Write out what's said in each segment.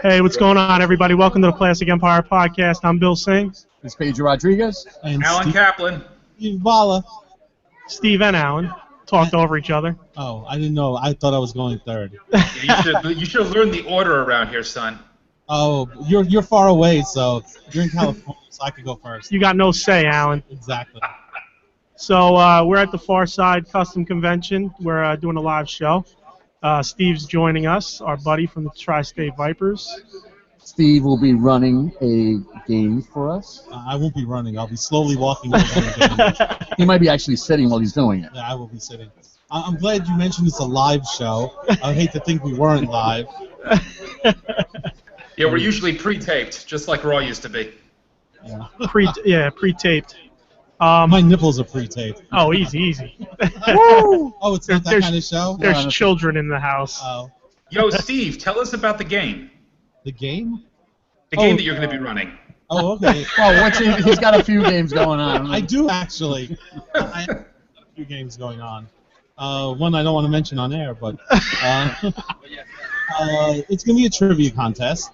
Hey, what's going on, everybody? Welcome to the Plastic Empire Podcast. I'm Bill Singh. It's Pedro Rodriguez. And Alan Kaplan. Vala. Steve and Alan talked over each other. Oh, I didn't know. I thought I was going third. Yeah, you should have learned the order around here, son. Oh, you're far away, so you're in California, so I could go first. You got no say, Alan. Exactly. So we're at the Far Side Custom Convention. We're doing a live show. Steve's joining us, our buddy from the Tri-State Vipers. Steve will be running a game for us. I won't be running. I'll be slowly walking over the game. He might be actually sitting while he's doing it. Yeah, I will be sitting. I'm glad you mentioned it's a live show. I hate to think we weren't live. Yeah, we're usually pre-taped, just like Raw used to be. Yeah. Pre-taped. My nipples are pre-taped. Oh, easy. Woo! Oh, it's not that kind of show? There's children in the house. Oh. Yo, Steve, tell us about the game. The game? The game that you're going to be running. Oh, okay. Well, he's got a few games going on. I do, actually. I have a few games going on. One I don't want to mention on air, but it's going to be a trivia contest.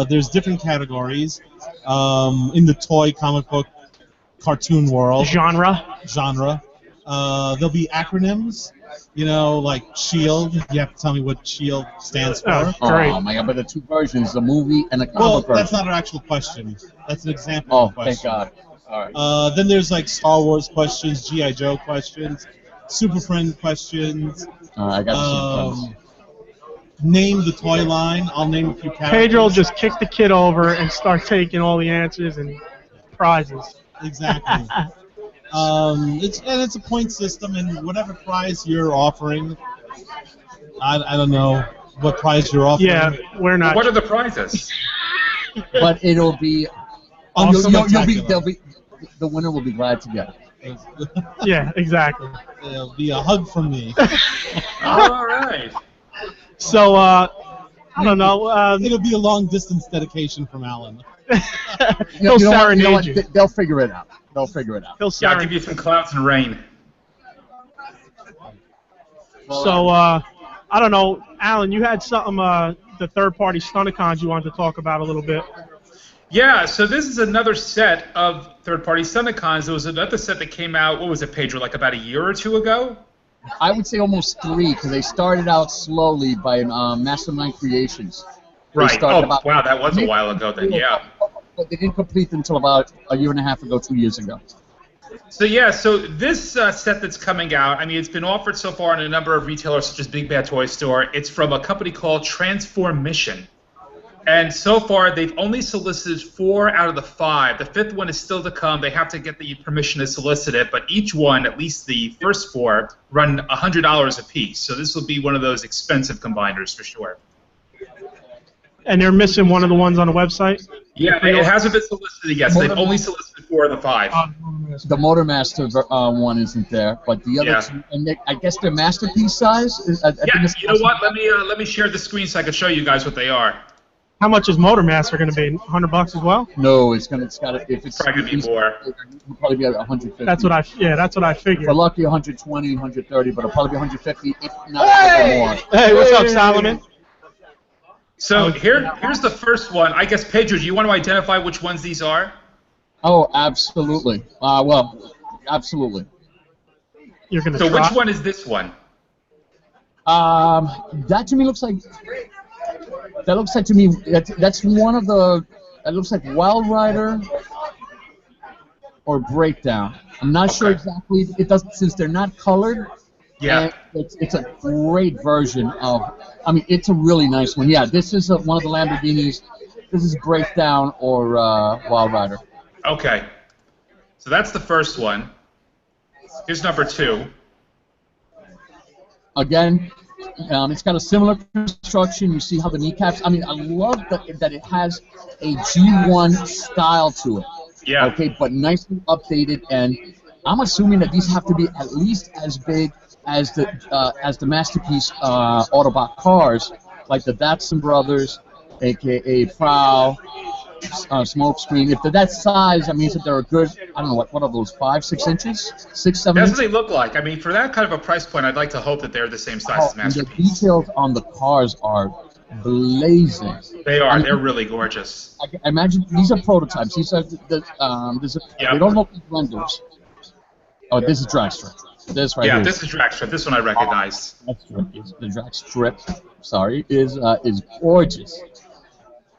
There's different categories in the toy, comic book, cartoon world. Genre. There'll be acronyms, like SHIELD. You have to tell me what SHIELD stands for. Great. Oh my God! But the two versions, the movie and the comic Well, version. that's not an actual question. That's an example of a question. Thank God. All right. Then there's like Star Wars questions, G.I. Joe questions, Super Friend questions. I got some. Name the toy line. I'll name a few characters. Pedro will just kick the kid over and start taking all the answers and prizes. Exactly. It's a point system, and whatever prize you're offering, I don't know what prize you're offering. Yeah, we're not. What are the prizes? But it'll be. Awesome. The winner will be glad to get it. Yeah, exactly. It'll be a hug from me. All right. So, I don't know. It'll be a long distance dedication from Alan. He'll serenade you. They'll figure it out. He'll Yeah, I'll give you some clouds and rain. So, I don't know. Alan, you had something, the third-party Stunticons you wanted to talk about a little bit. Yeah, so this is another set of third-party Stunticons. There was another set that came out, what was it, Pedro, like about a year or two ago? I would say almost 3, because they started out slowly by Mastermind Creations. Right. Wow, that was a while ago then, yeah. But they didn't complete them until about a year and a half ago, 2 years ago. So this set that's coming out, I mean, it's been offered so far in a number of retailers such as Big Bad Toy Store. It's from a company called Transformission. And so far, they've only solicited 4 out of the 5. The 5th one is still to come. They have to get the permission to solicit it. But each one, at least the first 4, run $100 a piece. So this will be one of those expensive combiners for sure. And they're missing one of the ones on the website? Yeah, it hasn't been solicited yet. So they've only solicited 4 of the 5. The Motormaster one isn't there, but the other 2, and I guess they're masterpiece size. You know what? Let me share the screen so I can show you guys what they are. How much is Motormaster going to be? $100 as well? No, it's got if it's probably gonna be more. It'll probably be 150. That's what I figured. If we're lucky, 120, 130, but it'll probably be 150, if not more. Hey, what's up, Solomon? So here's the first one. I guess, Pedro, do you want to identify which ones these are? Oh, absolutely. Absolutely. You're gonna. So which one is this one? That to me looks like. That looks like to me that's one of the. That looks like Wild Rider or Breakdown. I'm not sure exactly. It doesn't, since they're not colored. Yeah. It's a great version of. I mean, it's a really nice one. Yeah, this is one of the Lamborghinis. This is Breakdown or Wild Rider. Okay. So that's the first one. Here's number 2. Again, it's got a similar construction. You see how the kneecaps. I mean, I love that it has a G1 style to it. Yeah. Okay, but nicely updated, and I'm assuming that these have to be at least as big as the masterpiece Autobot cars, like the Datsun Brothers, aka Prowl, Smokescreen. If they're that size, that means that they're a good, I don't know, what are those, 5, 6 inches? 6, 7 That's inches? what they look like. I mean, for that kind of a price point, I'd like to hope that they're the same size as And the Masterpiece. details on the cars are blazing. They are. And They're really gorgeous. I imagine these are prototypes. These are Yeah. we don't know if blenders. Oh, this is drag strip. This right Yeah, here. this is drag strip. This one I recognize. The drag strip. Sorry, is gorgeous.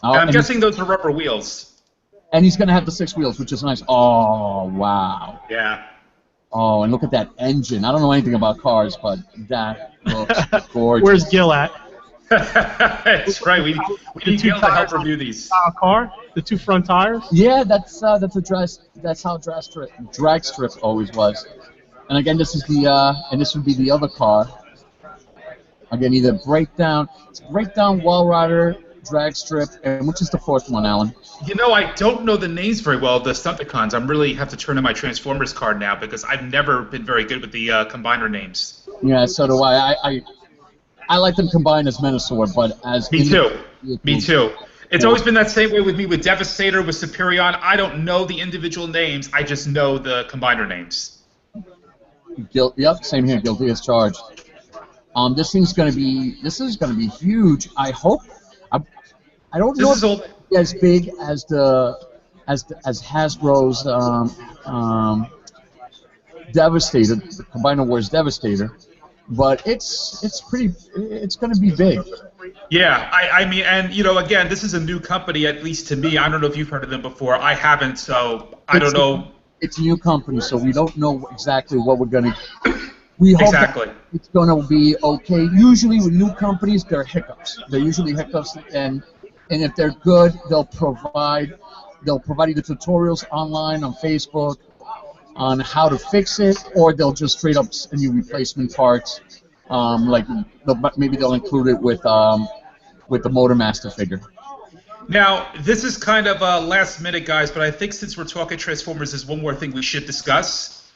And I'm and guessing those are rubber wheels. And he's gonna have the 6 wheels, which is nice. Oh wow. Yeah. Oh, and look at that engine. I don't know anything about cars, but that looks gorgeous. Where's Gil at? That's right. We need Gil to help review these. Car, the 2 front tires. Yeah, that's how drag strip always was. And again, this is and this would be the other car. Again, either breakdown, wall rider, drag strip, and which is the 4th one, Alan? You know, I don't know the names very well of the Stunticons. I'm really have to turn in my Transformers card now because I've never been very good with the combiner names. Yeah, so do I. I like them combined as Menasor, but as Me too. Me too. It's always been that same way with me with Devastator, with Superion. I don't know the individual names. I just know the combiner names. Yep, same here. Guilty as charged. This is gonna be huge. I hope. I don't know if it's as big as as Hasbro's Devastator, the Combiner Wars Devastator, but it's gonna be big. Yeah, I mean, and you know, again, this is a new company, at least to me. I don't know if you've heard of them before. I haven't, so I don't know. It's a new company, so we don't know exactly what we're gonna. We hope exactly. that it's gonna be okay. Usually with new companies, there are hiccups. They're usually hiccups, and if they're good, they'll provide you the tutorials online on Facebook on how to fix it, or they'll just straight up send you replacement parts. Maybe they'll include it with the Motormaster figure. Now, this is kind of last minute, guys, but I think since we're talking Transformers, there's one more thing we should discuss.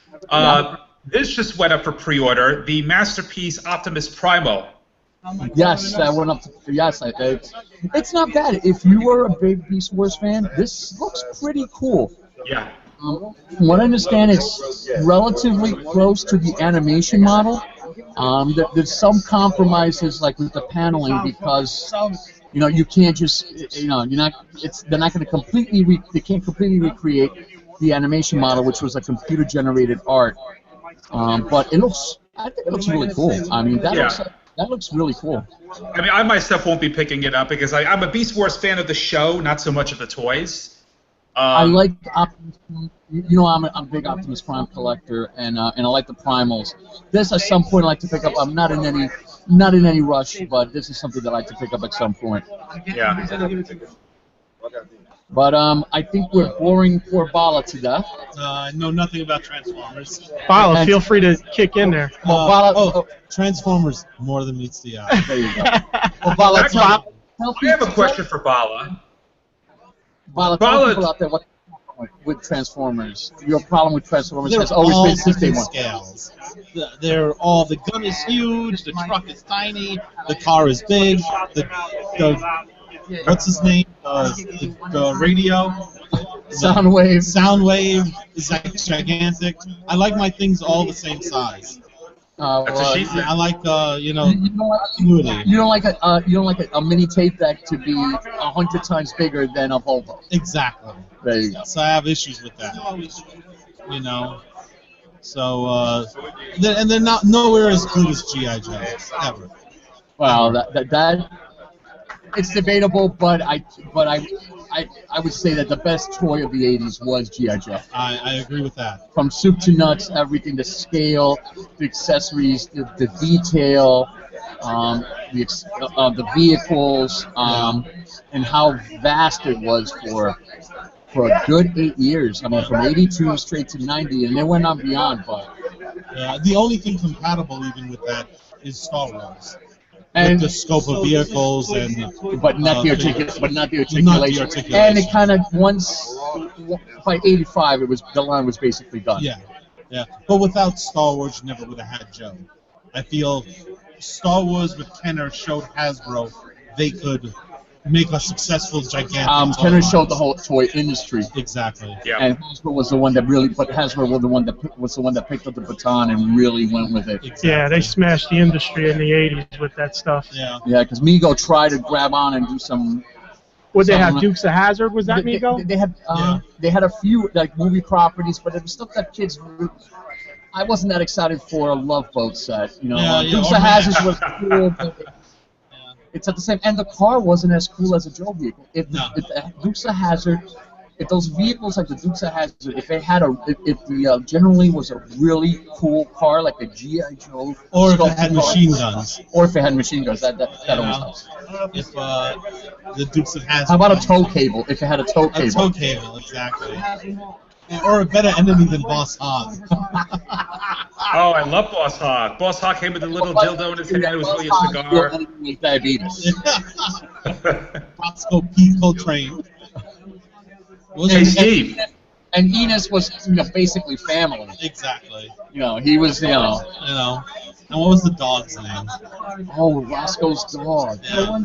This just went up for pre-order. The Masterpiece Optimus Primo. Yes, that went up. It's not bad. If you were a big Beast Wars fan, this looks pretty cool. Yeah. From what I understand, it's relatively close to the animation model. There's some compromises, like with the paneling, because you can't just they're not going to completely they can't completely recreate the animation model, which was a computer generated art. But I think it looks really cool. I mean, that looks really cool. I mean, I myself won't be picking it up because I'm a Beast Wars fan of the show, not so much of the toys. I like Optimus Prime. I'm a big Optimus Prime collector, and I like the Primals. This at some point I like to pick up. I'm not in any rush, but this is something that I like to pick up at some point. Yeah. But I think we're boring poor Bala to death. I know nothing about Transformers. Bala, feel free to kick in there. Transformers more than meets the eye. There you go. Well, Bala, I have a question for Bala. Bala, tell people out there what with Transformers. Your problem with Transformers has always been since day one. Scales. The gun is huge, the truck is tiny, the car is big, what's his name? The radio. Soundwave is like gigantic. I like my things all the same size. That's what she said. I like you don't like a mini tape deck to be 100 times bigger than a Volvo. Exactly. There you go. So I have issues with that. So and they're not nowhere as good as G.I. Joe ever. Well, that it's debatable, but I would say that the best toy of the '80s was G.I. Joe. I agree with that. From soup to nuts, everything, the scale, the accessories, the detail, the vehicles, and how vast it was for a good 8 years. I mean, from '82 straight to '90, and they went on beyond. But the only thing compatible even with that is Star Wars. And the scope of vehicles but not the articulation. And it kind of by '85 the line was basically done. Yeah. But without Star Wars, you never would have had Joe. I feel Star Wars with Kenner showed Hasbro they could make a successful gigantic. Kenner showed the whole toy industry. Exactly. Yeah. And Hasbro was the one that really, but Hasbro was the one that picked up the baton and really went with it. Exactly. Yeah, they smashed the industry in the 80s with that stuff. Yeah. Yeah, because Mego tried to grab on and do some. Would they have some- Dukes of Hazzard? Was that Mego? They had a few like movie properties, but it was stuff that kids. I wasn't that excited for a Love Boat set. You know, Dukes of Hazzard was cool, but it's at the same. And the car wasn't as cool as a Joe vehicle. If Dukes of Hazzard, if those vehicles like the Dukes of Hazzard, if the generally was a really cool car like a GI Joe, Or if it had machine guns. or if it had machine guns, that always helps. If the Dukes of Hazzard. How about a tow cable? If it had a tow A cable. tow cable, exactly. Or a better enemy than Boss Hog. Oh, I love Boss Hog. Boss Hog came with a little dildo in his hand. It was really a cigar. With diabetes. Roscoe P. Coltrane. Hey, Steve. And Enos was, basically family. Exactly. He was, You know. And what was the dog's name? Oh, Roscoe's dog. Yeah.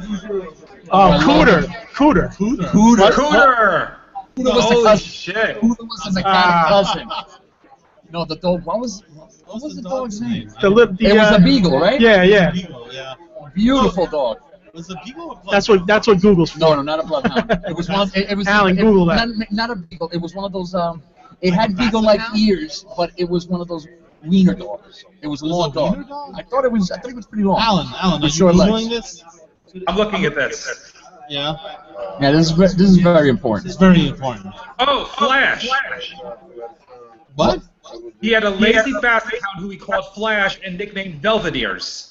Oh, Cooter. Cooter. Cooter. Cooter was the Holy cousin. shit. Cooter was the mechanic cousin. The dog. What was the dog's name? It was a beagle, right? Yeah. Beagle, yeah. Beautiful dog. Was the Beagle a blood That's what Google's for. No, not a bloodhound. It was one. It was Alan, Google that. Not a beagle. It was one of those. It had beagle-like ears, but it was one of those wiener dogs. It was a long dog. wiener dog? I thought it was pretty long. Alan, are you Short Googling legs. this? I'm looking at this. Yeah. Yeah, this is very important. It's very important. Oh, Flash. What? He had a lazy basset hound who he called Flash and nicknamed Velvet Ears.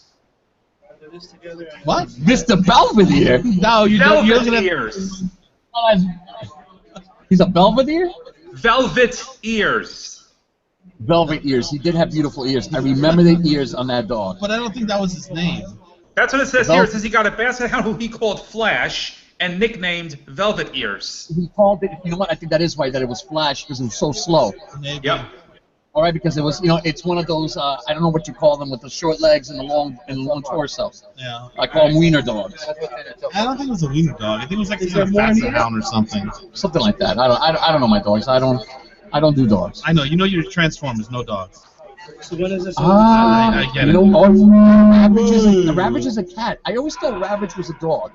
What? Mr. Belvedere. No, you're Velvet looking at... Ears. He's a Belvedere? Velvet Ears. Velvet ears. He did have beautiful ears. I remember the ears on that dog. But I don't think that was his name. That's what it says here. It says he got a basset hound who he called Flash and nicknamed Velvet Ears. He called it. You know what? I think that is right. That it was Flash because it was so slow. Maybe. Yep. All right, because it was. It's one of those. I don't know what you call them with the short legs and the long torso. Yeah. I call them wiener dogs. I don't think it was a wiener dog. I think it was like a basset hound or something. Something like that. I don't know my dogs. I don't do dogs. I know. You know your Transformers, no dogs. So when is this? I get it. Ravage is a cat. I always thought Ravage was a dog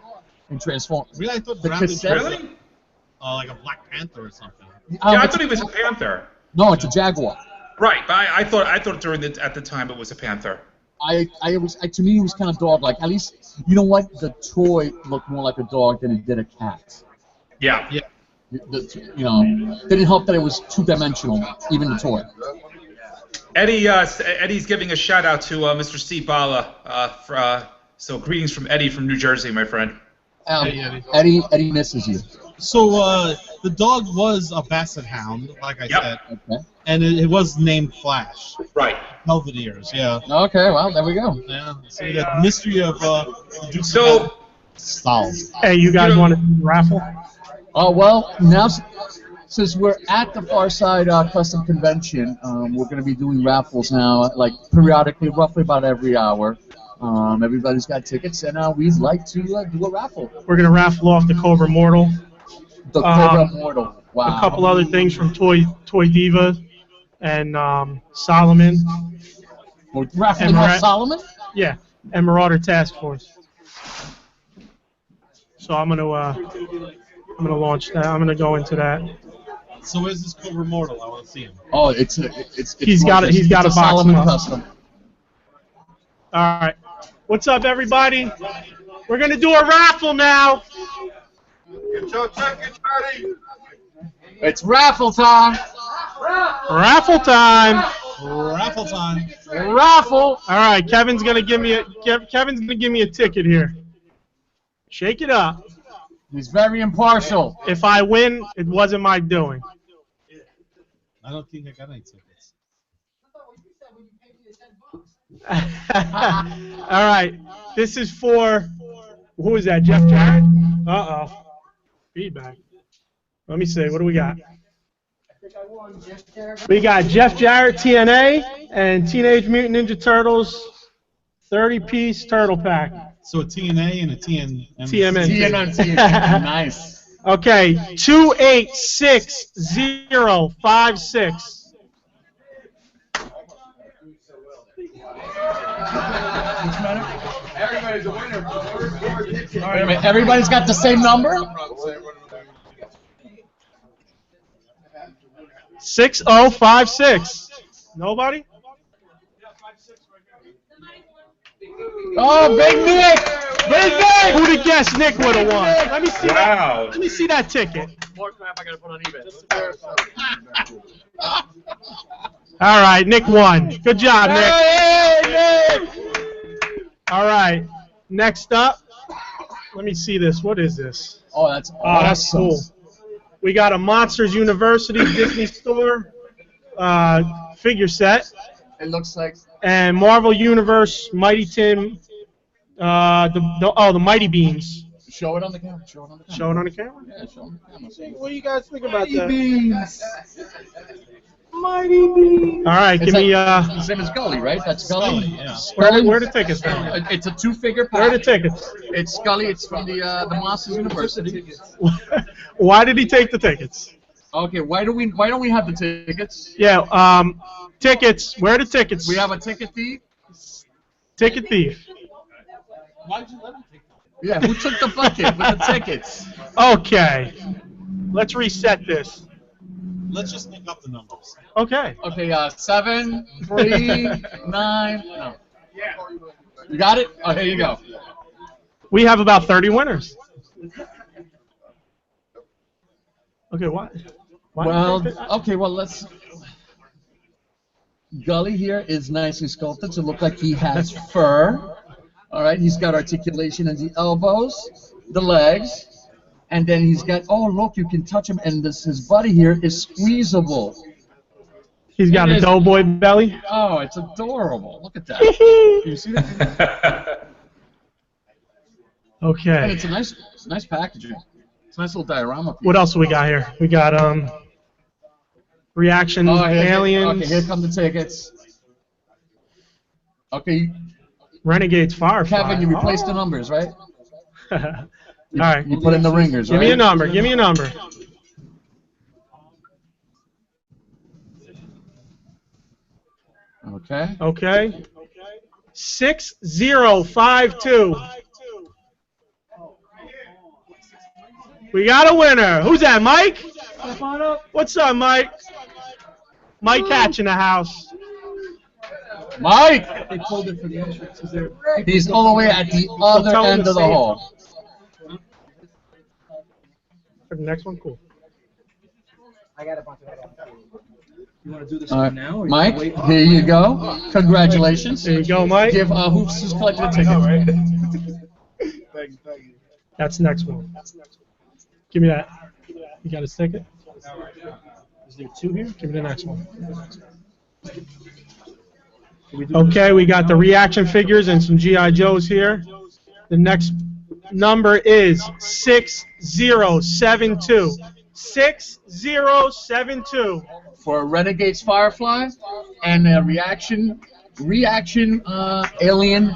in Transformers. Really? I thought The Ravage cassette- was Really? like a Black Panther or something. Yeah, I thought he was a panther. No, it's a jaguar. Right, but I thought at the time it was a panther. To me, it was kind of dog-like. At least, you know what? The toy looked more like a dog than it did a cat. Yeah. Yeah. Didn't help that it was two-dimensional, even the toy. Eddie's giving a shout out to Mr. Steve Bala. So greetings from Eddie from New Jersey, my friend. Eddie misses you. So the dog was a basset hound, like I said, Okay. and it was named Flash. Right. Velvet Ears, yeah. Okay, well, there we go. Yeah. So the mystery of So solved. Hey, you guys want to do the raffle? Oh, well, now, since we're at the Far Side Custom Convention, we're going to be doing raffles now, like periodically, roughly about every hour. Everybody's got tickets, and we'd like to do a raffle. We're gonna raffle off the Cobra Mortal. The Cobra Mortal. Wow. A couple other things from Toy Diva and Solomon. We're raffling And off Marat- Solomon? Yeah, and Marauder Task Force. So I'm gonna launch that. I'm gonna go into that. So where's this Cobra Mortal? I want to see him. Oh, it's He's got a it's box Solomon now. custom. All right. What's up, everybody? We're gonna do a raffle now. Get your tickets ready. It's raffle time. Raffle time. Raffle time. Raffle. All right, Kevin's gonna give me a ticket here. Shake it up. He's very impartial. If I win, it wasn't my doing. I don't think I got any tickets. All right, this is for, who is that, Jeff Jarrett? Uh-oh. Feedback. Let me see, what do we got? We got Jeff Jarrett, TNA, and Teenage Mutant Ninja Turtles 30-piece turtle pack. So a TNA and a TN. TMNT. TNT. Nice. Okay, 286056. Everybody's a winner. Wait a minute, everybody's got the same number? 6056. Nobody? Oh, Big Nick! Big Nick! Who'd have guessed Nick would have won? Let me see that. Wow. Let me see that ticket. More crap I gotta put on eBay. All right, Nick won. Good job, Nick. Hey, Nick! All right, next up. Let me see this. What is this? Oh, that's Oh, that's awesome. cool. We got a Monsters University Disney Store figure set It looks like. and Marvel Universe Mighty Tim. The Mighty Beans. Show it on the camera. Show it on the camera. Show it on the camera. Yeah, show it on the camera. What do you guys think about that? Beans. Mighty Beans. All right, give me His name is Gully, right? That's Gully. Yeah. where are the tickets then? It's a two-figure Where are pack. the tickets? It's Scully. It's from the Monsters University. Why did he take the tickets? Okay, why don't we have the tickets? Yeah, tickets. Where are the tickets? We have a ticket thief. Ticket thief. Why did you let him take that? Yeah, who took the bucket with the tickets? Okay. Let's reset this. Let's just make up the numbers. Okay. Okay, 7, 3, 9. No. You got it? Oh, here you go. We have about 30 winners. Okay, what? Well, okay, well, let's. Gully here is nicely sculpted to look like he has fur. All right, he's got articulation in the elbows, the legs, and then he's got. Oh, look, you can touch him, and his body here is squeezable. He's got a doughboy belly. Oh, it's adorable. Look at that. Can you see that? And Okay. it's a nice packaging. It's a nice little diorama piece. What else do we got here? We got reaction aliens, Okay, here come the tickets. Okay, renegades, firefly. Kevin, you replaced the numbers, right? All right. You put in the ringers, Give right? me a number. Give me a number. Okay. Okay. 6052. We got a winner. Who's that, Mike? What's up, Mike? Mike Hatch in the house. Mike! They pulled it for the entrance. Is there? He's all the way at the other tell him end to of the say it. hall. For the next one, cool. I got a bunch of that. You want to do this All right. now? Or Mike, wait? here you go. Congratulations. There you go, Mike. Give who's collected a ticket. Thank you. That's the next one. Give me that. You got a ticket? Is there two here? Give me the next one. Okay, we got the reaction figures and some G.I. Joes here. The next number is 6072. 6072. For Renegades Firefly and a reaction alien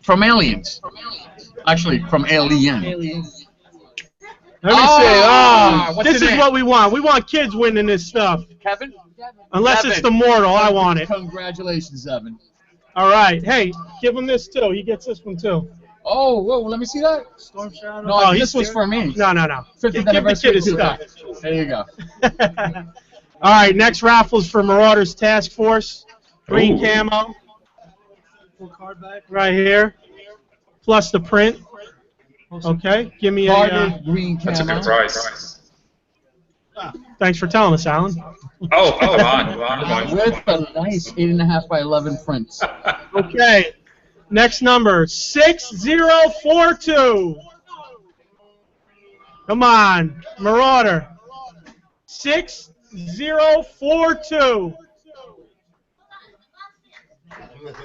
from Aliens. Actually, from Alien. Let me see. what's This your is name? what we want. We want kids winning this stuff. Kevin? Unless it's the mortal, I want it. Congratulations, Evan. All right. Hey, give him this too. He gets this one too. Oh, whoa, let me see that. Storm Shadow. No, Oh, this he's was for me. No. 50th Give the anniversary kid his two-pack. stuff. There you go. All right, next raffle is for Marauders Task Force. Green Ooh. camo Full card back. right here, plus the print. Okay, give me Carded green camo. That's a good price. thanks for telling us, Alan. Oh, come on. With a nice 8.5 by 11 print. Okay, next number, 6042. Come on, Marauder. 6042.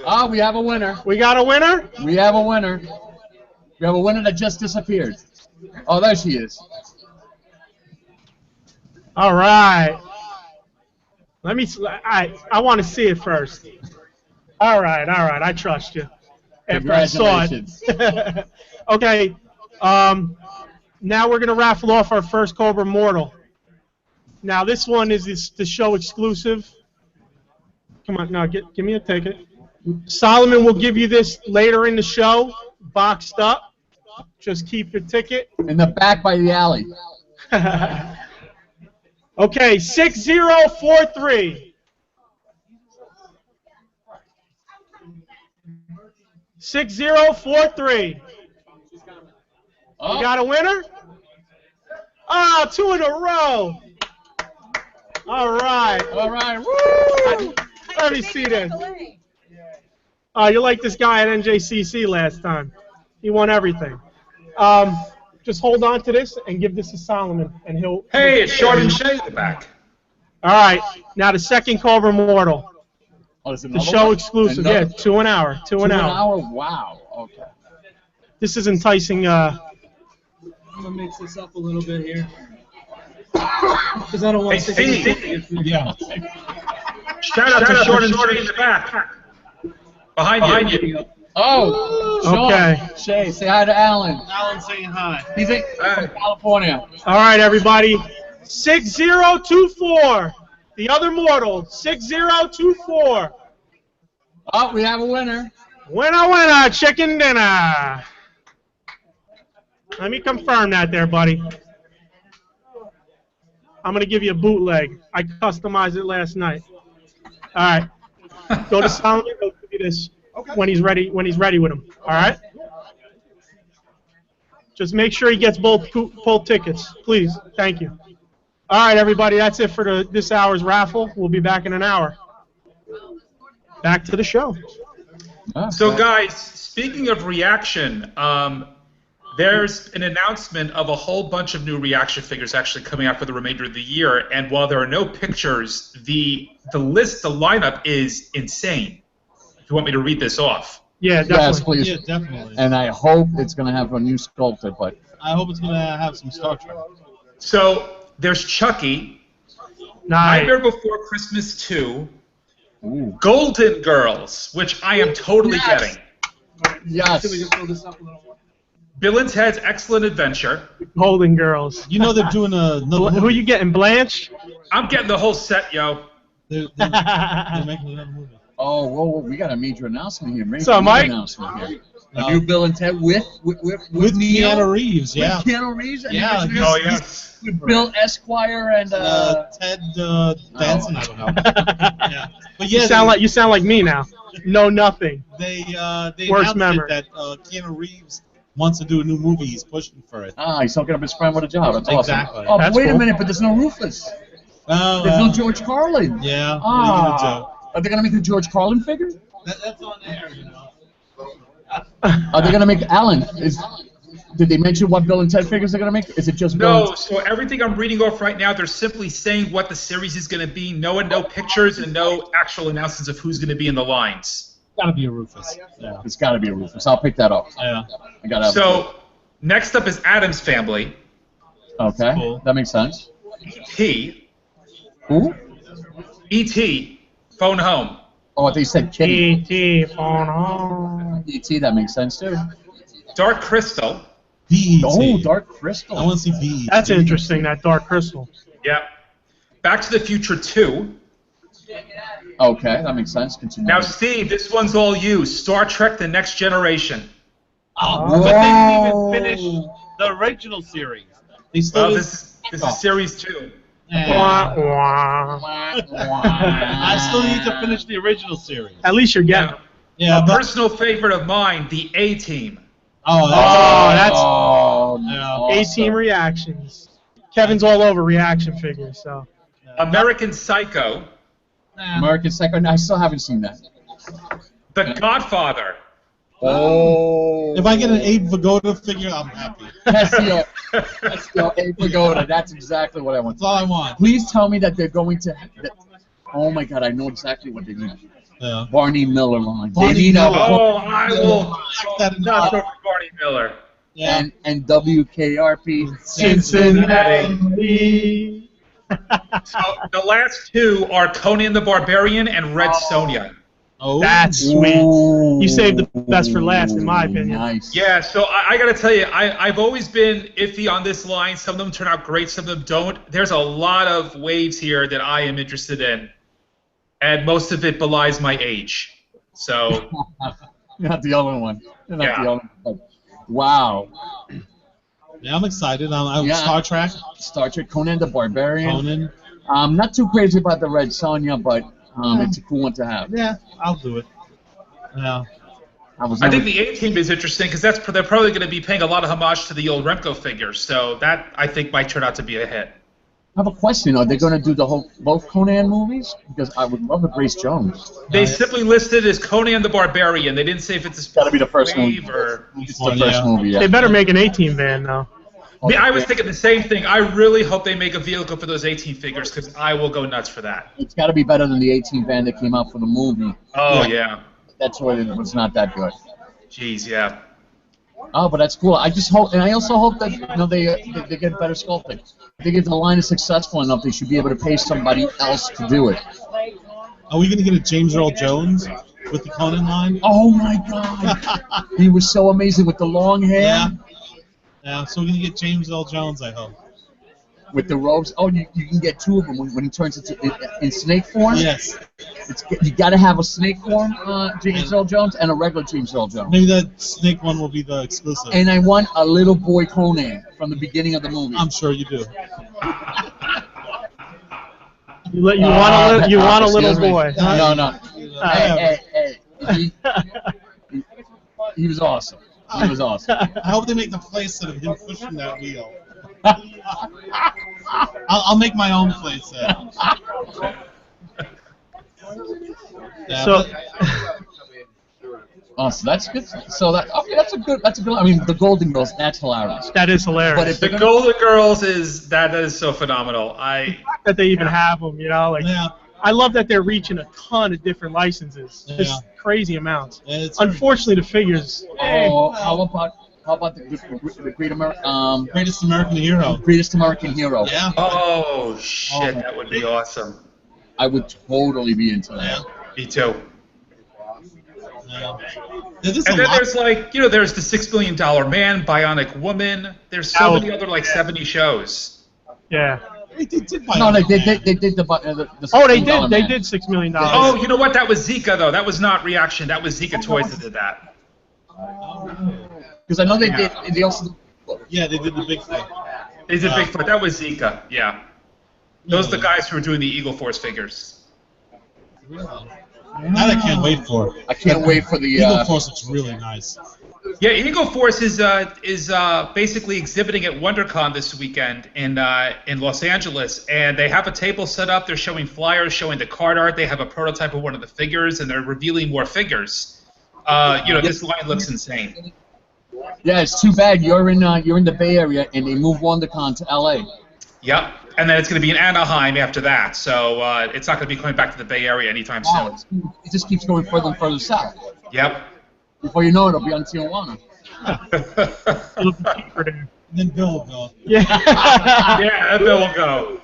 Ah, we have a winner. We got a winner? We have a winner. We have a winner that just disappeared. Oh, there she is. All right. Let me. I want to see it first. All right. I trust you. after I saw it. Okay. Now we're gonna raffle off our first Cobra Mortal. Now this one is the show exclusive. Come on, now give me a ticket. Solomon will give you this later in the show, boxed up. Just keep your ticket. In the back by the alley. Okay, 6043. 6043. Oh. You got a winner? Oh, 2 in a row. All right. All right. Woo! Let me see this. Oh, you like this guy at NJCC last time. He won everything. Just hold on to this and give this to Solomon, and he'll... Hey, it's Short and Shay in the back. All right. Now the second Cobra Mortal. Oh, is it The show one? exclusive. Another? Yeah, 2 an hour. 2 an hour. Wow. Okay. This is enticing... I'm gonna mix this up a little bit here. Because I don't want to Hey, Steve. Yeah. Shout out to Short and Shay in the back. Behind you. Oh, Sean. Okay. Shay, say hi to Alan. Alan's saying hi. He's from California. All right, everybody. 6024. The other mortal. 6024. Oh, we have a winner. Winner, chicken dinner. Let me confirm that there, buddy. I'm going to give you a bootleg. I customized it last night. All right. Go to Solomon. He'll give you this when he's ready with him. All right? Just make sure he gets both tickets, please. Thank you. All right, everybody. That's it for this hour's raffle. We'll be back in an hour. Back to the show. So, guys, speaking of reaction, there's an announcement of a whole bunch of new reaction figures actually coming out for the remainder of the year. And while there are no pictures, the lineup is insane. If you want me to read this off. Yeah, definitely. Yes, please. Yeah, definitely. And I hope it's going to have a new sculptor, but... I hope it's going to have some Star Trek. So, there's Chucky, Nice. Nightmare Before Christmas 2, Ooh. Golden Girls, which I am totally getting. Yes. Can we just fill this up a little more? Bill and Ted's Excellent Adventure. Golden Girls. You know they're doing another Who are you getting, Blanche? I'm getting the whole set, yo. They're making another movie. Oh, whoa, we got a major announcement here. So, Mike? Announcement here. A new Bill and Ted with Neo? Keanu Reeves, yeah. With Keanu Reeves? And Yeah, he was Oh, with- yes. With Bill Esquire and... Ted Danson, I don't know. Yeah. But You yeah, sound like me now. No, nothing. they Worst announced memory. it that Keanu Reeves wants to do a new movie. He's pushing for it. he's hooking up his friend with a job. That's awesome. Exactly. Oh, That's wait cool. a minute, but there's no Rufus. Oh, There's well, no George Carlin. yeah. What are you gonna Are they going to make the George Carlin figure? do? That's on air, you know. Are they going to make Alan? Did they mention what Bill and Ted figures they're going to make? Is it just Bill? No, so everything I'm reading off right now, they're simply saying what the series is going to be. No pictures and no actual announcements of who's going to be in the lines. Gotta be a Rufus. Yeah. It's got to be a Rufus. I'll pick that up. Yeah. I got to. So next up is Addams Family. Okay, Cool. that makes sense. E.T. Who? E.T. Phone Home. Oh, I think you said Kitty. E.T. phone home. E.T. That makes sense too. Dark Crystal. B.E.T. Oh, Dark Crystal. I want to see B.E.T. That's interesting, that Dark Crystal. Yep. Back to the Future 2. Okay, that makes sense. Continue. Now, Steve, this one's all you. Star Trek: The Next Generation. But they didn't even finish the original series. They still. Well, this is Series 2. Wah, wah. I still need to finish the original series. At least you're getting. Yeah, A but personal favorite of mine, the A-Team. Oh, that's yeah. A-Team reactions. Kevin's all over reaction figures, so. American Psycho. American Psycho. I still haven't seen that. The Godfather. Oh. if I get an Abe Vigoda figure, I'm happy. That's the Abe Pagoda. That's exactly what I want. That's all I want. Please tell me that they're going to. Oh my God, I know exactly what they need. Yeah. Barney Miller line. Barney They need Miller. Oh, I will That in not go for Barney Miller. Yeah. and WKRP Cincinnati. So the last two are Conan the Barbarian and Red Sonja. Oh, That's sweet. Ooh, You saved the best for last, in my opinion. Nice. Yeah, so I got to tell you, I've always been iffy on this line. Some of them turn out great, some of them don't. There's a lot of waves here that I am interested in, and most of it belies my age. So, You're not the only one. You're not Yeah. the only one. Wow. Yeah, I'm excited. I'm Yeah. Star Trek, Star Trek, Conan the Barbarian. Conan. I'm not too crazy about the Red Sonja, but it's a cool one to have. Yeah, I'll do it. Yeah. I think the A-Team is interesting because they're probably going to be paying a lot of homage to the old Remco figures. So that, I think, might turn out to be a hit. I have a question. Are they going to do both Conan movies? Because I would love a Grace Jones. They simply listed as Conan the Barbarian. They didn't say if it's a Gotta be the first wave movie. or... It's the first movie, yeah. They better make an A-Team van now. I mean, I was thinking the same thing. I really hope they make a vehicle for those 18 figures because I will go nuts for that. It's got to be better than the 18 van that came out for the movie. Oh, yeah. That's why it was not that good. Jeez, yeah. Oh, but that's cool. I just hope, and I also hope that they get better sculpting. If they get the line is successful enough, they should be able to pay somebody else to do it. Are we gonna get a James Earl Jones with the Conan line? Oh my God, he was so amazing with the long hair, Yeah. Yeah. So we're gonna get James Earl Jones, I hope. with the robes. Oh, you can get two of them when he turns into in snake form. Yes. You got to have a snake form James Earl Jones and a regular James Earl Jones. Maybe the snake one will be the exclusive. And I want a little boy Conan from the beginning of the movie. I'm sure you do. You want a little excuse me. boy. Huh? No. Hey. He was awesome. He was awesome. I hope they make the playset of him pushing that wheel. I'll make my own playset. Yeah, So, Oh, so that's good. So that's a good. I mean, the Golden Girls. That's hilarious. that is But hilarious. if The they're Golden Girls that is so phenomenal. That they even have them, yeah. I love that they're reaching a ton of different licenses. Yeah. Just crazy amounts. Yeah, it's Unfortunately, the figures. Oh, how about the Greatest American Hero. Greatest American Hero? Yeah. Oh shit, that would be awesome. I would totally be into that. Me too. Yeah. There's And a then lot. there's there's the $6 Million Man, Bionic Woman. There's so many other 70 shows. Yeah. They did buy No, it. they did the Oh, they $16 did. They man. did $6 million. Oh, you know what? That was Zika though. That was not Reaction. That was Zika Toys that did that. Because I know they did. They also. Yeah, they did the big thing. They did Bigfoot. That was Zika. Yeah. Those are the guys who were doing the Eagle Force figures. Really? That I can't wait for. I can't wait for the. Eagle Force looks really nice. Yeah, Eagle Force is basically exhibiting at WonderCon this weekend in Los Angeles, and they have a table set up. They're showing flyers, showing the card art. They have a prototype of one of the figures, and they're revealing more figures. This line looks insane. Yeah, it's too bad you're in the Bay Area and they moved WonderCon to LA. Yep, and then it's going to be in Anaheim after that, so it's not going to be coming back to the Bay Area anytime soon. It just keeps going further and further south. Yep. Before you know it, it'll be on Tijuana. It'll be cheaper there. Then Bill will go. Yeah. Yeah, that will go.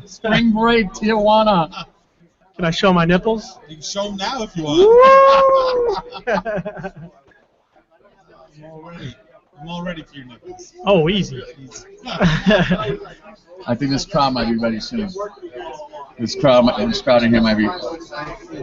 Spring break, Tijuana. Can I show my nipples? You can show them now if you want. Woo! I'm all ready for your nipples. Oh, easy. I think this crowd might be ready soon. This crowd in here might be.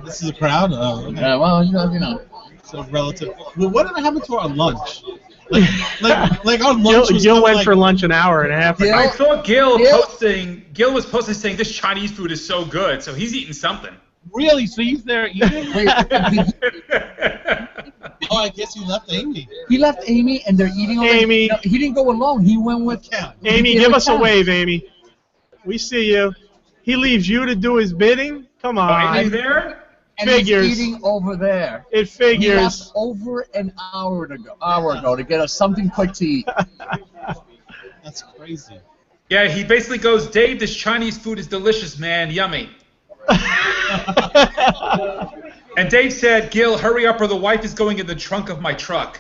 This is a crowd? Oh, okay. Yeah, well, you know. So relative. Well, whatever happened to our lunch? Like our lunch was Gil kinda went like, for lunch an hour and a half ago. I saw Gil Yeah. Gil was posting saying this Chinese food is so good, so he's eating something. Really? So he's there eating? Wait, Oh, I guess you left Amy. he left Amy and they're eating over. Amy. No, he didn't go alone. He went with. Yeah. Amy, Yeah, give we us a can. wave, Amy. We see you. He leaves you to do his bidding? Come on. Amy there? And Figures. he's eating over there. It He left figures. over an hour ago to get us something quick to eat. That's crazy. Yeah, he basically goes, Dave, this Chinese food is delicious, man. Yummy. And Dave said, Gil, hurry up or the wife is going in the trunk of my truck.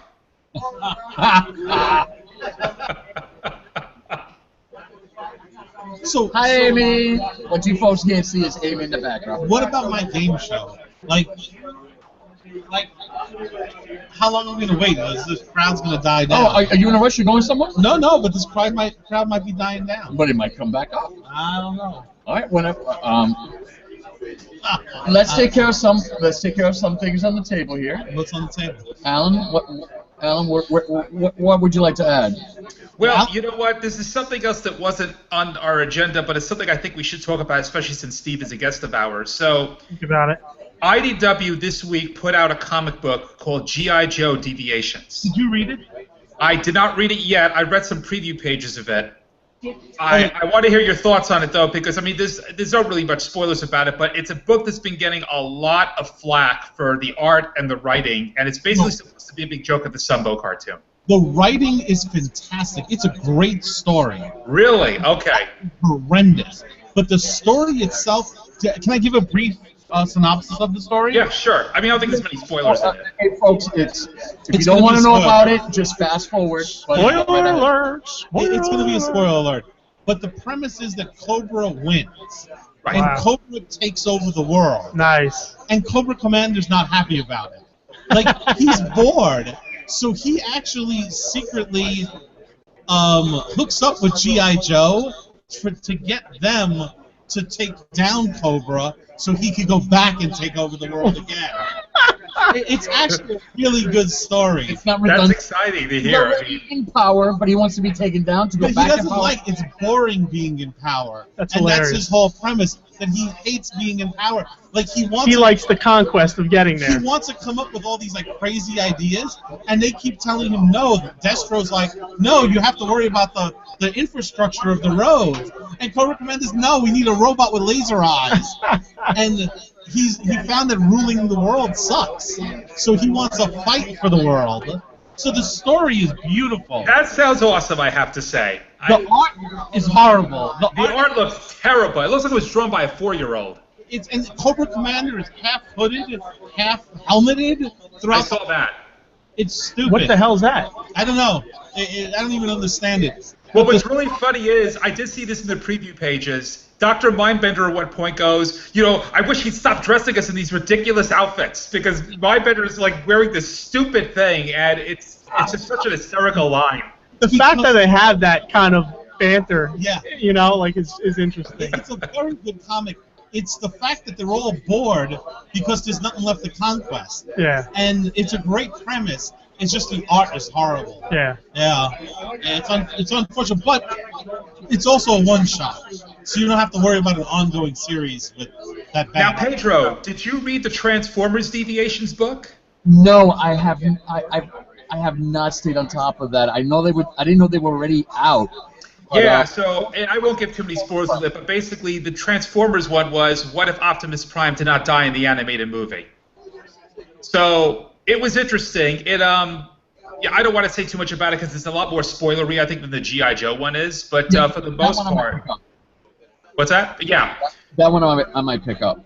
So, Hi, Amy. What you folks can't see is Amy in the background. what about my game show? Like, how long are we gonna wait? This crowd's gonna die down. Oh, are you in a rush? You going somewhere? No, but this crowd might be dying down. But it might come back up. I don't know. All right, whenever. Let's take care of some. Let's take care of some things on the table here. What's on the table? Alan, what would you like to add? Well, you know what? This is something else that wasn't on our agenda, but it's something I think we should talk about, especially since Steve is a guest of ours. So, Think about it. IDW this week put out a comic book called G.I. Joe Deviations. Did you read it? I did not read it yet. I read some preview pages of it. I want to hear your thoughts on it, though, because, I mean, there's not really much spoilers about it, but it's a book that's been getting a lot of flack for the art and the writing, and it's basically supposed to be a big joke of the Sunbow cartoon. The writing is fantastic. It's a great story. Really? Okay. Horrendous. But the story itself, can I give a brief synopsis of the story? Yeah, sure. I mean, I don't think there's many spoilers in it. Hey, folks, if you It's don't gonna want be to know spoiled. about it, just fast forward. Spoiler alert! Spoiler It's going to be a alert. spoiler alert. But the premise is that Cobra wins. Right. And Wow. Cobra takes over the world. Nice. And Cobra Commander's not happy about it. Like, he's bored. So he actually secretly hooks up with G.I. Joe to get them to take down Cobra so he could go back and take over the world again. It's actually a really good story. It's not That's redundant. exciting to He's hear. I already mean, in power, but he wants to be taken down to go But he back in doesn't power. like it's boring being in power. That's and hilarious. that's his whole premise, that he hates being in power. Like he wants He to, likes the conquest of getting there. he wants to come up with all these like crazy ideas, and they keep telling him no. Destro's like, no, you have to worry about the infrastructure of the roads. And Cobra Commander's, no, we need a robot with laser eyes. And he found that ruling the world sucks. So he wants a fight for the world. So the story is beautiful. that sounds awesome, I have to say. The art is horrible. The art looks terrible. It looks like it was drawn by a 4-year-old. And Cobra Commander is half hooded, half helmeted I throughout. saw that. It's stupid. What the hell's that? I don't know. I don't even understand it. Well, But what's really funny is, I did see this in the preview pages. Dr. Mindbender at one point goes, you know, I wish he'd stop dressing us in these ridiculous outfits, because Mindbender is like wearing this stupid thing, and it's just such an hysterical line. The fact that they have that kind of banter, Yeah. you know, like is interesting. It's a very good comic. It's the fact that they're all bored because there's nothing left to conquest. Yeah, And it's a great premise. It's just the art is horrible. yeah. Yeah. It's unfortunate, but it's also a one-shot. So you don't have to worry about an ongoing series with that Now, bad. Pedro, did you read the Transformers Deviations book? No, I haven't. I have not stayed on top of that. I know they would. I didn't know they were already out. But, Yeah, so, and I won't give too many spoilers of it, but basically the Transformers one was, what if Optimus Prime did not die in the animated movie? So, it was interesting. It, yeah, I don't want to say too much about it because it's a lot more spoilery, I think, than the G.I. Joe one is, but for the most that one I might part... pick up. What's that? Yeah. That one I might pick up.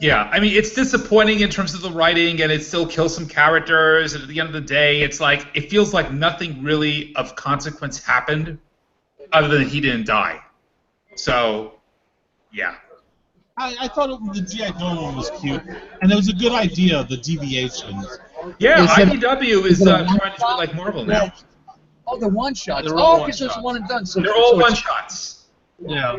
Yeah, I mean, it's disappointing in terms of the writing, and it still kills some characters, and at the end of the day, it's like, it feels like nothing really of consequence happened, other than he didn't die. So, yeah. I thought the G.I. Joe one was cute, and it was a good idea, the deviations. Yeah, Is it- IDW is is it a trying to do it one-shot? like Marvel now. Oh, the one shots. They're all Oh, because there's one-shots. one and done. So They're all so it's- one-shots. Yeah.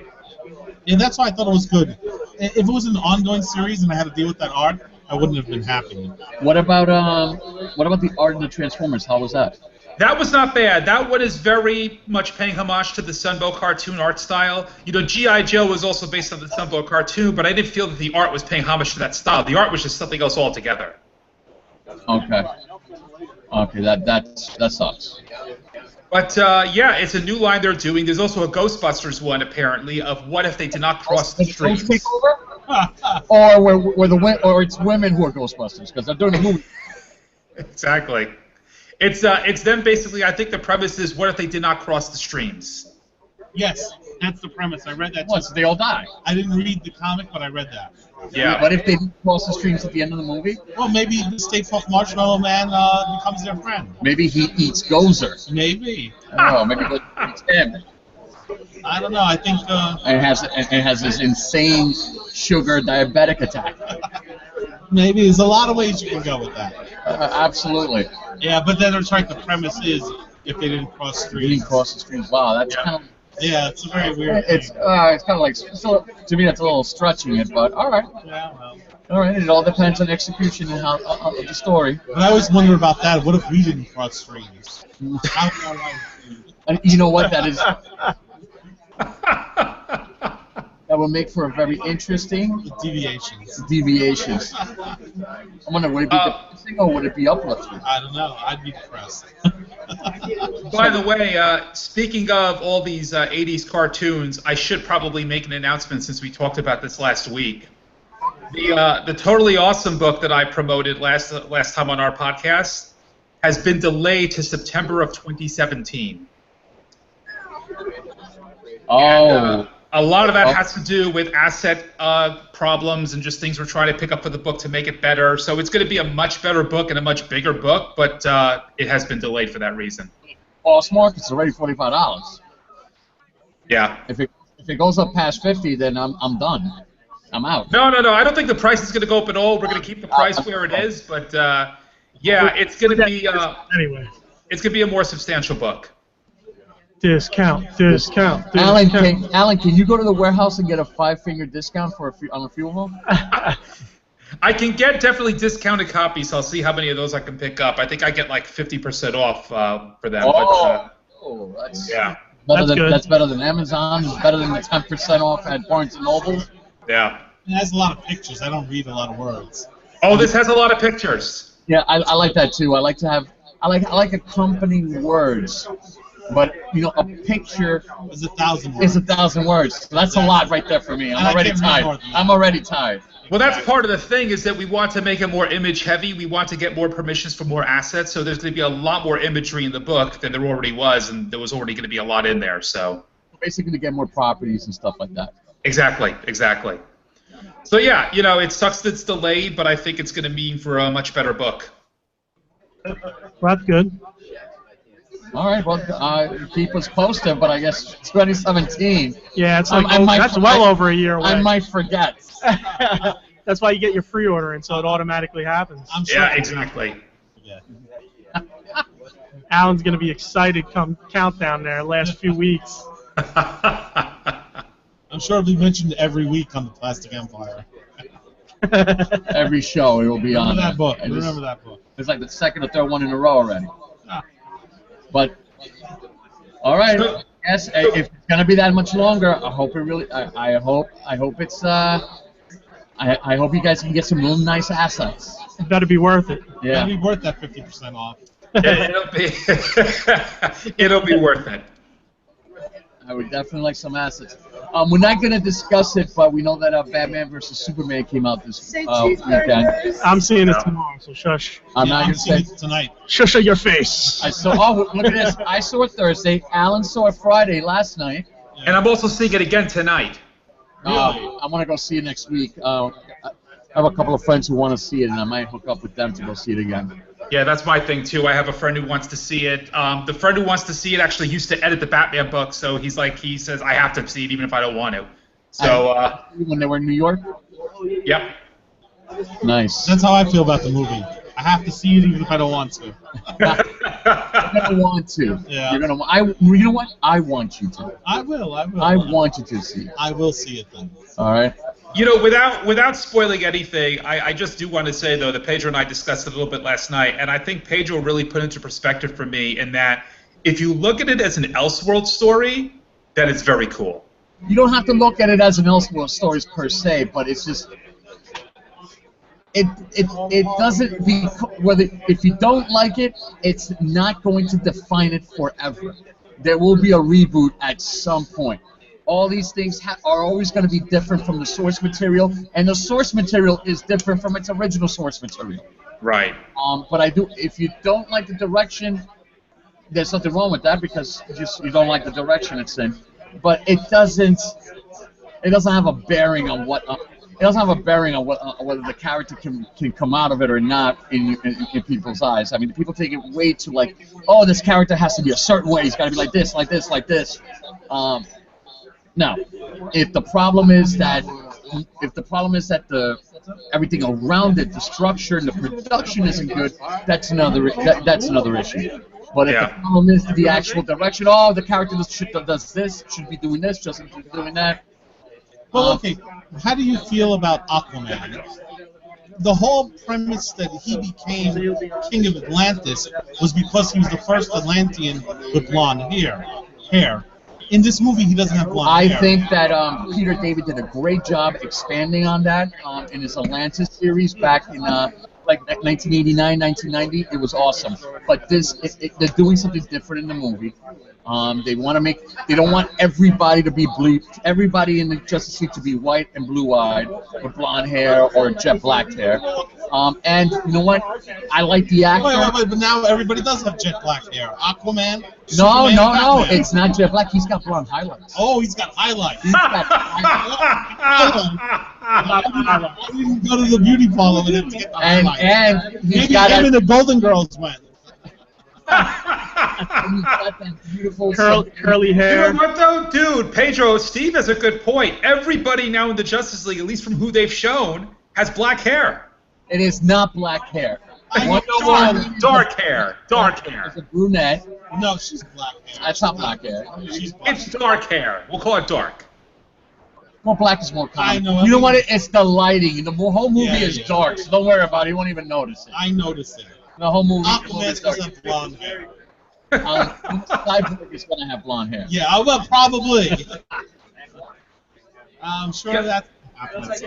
And that's why I thought it was good. If it was an ongoing series and I had to deal with that art, I wouldn't have been happy. What about the art of the Transformers? How was that? That was not bad. That one is very much paying homage to the Sunbow cartoon art style. You know, G.I. Joe was also based on the Sunbow cartoon, but I didn't feel that the art was paying homage to that style. The art was just something else altogether. Okay. Okay, that sucks. But, yeah, it's a new line they're doing. There's also a Ghostbusters one, apparently, of what if they did not cross the Does Ghost streams. take over? Or it's women who are Ghostbusters because they're doing the movie. Exactly. It's them basically, I think the premise is what if they did not cross the streams? Yes, that's the premise. I read that. Once they all die. I didn't read the comic, but I read that. Yeah. What if they didn't cross the streams at the end of the movie? Well, maybe the Stay Puft Marshmallow Man becomes their friend. Maybe he eats Gozer. Maybe. Oh, maybe it's him. I don't know. I think. And has this insane sugar diabetic attack. Maybe there's a lot of ways you can go with that. Absolutely. Yeah, but then it's like the premise is if they didn't cross You streams. didn't cross the streams. Wow, that's kind of. Yeah, it's a very weird It's thing. kind of like so, to me that's a little stretching it, but all right. Yeah, well. All right, it all depends on execution and how the story. But I always wonder about that. What if we didn't cross streams? How far out? And you know what? That is that will make for a very interesting Deviations. deviations. I wonder, would it be depressing or would it be uplifting? I don't know. I'd be depressed. By the way, speaking of all these 80s cartoons, I should probably make an announcement since we talked about this last week. The Totally Awesome book that I promoted last time on our podcast has been delayed to September of 2017. Oh. And, a lot of that has to do with asset problems and just things we're trying to pick up for the book to make it better. So it's going to be a much better book and a much bigger book, but it has been delayed for that reason. False market's already $45. Yeah. If it goes up past 50, then I'm done. I'm out. No. I don't think the price is going to go up at all. We're going to keep the price where it is, but yeah, it's going to be Anyway, it's going to be a more substantial book. discount. Alan, can you go to the warehouse and get a 5-finger discount on a few of them? I can get definitely discounted copies. So I'll see how many of those I can pick up. I think I get like 50% off for them. That's Yeah. That's better than Amazon. It's better than the 10% off at Barnes & Noble. Yeah. It has a lot of pictures. I don't read a lot of words. Oh, this has a lot of pictures. Yeah, I like that too. I like accompanying words. But, a picture It's 1,000 words. is 1,000 words. So that's a lot right there for me. And I'm I already can't read tired. more than that. I'm already tired. Well, that's part of the thing is that we want to make it more image heavy. We want to get more permissions for more assets. So there's going to be a lot more imagery in the book than there already was, and there was already going to be a lot in there. So Basically to get more properties and stuff like that. exactly. So yeah, it sucks that it's delayed, but I think it's going to mean for a much better book. Well, that's good. All right, well, keep us posted, but I guess 2017. Yeah, it's like that's well over a year away. I might forget. That's why you get your free order in, so it automatically happens. I'm sure. Yeah, exactly. Yeah. Alan's going to be excited come countdown there last few weeks. I'm sure it'll be mentioned every week on the Plastic Empire. Every show it will be on. Remember that book. And Remember that book. It's like the second or third one in a row already. Ah. But all right, yes. If it's gonna be that much longer, I hope it really. I hope it's. I hope you guys can get some real nice assets. It better be worth it. Yeah. It'll be worth that 50% off. It'll be worth it. I would definitely like some assets. We're not going to discuss it, but we know that Batman vs. Superman came out this weekend. I'm seeing it tomorrow, so shush. I'm Yeah, not I'm going to seeing say. it tonight. Shush your face. I saw. Oh, look at this! I saw it Thursday. Alan saw it Friday last night. And I'm also seeing it again tonight. I want to go see it next week. I have a couple of friends who want to see it, and I might hook up with them to go see it again. Yeah, that's my thing too. I have a friend who wants to see it. The friend who wants to see it actually used to edit the Batman book, so he says I have to see it even if I don't want to. So When they were in New York. yep. Nice. That's how I feel about the movie. I have to see it even if I don't want to. You're gonna want to. Yeah. You're gonna. You know what? I want you to. I will. I want you to see it. I will see it then. All right. Without spoiling anything, I just do want to say, though, that Pedro and I discussed it a little bit last night, and I think Pedro really put into perspective for me in that if you look at it as an Elseworld story, then it's very cool. You don't have to look at it as an Elseworld stories per se, but it's just it doesn't whether if you don't like it, it's not going to define it forever. There will be a reboot at some point. All these things are always going to be different from the source material, and the source material is different from its original source material. Right. But if you don't like the direction, there's something wrong with that because you don't like the direction it's in. But it doesn't have a bearing on what. It doesn't have a bearing on whether the character can come out of it or not in people's eyes. I mean, people take it way too like, oh, this character has to be a certain way. He's got to be like this, like this, like this. No. If the problem is that if the problem is that everything around it, the structure and the production isn't good, that's another issue. But if the problem is the actual direction, the character does this, should be doing this, doesn't be doing that. Well, okay. How do you feel about Aquaman? The whole premise that he became king of Atlantis was because he was the first Atlantean with blonde hair. In this movie, he doesn't have blonde hair. I think that Peter David did a great job expanding on that in his Atlantis series back in like 1989, 1990. It was awesome. But they're doing something different in the movie. They don't want everybody to be bleeped. Everybody in the Justice League to be white and blue-eyed, with blonde hair or jet black hair. And you know what? I like the actor. Wait, but now everybody does have jet black hair. Aquaman. No, Superman, Batman. it's not jet black. He's got blonde highlights. Oh, he's got highlights. He's got I didn't go to the beauty parlor with him to get the highlights. And he's Maybe got him and the Golden Girls went. and he's got that beautiful curly You hair. know what though, dude? Pedro, Steve has a good point. Everybody now in the Justice League, at least from who they've shown, has black hair. It is not black hair. Dark hair. It's a brunette. No, she's black hair. That's not black hair. She's black. It's dark hair. We'll call it dark. Well, black is more common. I know. You know what? It's the lighting. The whole movie Yeah, is yeah. dark, so don't worry about it. You won't even notice it. I noticed it. The whole movie. Aquaman's going to have blonde hair. Cyborg is going to have blonde hair. Yeah, well, probably. I'm sure that happens.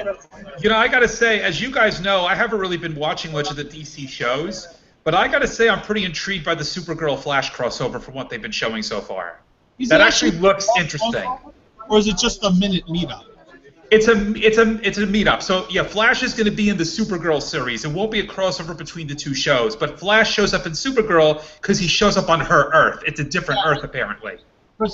You know, I gotta say, as you guys know, I haven't really been watching much of the DC shows, but I gotta say I'm pretty intrigued by the Supergirl Flash crossover from what they've been showing so far. That actually looks interesting. Or is it just a minute meetup? It's a meetup. So yeah, Flash is going to be in the Supergirl series. It won't be a crossover between the two shows, but Flash shows up in Supergirl because he shows up on her Earth. It's a different Earth apparently.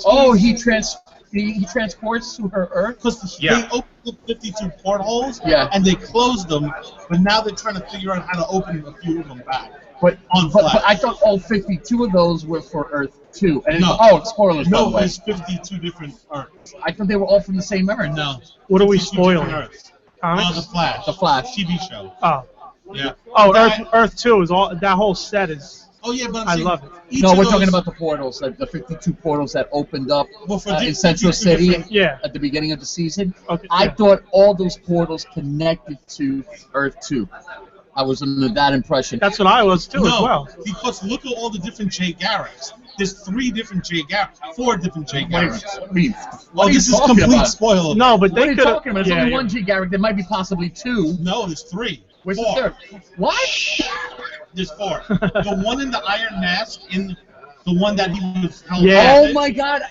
Oh, he transports to her Earth? Because Yeah. they opened the 52 portholes, Yeah. and they closed them, but now they're trying to figure out how to open a few of them back. But On but Flash. I thought all 52 of those were for Earth 2. And No. oh, spoilers, by the No, way. there's 52 different Earths. I thought they were all from the same Earth. No. What are we 52 different spoiling? Earths. Comics? The Flash. The Flash. TV show. Oh, Yeah. oh, That- Earth 2 is all. That whole set is. Oh, yeah, but I'm I saying love it. each No, of we're those- talking about the portals, like the 52 portals that opened up Well, for in di- Central 52 City different- Yeah. at the beginning of the season. Okay. I yeah. thought all those portals connected to Earth 2. I was under that impression. That's what I was too, No, as well. because look at all the different Jay Garricks. There's 3 different Jay Garricks. 4 different Jay What are you- Garricks. what are you- Oh, what are you this is talking complete about? spoiler. No, but What are they you could. talking about? There's Yeah, only yeah. one G Garrick. There might be possibly 2. No, there's 3. Where's 4. the third? What? There's 4. The one in the Iron Mask, in the one that he was held Yeah. Oh hostage, my God!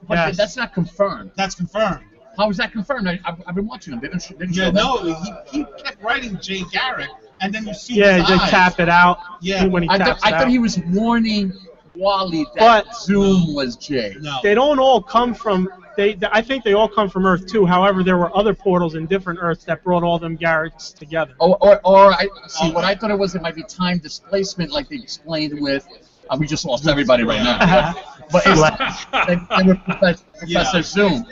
But Yes. that's not confirmed. that's confirmed. How is that confirmed? I've been watching them. They didn't show Yeah, that. no, he kept writing Jay Garrick, and then you see Yeah, his they eyes. tap it out. Yeah. When he I taps thought it out. he was warning Wally that But- Zoom was Jay. No. They don't all come from. I think they all come from Earth 2. However, there were other portals in different Earths that brought all them Garricks together. Or I see what I thought it was. It might be time displacement, like they explained with. We just lost everybody right now. But they were Professor Zoom.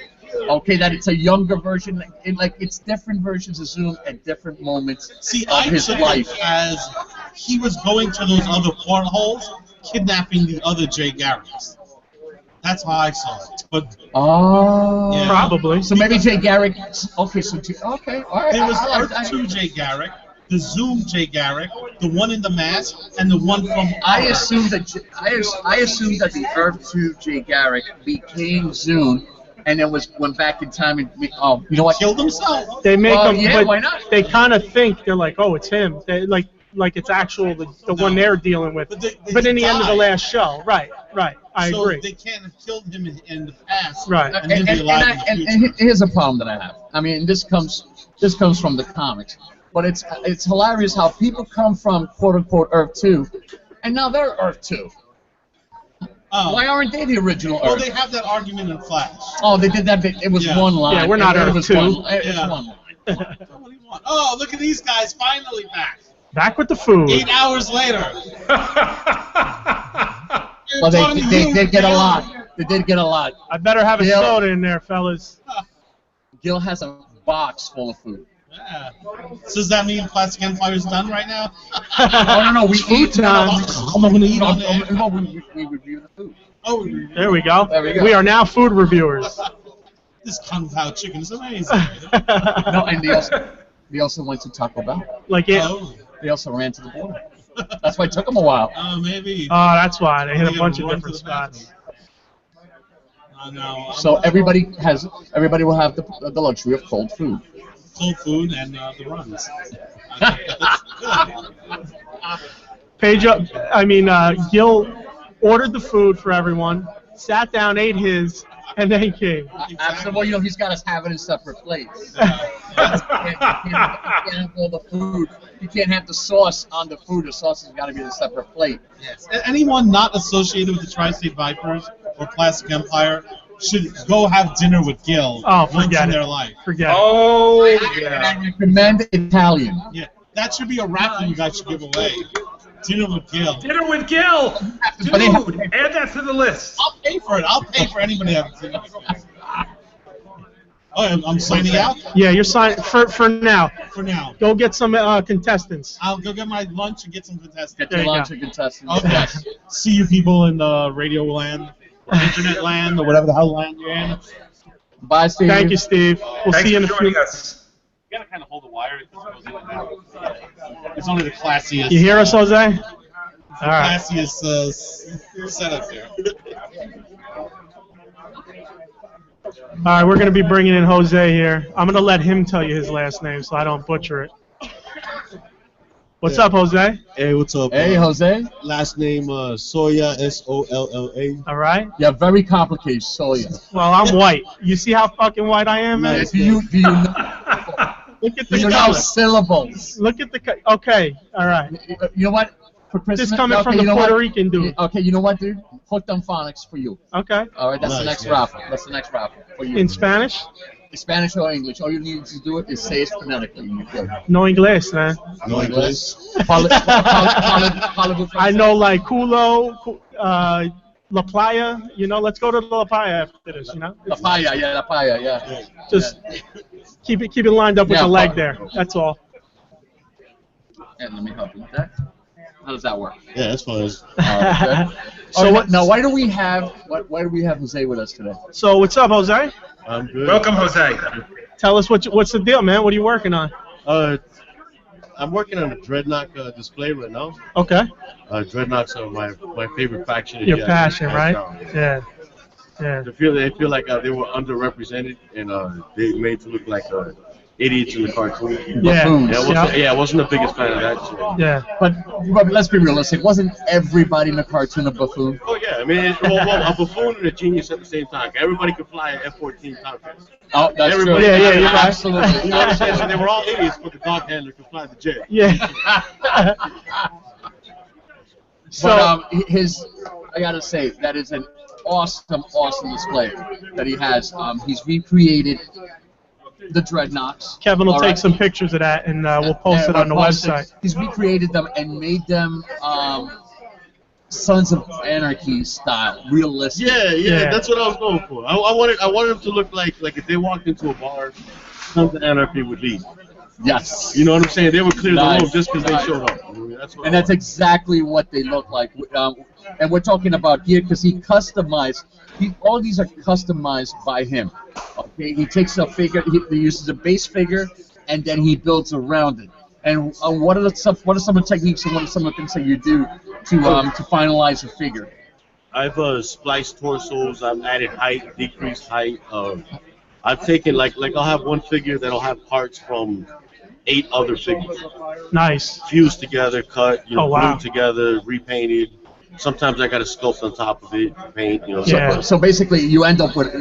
Okay, that it's a younger version. It's different versions of Zoom at different moments See, of I his took life. it as he was going to those other portholes, kidnapping the other Jay Garricks. That's how I saw it. But Oh. Yeah. Probably. So maybe Jay Garrick. Okay, all right. there was I- Earth 2 Jay Garrick, the Zoom Jay Garrick, the one in the mask, and the one from. I assumed that the Earth 2 Jay Garrick became Zoom, and then went back in time and you know what? killed himself. They make Well, them, yeah, but why not? they kind of think they're like, oh, it's him. They like it's actual the one they're dealing with. But But they in the end of the died. last show, right? I So agree. they can't have killed him in the past, Right. and then be alive in the future. And here's a problem that I have. I mean, this comes from the comics, but it's hilarious how people come from quote unquote Earth 2, and now they're Earth 2. Why aren't they the original Well, Earth? they have that argument in Flash. Oh, they did that bit. It was Yeah. one line. Yeah, we're not It Earth was 2. It was Yeah. one line. What do you want? Oh, look at these guys finally back. Back with the food. 8 hours later. Well, they did get a lot. They did get a lot. I better have a Yeah. soda in there, fellas. Gil has a box full of food. Yeah. So does that mean Plastic Empire's done right now? No, we eat. time. I'm gonna eat on it. No, we review the food. Oh, There we go. There we go. We are now food reviewers. this Kung Pao chicken is amazing. No, and they also went to Taco Bell. Like it. Oh, They also ran to the border. That's why it took them a while. Maybe. Oh, that's why they hit They a bunch of run to different the bathroom. spots. No. So everybody will have the luxury of cold food. Cold food and the runs. Gil ordered the food for everyone, sat down, ate his, and then came. Absolutely, he's got us have it in separate plates. You can't have all the food. You can't have the sauce on the food. The sauce has got to be in a separate plate. Yes. Anyone not associated with the Tri-State Vipers or Plastic Empire should go have dinner with Gil once Forget in it. their life. Forget it. Oh, And yeah. I recommend Italian. Yeah, that should be a raffle you guys should give away. Dinner with Gil. Dinner with Gil. But they have- Dude, add that to the list. I'll pay for it. I'll pay for anybody having dinner. Oh, I'm signing out Yeah, you're signing for now. for now. Go get some contestants. I'll go get my lunch and get some contestants. Get There your you lunch go. and contestants. Okay. Yes. See you people in the radio land, or internet land, or whatever the hell land you're in. Bye, Steve. Thank you, Steve. We'll Thanks see you in for a few. joining us. You gotta kind of hold the wire. It goes in and out. It's only the classiest. You hear us, Jose? All The right. classiest setup there. All right, we're going to be bringing in Jose here. I'm going to let him tell you his last name so I don't butcher it. What's up, Jose? Hey, what's up? Hey, Jose. Last name Solla, Solla. All right. Yeah, very complicated, soya. Well, I'm white. You see how fucking white I am, man? Nice. Do you know, Look at do the you know color. syllables? Look at the okay. All right. You know what? For Christmas, This coming from you the know Puerto what? Rican dude. Okay, you know what, dude? Hooked on phonics for you. Okay. All right, that's the Nice, next yeah. raffle. That's the next raffle for you. In Spanish? Spanish or English, all you need to do it is say it phonetically. You're good. No inglés, man. No English. I know like culo, La Playa. You know, let's go to La Playa after this. You know, La Paya, yeah, La Paya, yeah. just keep it lined up with Yeah, the leg fuck. there. That's all. And let me help you with that. How does that work? Yeah, that's fine. So what? Now, why do we have Jose with us today? So what's up, Jose? I'm good. Welcome, Jose. Tell us what's the deal, man. What are you working on? I'm working on a Dreadnought display right now. Okay. Dreadnoughts are my favorite faction. Your Yeah, passion, hands right? down. Yeah. Yeah. They feel like they were underrepresented and they made to look like idiots in the cartoon. Yeah. Buffoons. I wasn't the biggest fan of that. So. Yeah. But let's be realistic. Wasn't everybody in the cartoon a buffoon? Oh yeah, I mean, well, a buffoon and a genius at the same time. Everybody could fly an F-14 Tomcat. Oh, that's Everybody- true. Yeah, yeah, you're right. Absolutely. You know what I'm saying? So they were all idiots, but the dog handler could fly the jet. Yeah. So I gotta say, that is an awesome display that he has. He's recreated the Dreadnoughts. Kevin will All take right. some pictures of that and we'll post it on the we'll post it. website. He's recreated them and made them Sons of Anarchy style, realistic. Yeah. That's what I was going for. I wanted them to look like if they walked into a bar, Sons of Anarchy would leave. Yes. You know what I'm saying? They would clear Nice. the room just because Nice. they showed up. I mean, that's what And that's exactly what they look like. And we're talking about here because he customized. All these are customized by him. Okay, he takes a figure, he uses a base figure, and then he builds around it. And what are some of the techniques and what are some of the things that you do to finalize a figure? I've spliced torsos. I've added height, decreased height. I've taken like I'll have one figure that'll have parts from 8 other figures Nice. fused together, cut, Oh, wow. glued together, repainted. Sometimes I got to sculpt on top of it, paint, Yeah. So basically, you end up with.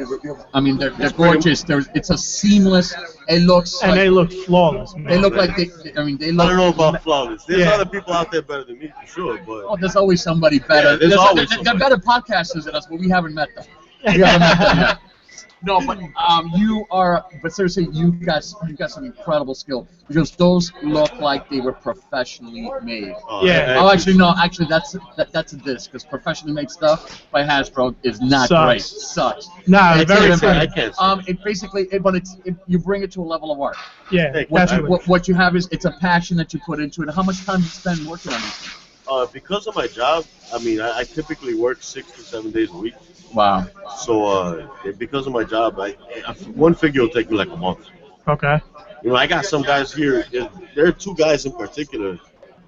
I mean, they're gorgeous. It's a seamless. It looks. And like, they look flawless, man. they look like they. I mean, they look. I don't know about flawless. There's Yeah. other people out there better than me for sure, but Oh, there's always somebody better. Yeah, there's always they're somebody. better podcasters than us, but we haven't met them. We haven't met them yet. No, but but seriously, you've got some incredible skill because those look like they were professionally made. Yeah. Oh, actually, no. Actually, that's a diss because professionally made stuff by Hasbro is not great. Sucks. Nah, It's very even clean. I can't. you bring it to a level of art. Yeah, Thank you. definitely. What you have is it's a passion that you put into it. How much time do you spend working on this? Because of my job, I mean, I typically work 6 to 7 days a week. Wow. So because of my job, one figure will take me like a month. Okay. You know, I got some guys here. There are 2 guys in particular,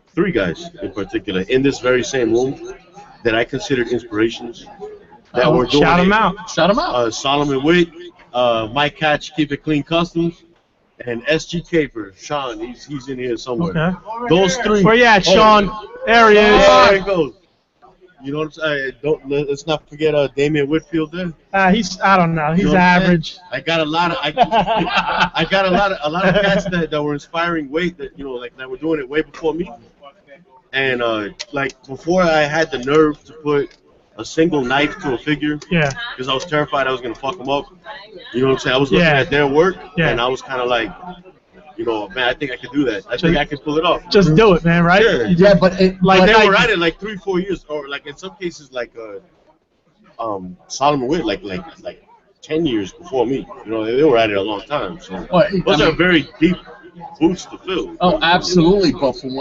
3 guys in particular, in this very same room that I considered inspirations. That were doing Shout it. them out. Shout them out. Solomon Witt, Mike Catch, Keep It Clean Customs, and SG Caper, Sean. He's in here somewhere. Okay. Those 3. Where you at, Sean? There he is. There it goes. You know what I'm saying? Let's not forget Damian Whitfield there. I don't know. He's You know what I'm average. I got a lot of I got a lot of cats that were inspiring that were doing it way before me. And like before I had the nerve to put a single knife to a figure. Yeah. Because I was terrified I was gonna fuck them up. You know what I'm saying? I was looking at their work and I was kind of like, man, I think I could do that. I think I could pull it off. Just do it, man. Right? Yeah, but they were at it like 3-4 years, or like in some cases like Solomon Witt like 10 years before me. You know, they were at it a long time. So those are very deep boots to fill. Oh, absolutely. But from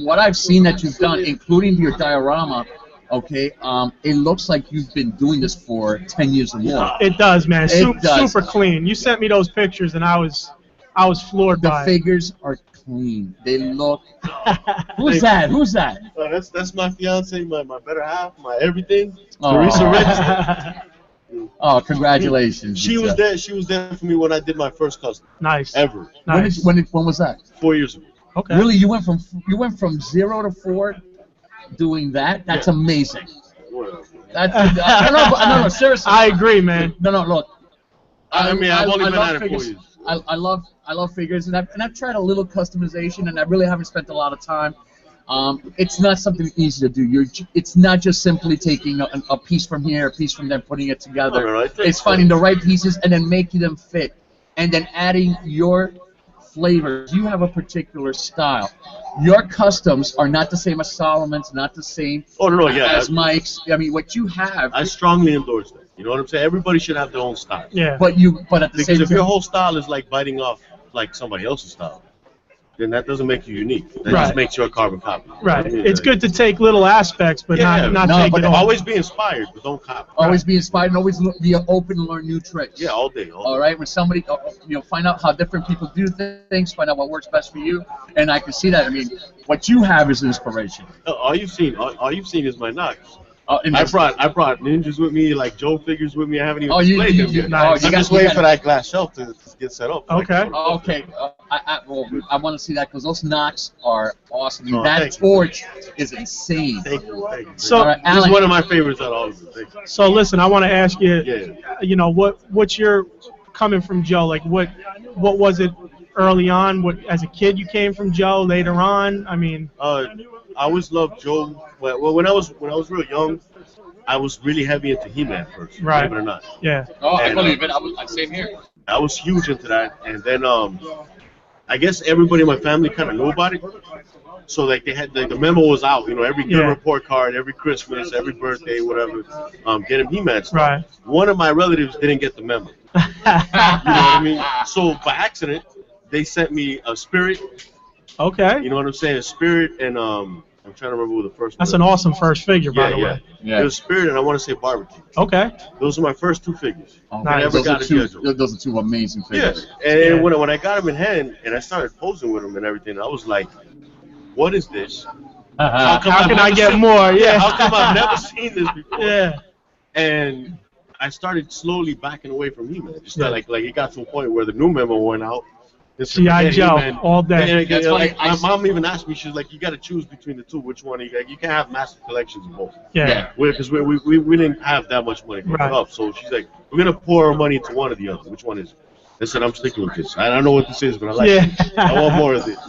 what I've seen that you've done, including your diorama, okay, it looks like you've been doing this for 10 years or more. It does, man. It does. Super clean. You sent me those pictures, and I was floored by it. The figures are clean. They look. Who's that? Who's that? That's my fiance, my better half, my everything. Oh. Teresa Rich. Oh, congratulations. She was there. She was there for me when I did my first custom. Nice. Ever. Nice. When was that? 4 years ago. Okay. Really, you went from 0 to 4, doing that. That's amazing. No, seriously. I agree, man. No, look. I've only been at it 4 figures. years. I love figures, and I've tried a little customization, and I really haven't spent a lot of time. It's not something easy to do. It's not just simply taking a piece from here, a piece from there, putting it together. Right. It's finding the right pieces and then making them fit, and then adding your flavors. You have a particular style. Your customs are not the same as Solomon's, not the same as Mike's. I mean, what you have. I strongly endorse that. You know what I'm saying? Everybody should have their own style. Yeah. But at the same Because if time, your whole style is like biting off like somebody else's style, then that doesn't make you unique. That just makes you a carbon copy. Right. It's good to take little aspects, but not take it all. Always be inspired, but don't copy. always be inspired and always be open to learn new tricks. Yeah, all day. All right, when somebody, find out how different people do things, find out what works best for you, and I can see that. I mean, what you have is inspiration. All you've seen is my knocks. And I brought ninjas with me, like Joe figures with me. I haven't even displayed them yet. I'm just waiting for that glass shelf to get set up. Okay. Okay. I want to see that because those knocks are awesome. Oh, that torch is insane. Thank you. So, all right, This is one of my favorites out of all of them. So listen, I want to ask you, Yeah. what's your coming from Joe? Like, what was it early on? What as a kid you came from Joe? Later on, I mean. I always loved Joe. Well, when I was real young, I was really heavy into He-Man first. Right. Believe it or not. Yeah. Oh, And, I believe it. I same here. I was huge into that, and then I guess everybody in my family kind of knew about it. So like they had the memo was out, every good report card, every Christmas, every birthday, whatever, getting He-Man stuff. Right. One of my relatives didn't get the memo. You know what I mean? So by accident, they sent me a Spirit. Okay. You know what I'm saying? A Spirit and I'm trying to remember who the first. That's an awesome first figure, by the way. Yeah. It was Spirit and I want to say Barbecue. Okay. Those are my first 2 figures. Nice. Never got a schedule. Those are 2 amazing figures. Yeah. And when I got them in hand and I started posing with them and everything, I was like, what is this? How can I get more? Yeah. How come I've never seen this before? Yeah. And I started slowly backing away from He-Man. Just like it got to a point where the new memo went out. G.I. Joe all day. That's funny. My mom even asked me, she's like, you got to choose between the 2. Which one? You can't have massive collections of both. Yeah. Because we didn't have that much money to up. So she's like, we're going to pour our money into one or the other. Which one is it? I said, I'm sticking with this. I don't know what this is, but I like it. I want more of this.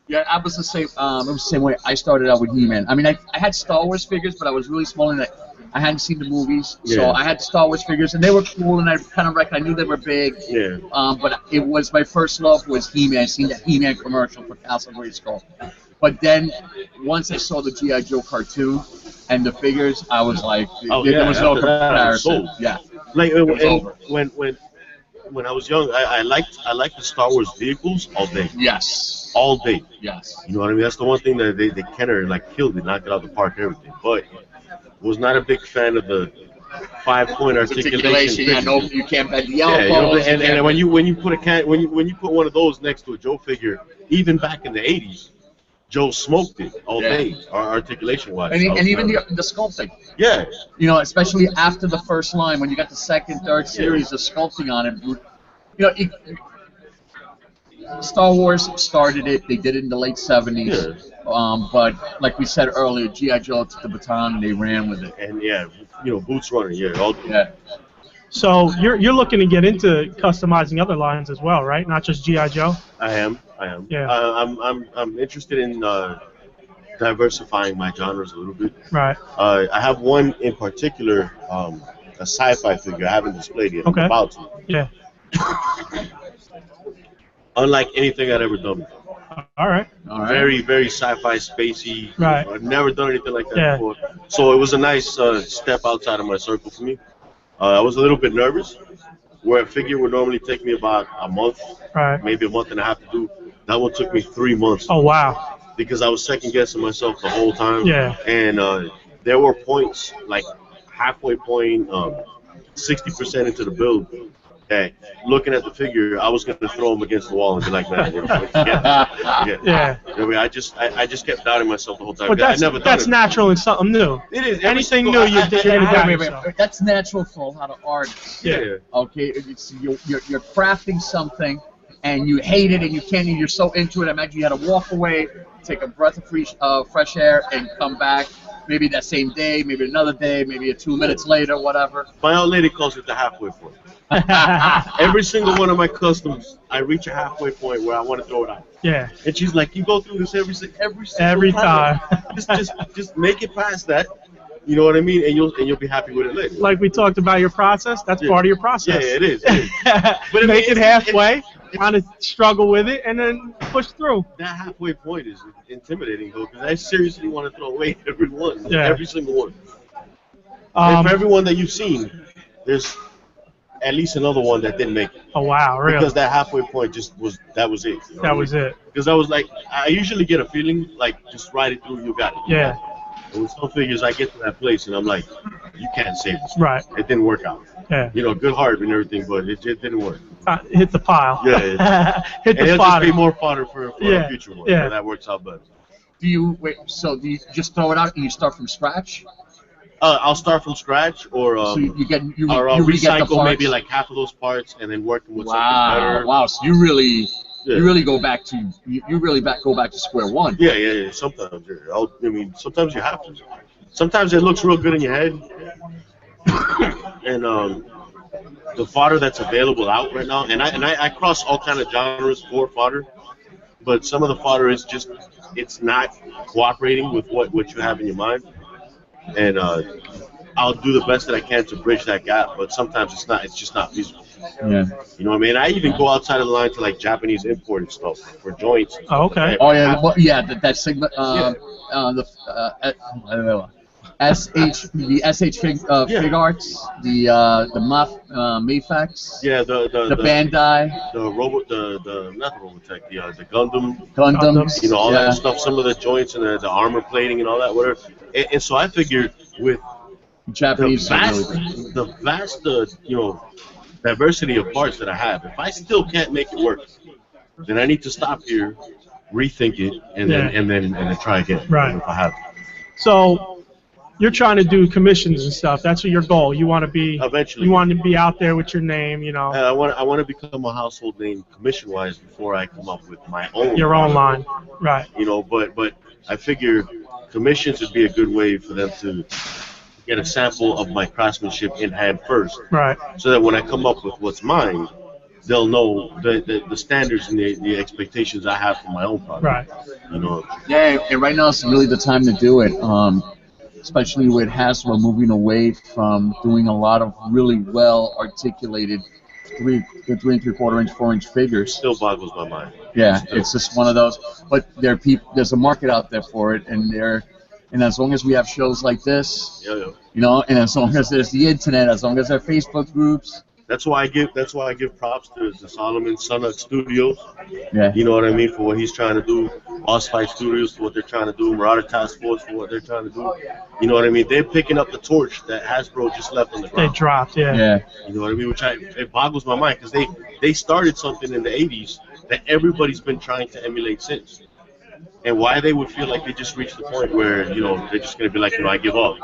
Yeah, I was the same. It was the same way. I started out with He-Man. I mean, I had Star Wars figures, but I was really small, and I hadn't seen the movies, Yeah. so I had the Star Wars figures, and they were cool, and I kind of I knew they were big. Yeah. But it was my first love was He-Man. I seen that He-Man commercial for Castle Grayskull. But then once I saw the G.I. Joe cartoon and the figures, I was like, there was no after that, I was comparison. sold. Yeah. Like It was over. when I was young, I liked the Star Wars vehicles all day. Yes. All day. Yes. You know what I mean? That's the one thing that they Kenner like killed it, knocked it out of the park and everything. But was not a big fan of the 5-point articulation. Yeah, no, you can't bend the elbows. Yeah, you know, and when you put when you put one of those next to a Joe figure, even back in the '80s, Joe smoked it all day, articulation wise. And even the sculpting. Yeah. You know, especially after the first line, when you got the second, third series of sculpting on it. You know, Star Wars started it. They did it in the late '70s. Yeah. But like we said earlier, G.I. Joe took the baton and they ran with it. And yeah, you know, boots running. Yeah. Yeah. So you're looking to get into customizing other lines as well, right? Not just G.I. Joe. I am. Yeah. I'm interested in diversifying my genres a little bit. Right. I have one in particular, a sci-fi figure. I haven't displayed yet. Okay. I'm about to. Yeah. Unlike anything I'd ever done. All right. Very, very sci-fi, spacey. Right. I've never done anything like that before. So it was a nice step outside of my circle for me. I was a little bit nervous. Where a figure would normally take me about a month, Right. maybe a month and a half to do, that one took me 3 months. Oh wow. Because I was second guessing myself the whole time. Yeah. And there were points, like halfway point, 60% into the build, that looking at the figure, I was going to throw him against the wall and be like, man, you know, Yeah. I mean, I just kept doubting myself the whole time. But that's natural and something new. It is. Anything new, you're gonna doubt yourself. That's natural for a lot of artists. Yeah. Okay, you're crafting something, and you hate it, and you can't. You're so into it. Imagine you had to walk away, take a breath of fresh air, and come back. Maybe that same day, maybe another day, maybe 2 minutes later, whatever. My old lady calls it the halfway point. Every single one of my customs, I reach a halfway point where I want to throw it out. Yeah. And she's like, "You go through this every single time. just make it past that. You know what I mean? And you'll be happy with it later." Like we talked about your process. That's part of your process. Yeah, it is. But make it halfway. Kind of struggle with it and then push through. That halfway point is intimidating, though, because I seriously want to throw away every one, Yeah. every single one. And for every one that you've seen, there's at least another one that didn't make it. Oh wow, really? Because that halfway point was it. You know that was it. Because I was like, I usually get a feeling like just ride it through, you got it. Yeah. And with some figures, I get to that place and I'm like, you can't save this. Right. It didn't work out. Yeah. You know, good heart and everything, but it didn't work. Hit the pile. Yeah. Hit the and it'll fodder. just be more fodder for a future one. Yeah. Where that works out better. Do you just throw it out and you start from scratch? I'll start from scratch, or So you or re-get the recycle parts? maybe like half of those parts and then work them with something better. Wow! So you really go back to go back to square one. Yeah. Sometimes, sometimes you have to. Sometimes it looks real good in your head, and the fodder that's available out right now, and I cross all kind of genres for fodder, but some of the fodder is just it's not cooperating with what you have in your mind, and I'll do the best that I can to bridge that gap, but sometimes it's just not feasible. Yeah. You know what I mean? I even go outside of the line to like Japanese imported stuff for joints. Oh, okay. Oh yeah, that Sigma, I don't know. SH fig arts, the Mayfax. Yeah, the Bandai. Not the Robotech, the Gundam. Gundams. You know, all that stuff, some of the joints and the armor plating and all that, whatever. And so I figured with Japanese the vast diversity of parts that I have, if I still can't make it work, then I need to stop here, rethink it, and then try again. Right. If I have to. So you're trying to do commissions and stuff. That's your goal. You want to be eventually. You want to be out there with your name. You know. I want to become a household name commission-wise before I come up with my own. Your own line, right? You know, but I figure commissions would be a good way for them to get a sample of my craftsmanship in hand first. Right. So that when I come up with what's mine, they'll know the standards and the expectations I have for my own product. Right. You know. Yeah, and right now is really the time to do it. especially with Hasbro moving away from doing a lot of really well articulated 3 3/4 inch, 4-inch figures. Still boggles my mind. Yeah, it's just one of those. But there's a market out there for it, and as long as we have shows like this, Yeah. you know, and as long as there's the internet, as long as there are Facebook groups. That's why I give props to Solomon Sunuck Studios. Yeah. You know what I mean, for what he's trying to do. Boss Fight Studios for what they're trying to do. Marauder Task Force for what they're trying to do. You know what I mean? They're picking up the torch that Hasbro just left on the They ground. dropped, yeah. Yeah. You know what I mean? It boggles my mind because they started something in the 80s that everybody's been trying to emulate since. And why they would feel like they just reached the point where, you know, they're just going to be like, you know, I give up.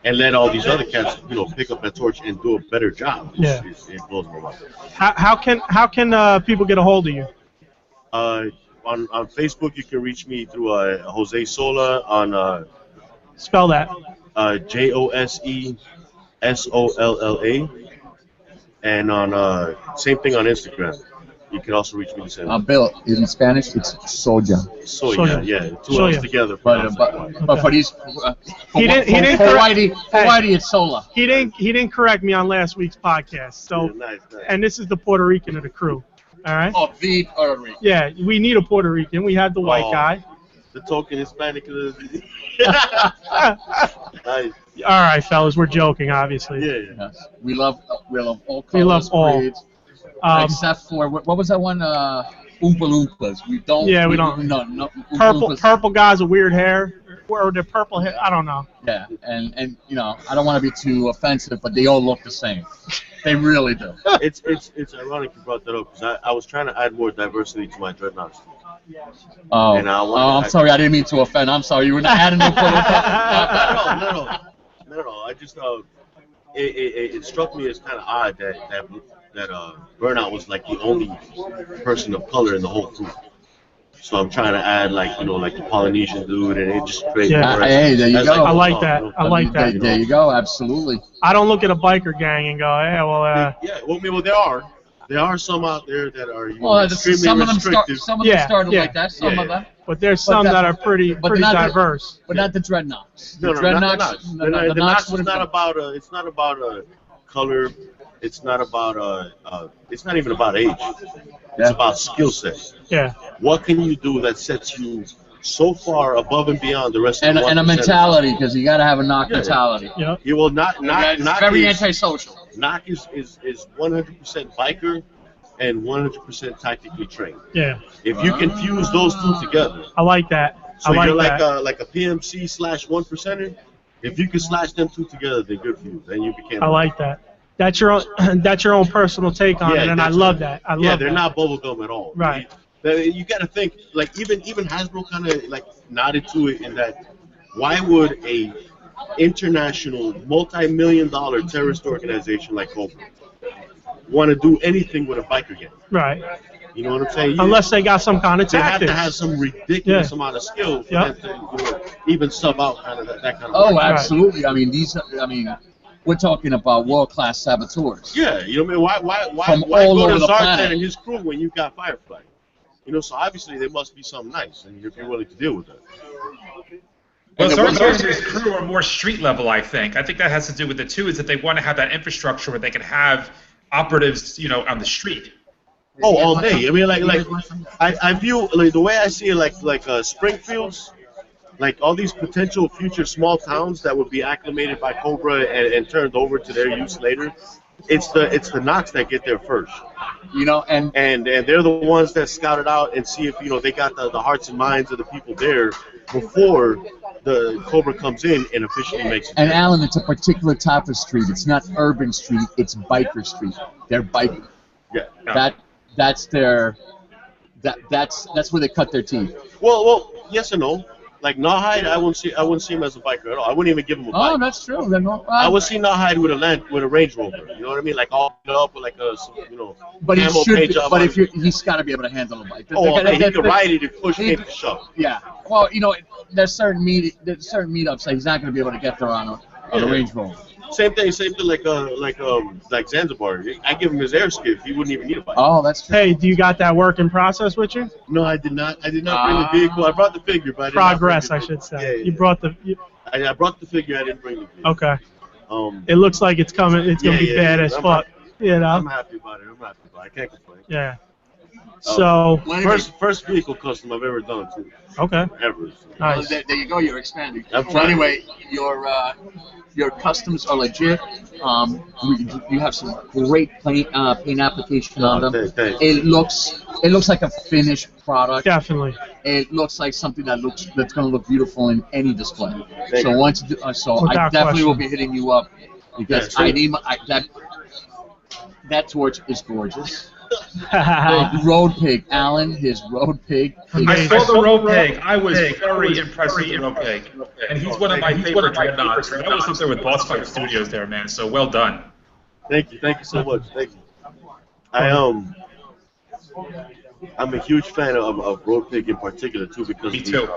And let all these other cats, you know, pick up that torch and do a better job. Yeah. It blows my mind. How can people get a hold of you? On Facebook, you can reach me through Jose Sola on Spell that. JOSESOLLA. And on same thing on Instagram. You can also reach me the same. Bill, in Spanish, it's soja. Soya, yeah. Two L's together. But for these, He didn't Hawaii, it's sola. He didn't correct me on last week's podcast. So, Yeah, nice. and this is the Puerto Rican of the crew. All right. Oh, the Puerto Rican. Yeah, we need a Puerto Rican. We have the white Oh. guy. The token Hispanic. Nice. All right, fellas, we're joking, obviously. Yeah. Yes. We love all colors, We love all. creeds, Except except for what was that one? Oompa Loompas. We don't. Yeah, we don't. No, Oompa purple Loompas. guys with weird hair, or the purple hair. I don't know. Yeah, and you know, I don't want to be too offensive, but they all look the same. They really do. It's ironic you brought that up because I was trying to add more diversity to my dreadnoughts. Oh, And I wanted- I'm sorry. I didn't mean to offend. I'm sorry. You were not adding Oompa Loompas. No. I just it struck me as kind of odd that Burnout was like the only person of color in the whole crew. So I'm trying to add like the Polynesian dude, and it just created. Yeah. more Hey, there you as, go. I like oh, that. you know, I like that. There you go. Absolutely. I don't look at a biker gang and go, yeah, well, Yeah, well, there are some out there that are extremely some of them restrictive. started Yeah. like that. Some Yeah, of them, but there's some that are pretty but not the- diverse. but not the dreadnoughts. No, The not the dreadnoughts. Knox. The The Knox Knox is would've not been- about it's not about color. It's not about it's not even about age. It's Yeah. about skill set. Yeah. What can you do that sets you so far above and beyond the rest of the and a 1%? mentality, because you got to have a knock Yeah. mentality. Yeah. You will not It's very antisocial. Knock is 100% biker and 100% tactically trained. Yeah. If you can fuse those two together, I like that. so I you're like that. like a PMC / 1%er. If you can slash them two together, they're good for you. Then you became. I like that. That's your own personal take on it, and I that's love right. that. I love Yeah, they're that. not bubblegum at all. Right. You got to think like even Hasbro kind of like nodded to it in that why would a international multi-million-dollar terrorist organization like Cobra want to do anything with a biker gang? Right. You know what I'm saying? Unless they got some kind of they have tactics. to have some ridiculous Yeah. amount of skill for Yeah. them to even sub out kind of that kind of. Oh, work. absolutely. I mean, we're talking about world-class saboteurs. Yeah, you know what I mean? Why From go all to over the Zartan planet. and his crew when you got Firefly? You know, so obviously there must be something nice, and if you're willing to deal with that. Well, And Zartan the- and his crew are more street level, I think. I think that has to do with it too, is that they want to have that infrastructure where they can have operatives, on the street. Oh, all day. I mean, I view like the way I see it, like Springfield's, like all these potential future small towns that would be acclimated by Cobra and turned over to their use later. It's the Knox that get there first, And and they're the ones that scout it out and see if they got the hearts and minds of the people there before the Cobra comes in and officially makes it. And Alan, it's a particular type of street. It's not urban street. It's biker street. They're biking. Yeah. That's their. That's where they cut their teeth. Well, yes and no. Like Nawhide, I wouldn't see him as a biker at all. I wouldn't even give him a bike. Oh, that's true. They're not, I would see Nawhide with a Range Rover. You know what I mean? Like all up with like a But he camo should. paint Be, job but on if it. he's got to be able to handle a bike. Oh, okay, he can ride it if push came to shove. Yeah. Well, there's certain meetups that he's not going to be able to get there on a Range Rover. Same thing like Zanzibar. I give him his air skiff. He wouldn't even need a bike. Oh, that's true. Hey, do you got that work in process with you? No, I did not. I did not bring the vehicle. I brought the figure, but I did Progress, not I bring the should say. vehicle. You brought the. I brought the figure. I didn't bring the figure. Okay. Um, It looks like it's coming. It's gonna be bad as fuck. You know. I'm happy about it. I can't complain. Yeah. So. First vehicle custom I've ever done too. Okay. Ever. Nice. There you go. You're expanding. I'm So trying. anyway, your customs are legit. You have some great paint application on them. Thanks. It looks like a finished product. Definitely. It looks like something that's going to look beautiful in any display. Thank So you. once I definitely question. will be hitting you up because Yeah, I need that torch is gorgeous. Nice. Road Pig, Alan, his Road Pig. I saw the Road Pig. I was very impressed with the Road Pig. And he's one of my favorite dreadnoughts. That was up there with Boss Fight Studios there, man. So well done. Thank you so much. Thank you. I'm a huge fan of Road Pig in particular too because Me too.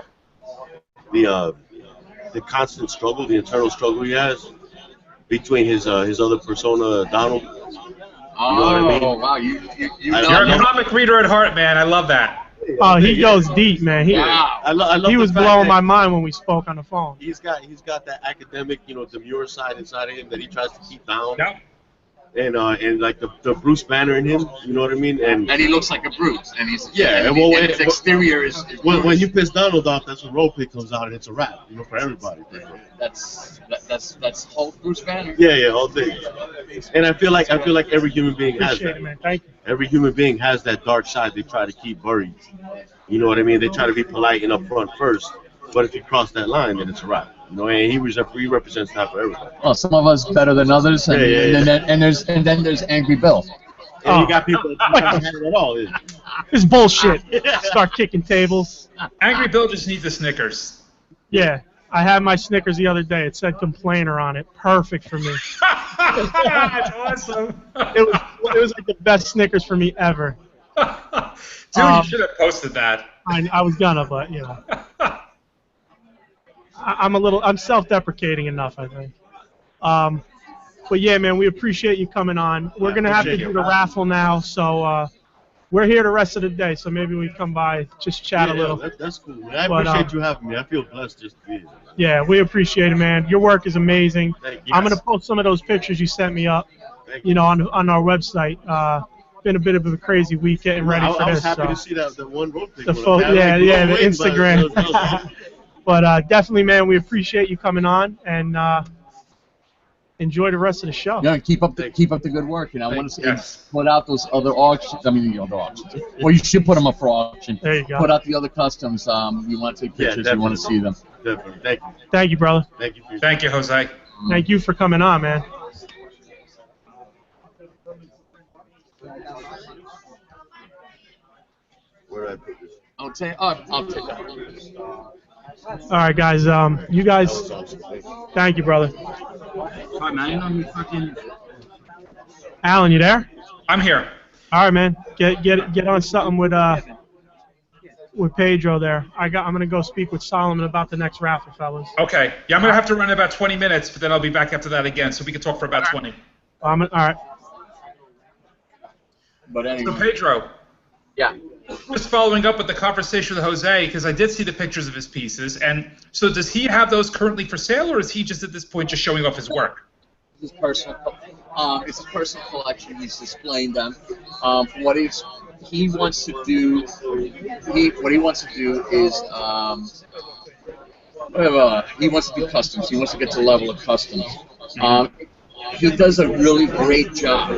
the constant struggle, the internal struggle he has between his other persona, Donald. Oh, You know what I mean? wow. You I- know You're I a comic reader at heart, man. I love that. Oh, he goes deep, man. Wow. I love He the was fact blowing that my mind when we spoke on the phone. He's got that academic, demure side inside of him that he tries to keep down. Yep. And like the Bruce Banner in him, you know what I mean? And And he looks like a brute. And he's Yeah, and well, his exterior is when you piss Donald off, that's when Road Pig comes out and it's a wrap, for everybody. that's Hulk Bruce Banner. Yeah, all day. And I feel like every human being has Appreciate that. it, man. Thank you. Every human being has that dark side they try to keep buried. You know what I mean? They try to be polite and upfront first, but if you cross that line, then it's a wrap. And he represents that for everybody. Well, some of us better than others, and, Yeah. and then there's Angry Bill. And you got people that don't have it at all. It's bullshit. Start kicking tables. Angry Bill just needs a Snickers. Yeah. I had my Snickers the other day. It said complainer on it. Perfect for me. That's awesome. It was like the best Snickers for me ever. Dude, you should have posted that. I was gonna, but I'm self-deprecating enough, I think. But yeah, man, we appreciate you coming on. We're gonna have to do the raffle now, so we're here the rest of the day. So maybe we come by, just chat a little. That's cool. I But, appreciate you having me. I feel blessed just to be here. Yeah, we appreciate it, man. Your work is amazing. Thank you. I'm gonna post some of those pictures you sent me up, Thank you. on our website. Been a bit of a crazy week getting ready for I was this. happy so. to see that one Road Pig. The one. photo, I was the blown away by it. Instagram. That was- But definitely, man, we appreciate you coming on and enjoy the rest of the show. Yeah, keep up the good work. I want to Yes. put out those other auctions. I mean, the other auctions. Well, you should put them up for auction. There you go. Put out the other customs. You want to take Yeah, pictures. You want to see them. Definitely. Thank you. Thank you, brother. Thank you. For your Thank you, Jose. Thank you for coming on, man. Where do I put this? I'll take that. All right, guys. You guys, That was awesome. Thank you. thank you, brother. Alright, man, on your fucking. Alan, you there? I'm here. All right, man. Get on something with Pedro there. I'm gonna go speak with Solomon about the next raffle, fellas. Okay. Yeah, I'm going to have to run in about 20 minutes, but then I'll be back after that again, so we can talk for about 20. All right. But So, anyway. Pedro, Yeah. just following up with the conversation with Jose, because I did see the pictures of his pieces, and so does he have those currently for sale, or is he just at this point just showing off his work? His personal, it's his personal collection. He's displaying them. What he wants to do, what he wants to do is he wants to do customs. He wants to get to the level of customs. He does a really great job.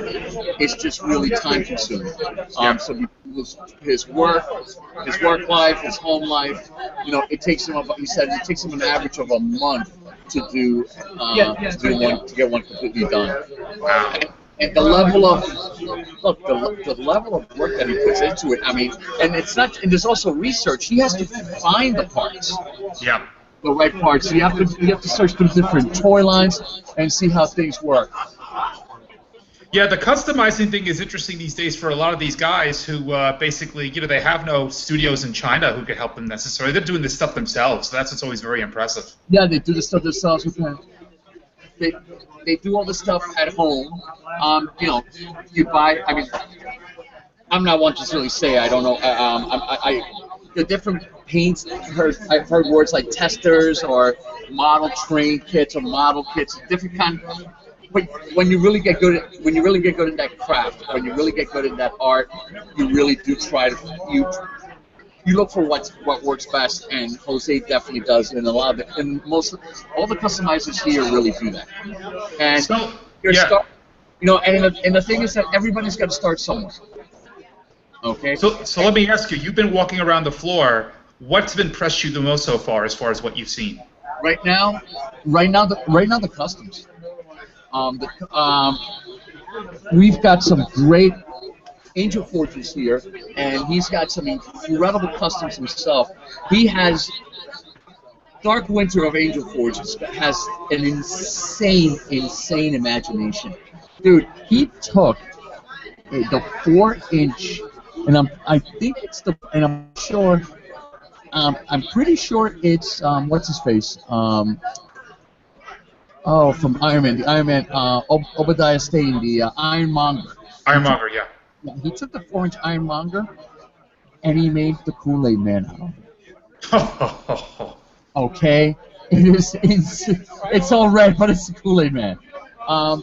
It's just really time consuming. So his work life, his home life, it takes him. He said it takes him an average of a month to get one completely done. And the level of the level of work that he puts into it. I mean, and it's not. And there's also research. He has to find the parts. Yeah. The right parts. So you have to search through different toy lines and see how things work. Yeah, the customizing thing is interesting these days for a lot of these guys who basically, they have no studios in China who could help them necessarily. They're doing this stuff themselves. So that's what's always very impressive. Yeah, they do the stuff themselves. They do all the stuff at home. You buy. I mean, I'm not one to really say. I don't know. The different paints. I've heard words like testers or model train kits or model kits, different kind. But when you really get good at that craft, when you really get good at that art, you really do try to you look for what works best, and Jose definitely does, and all the customizers here really do that. And So, you're yeah. start, and the thing is that everybody's got to start somewhere. Okay. So let me ask you. You've been walking around the floor. What's impressed you the most so far, as what you've seen? Right now, the customs. We've got some great Angel Forges here, and he's got some incredible customs himself. He has Dark Winter of Angel Forges has an insane imagination, dude. He took the 4-inch, and I'm pretty sure it's what's his face from Iron Man, the Iron Man, Obadiah Stane, the Ironmonger. Ironmonger, yeah. He took the 4-inch Ironmonger and he made the Kool-Aid Man out of it. Okay? It's all red, but it's the Kool-Aid Man.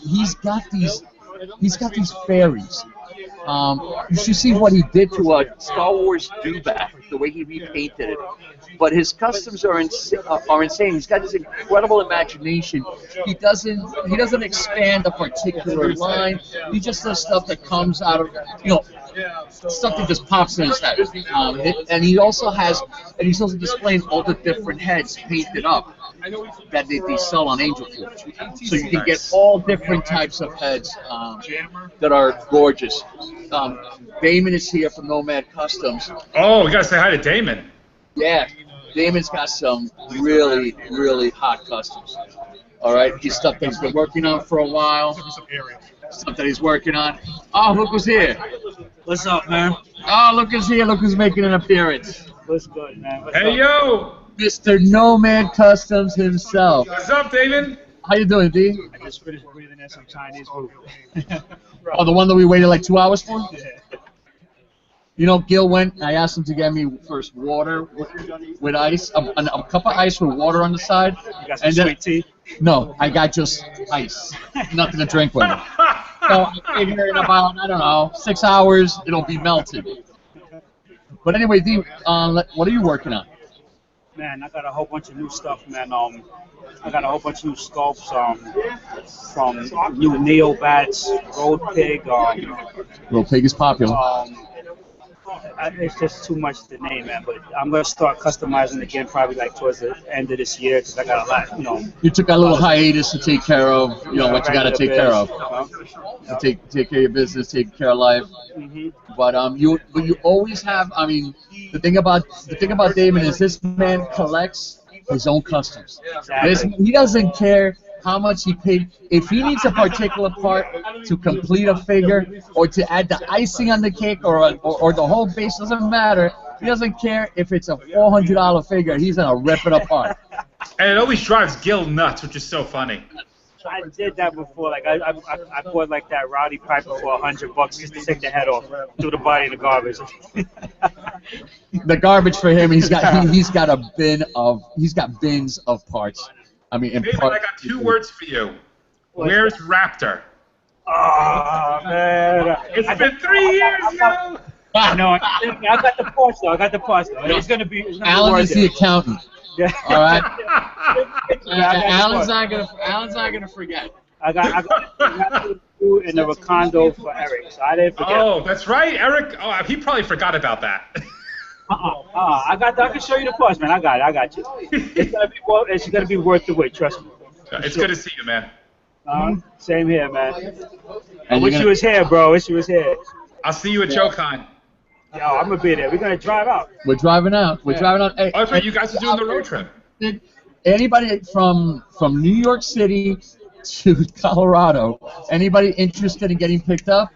He's got these fairies. You should see what he did to a Star Wars dewback, the way he repainted it. But his customs are insane. He's got this incredible imagination. He doesn't expand a particular line. He just does stuff that comes out of stuff that just pops in his head. And he's also displaying all the different heads painted up that they sell on Angel Forge. So you can get all different types of heads that are gorgeous. Damon is here from Nomad Customs. Oh, we gotta say hi to Damon. Yeah, Damon's got some really, really hot customs. All right, he's stuff that he's been working on for a while. Stuff that he's working on. Oh, look who's here. What's up, man? Oh, look who's here. Look who's making an appearance. What's good, man? Hey, yo! Mr. Nomad Customs himself. What's up, Damon? How you doing, D? I just finished breathing in some Chinese food. Oh, the one that we waited like 2 hours for? Yeah. Gil went, I asked him to get me first water with ice, a cup of ice with water on the side. You got some sweet tea? No, I got just ice. Nothing to drink with it. So I figure in about, 6 hours, it'll be melted. But anyway, D, what are you working on? Man, I got a whole bunch of new stuff, man. I got a whole bunch of new sculpts from new Neobats, Road Pig. Road Pig is popular. It's just too much to name, man. But I'm gonna start customizing again, probably like towards the end of this year, because I got a lot, You took a little hiatus to take care of, what you got to take care of. To take care of your business, take care of life. Mm-hmm. But you always have. I mean, the thing about Damon is this man collects his own customs. Exactly. He doesn't care how much he paid. If he needs a particular part to complete a figure or to add the icing on the cake or the whole base, doesn't matter. He doesn't care if it's a $400 figure. He's gonna rip it apart. And it always drives Gil nuts, which is so funny. I did that before. Like I bought like that Rowdy Piper for $100 just to take the head off, threw the body in the garbage. The garbage for him. He's got bins of parts. I mean, David, I got 2 words for you. Where's Raptor? Oh man, It's been 3 years, yo. No, I got the parts though. It's gonna be. Alan is the accountant. Yeah. All right. Alan's not gonna forget. I got two in the Recondo for Eric, so I didn't forget. Oh, that's right, Eric. Oh, he probably forgot about that. I can show you the parts, man. I got you. It's gonna be worth the wait. Trust me. It's good to see you, man. Same here, man. I wish you was here, bro. Wish you was here. I'll see you at JoeCon. Yo, I'm gonna be there. We're gonna drive out. We're driving out. Hey, Oh, that's right. You guys are doing the road trip. Anybody from New York City to Colorado, anybody interested in getting picked up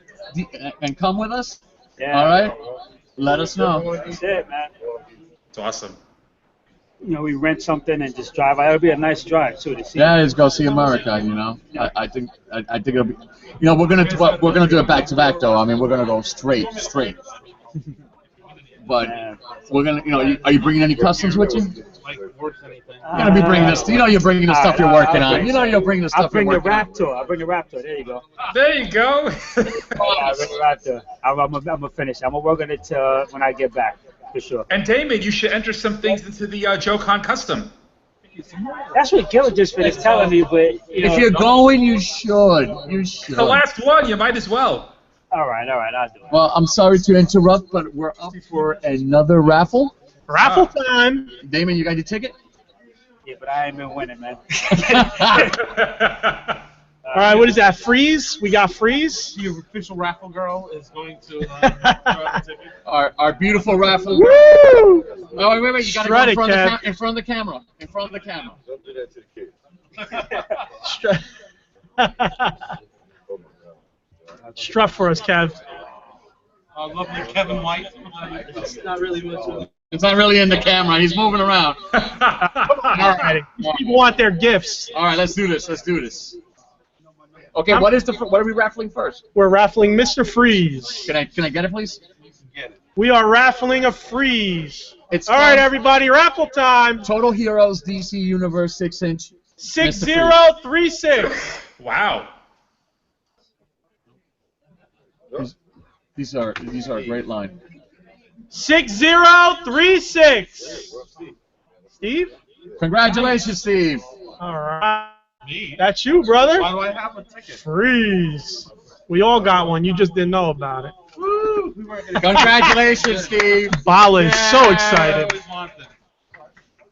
and come with us? Yeah. All right. Let us know. That's it, man. It's awesome. We rent something and just drive. It'll be a nice drive too to see. Yeah, let's go see America. I think it'll be. We're gonna do it back to back though. I mean, we're gonna go straight. But we're gonna. Are you bringing any customs with you? like worth anything. You're gonna be bringing this. You know you're bringing the stuff you're working on. You know you're bringing the I'll stuff you're bring the working on. Raptor. I'll bring the Raptor. There you go. There you go. I'll bring the Raptor. I'm gonna finish. I'm gonna work on it when I get back, for sure. And Damon, you should enter some things into the Joe-Con custom. That's what Gil just finished telling me, but If you're going, you should. You should. The last one, you might as well. All right, I'll do it. Well, I'm sorry to interrupt, but we're up for another raffle. Raffle time. Damon, you got your ticket? Yeah, but I ain't been winning, man. All right, what is that? Freeze? We got Freeze. The official raffle girl is going to throw the ticket. Our beautiful raffle. Woo! Oh, wait. You got to go Shred in it, front, Kev. in front of the camera. In front of the camera. Don't do that to the kids. Strut for us, Kev. Lovely Kevin White. It's not really much. It's not really in the camera. He's moving around. All right. People want their gifts. All right, let's do this. Okay, what are we raffling first? We're raffling Mr. Freeze. Can I get it, please? Get it. We are raffling a Freeze. It's All right, everybody, raffle time. Total Heroes DC Universe 6-inch. 6036. Wow. These are a great line. 6036. Steve? Congratulations, Steve. All right. Me? That's you, brother. Why do I have a ticket? Freeze. We all got one. You just didn't know about it. Woo! We weren't gonna Congratulations, Steve. Bala is so I excited. always wanted.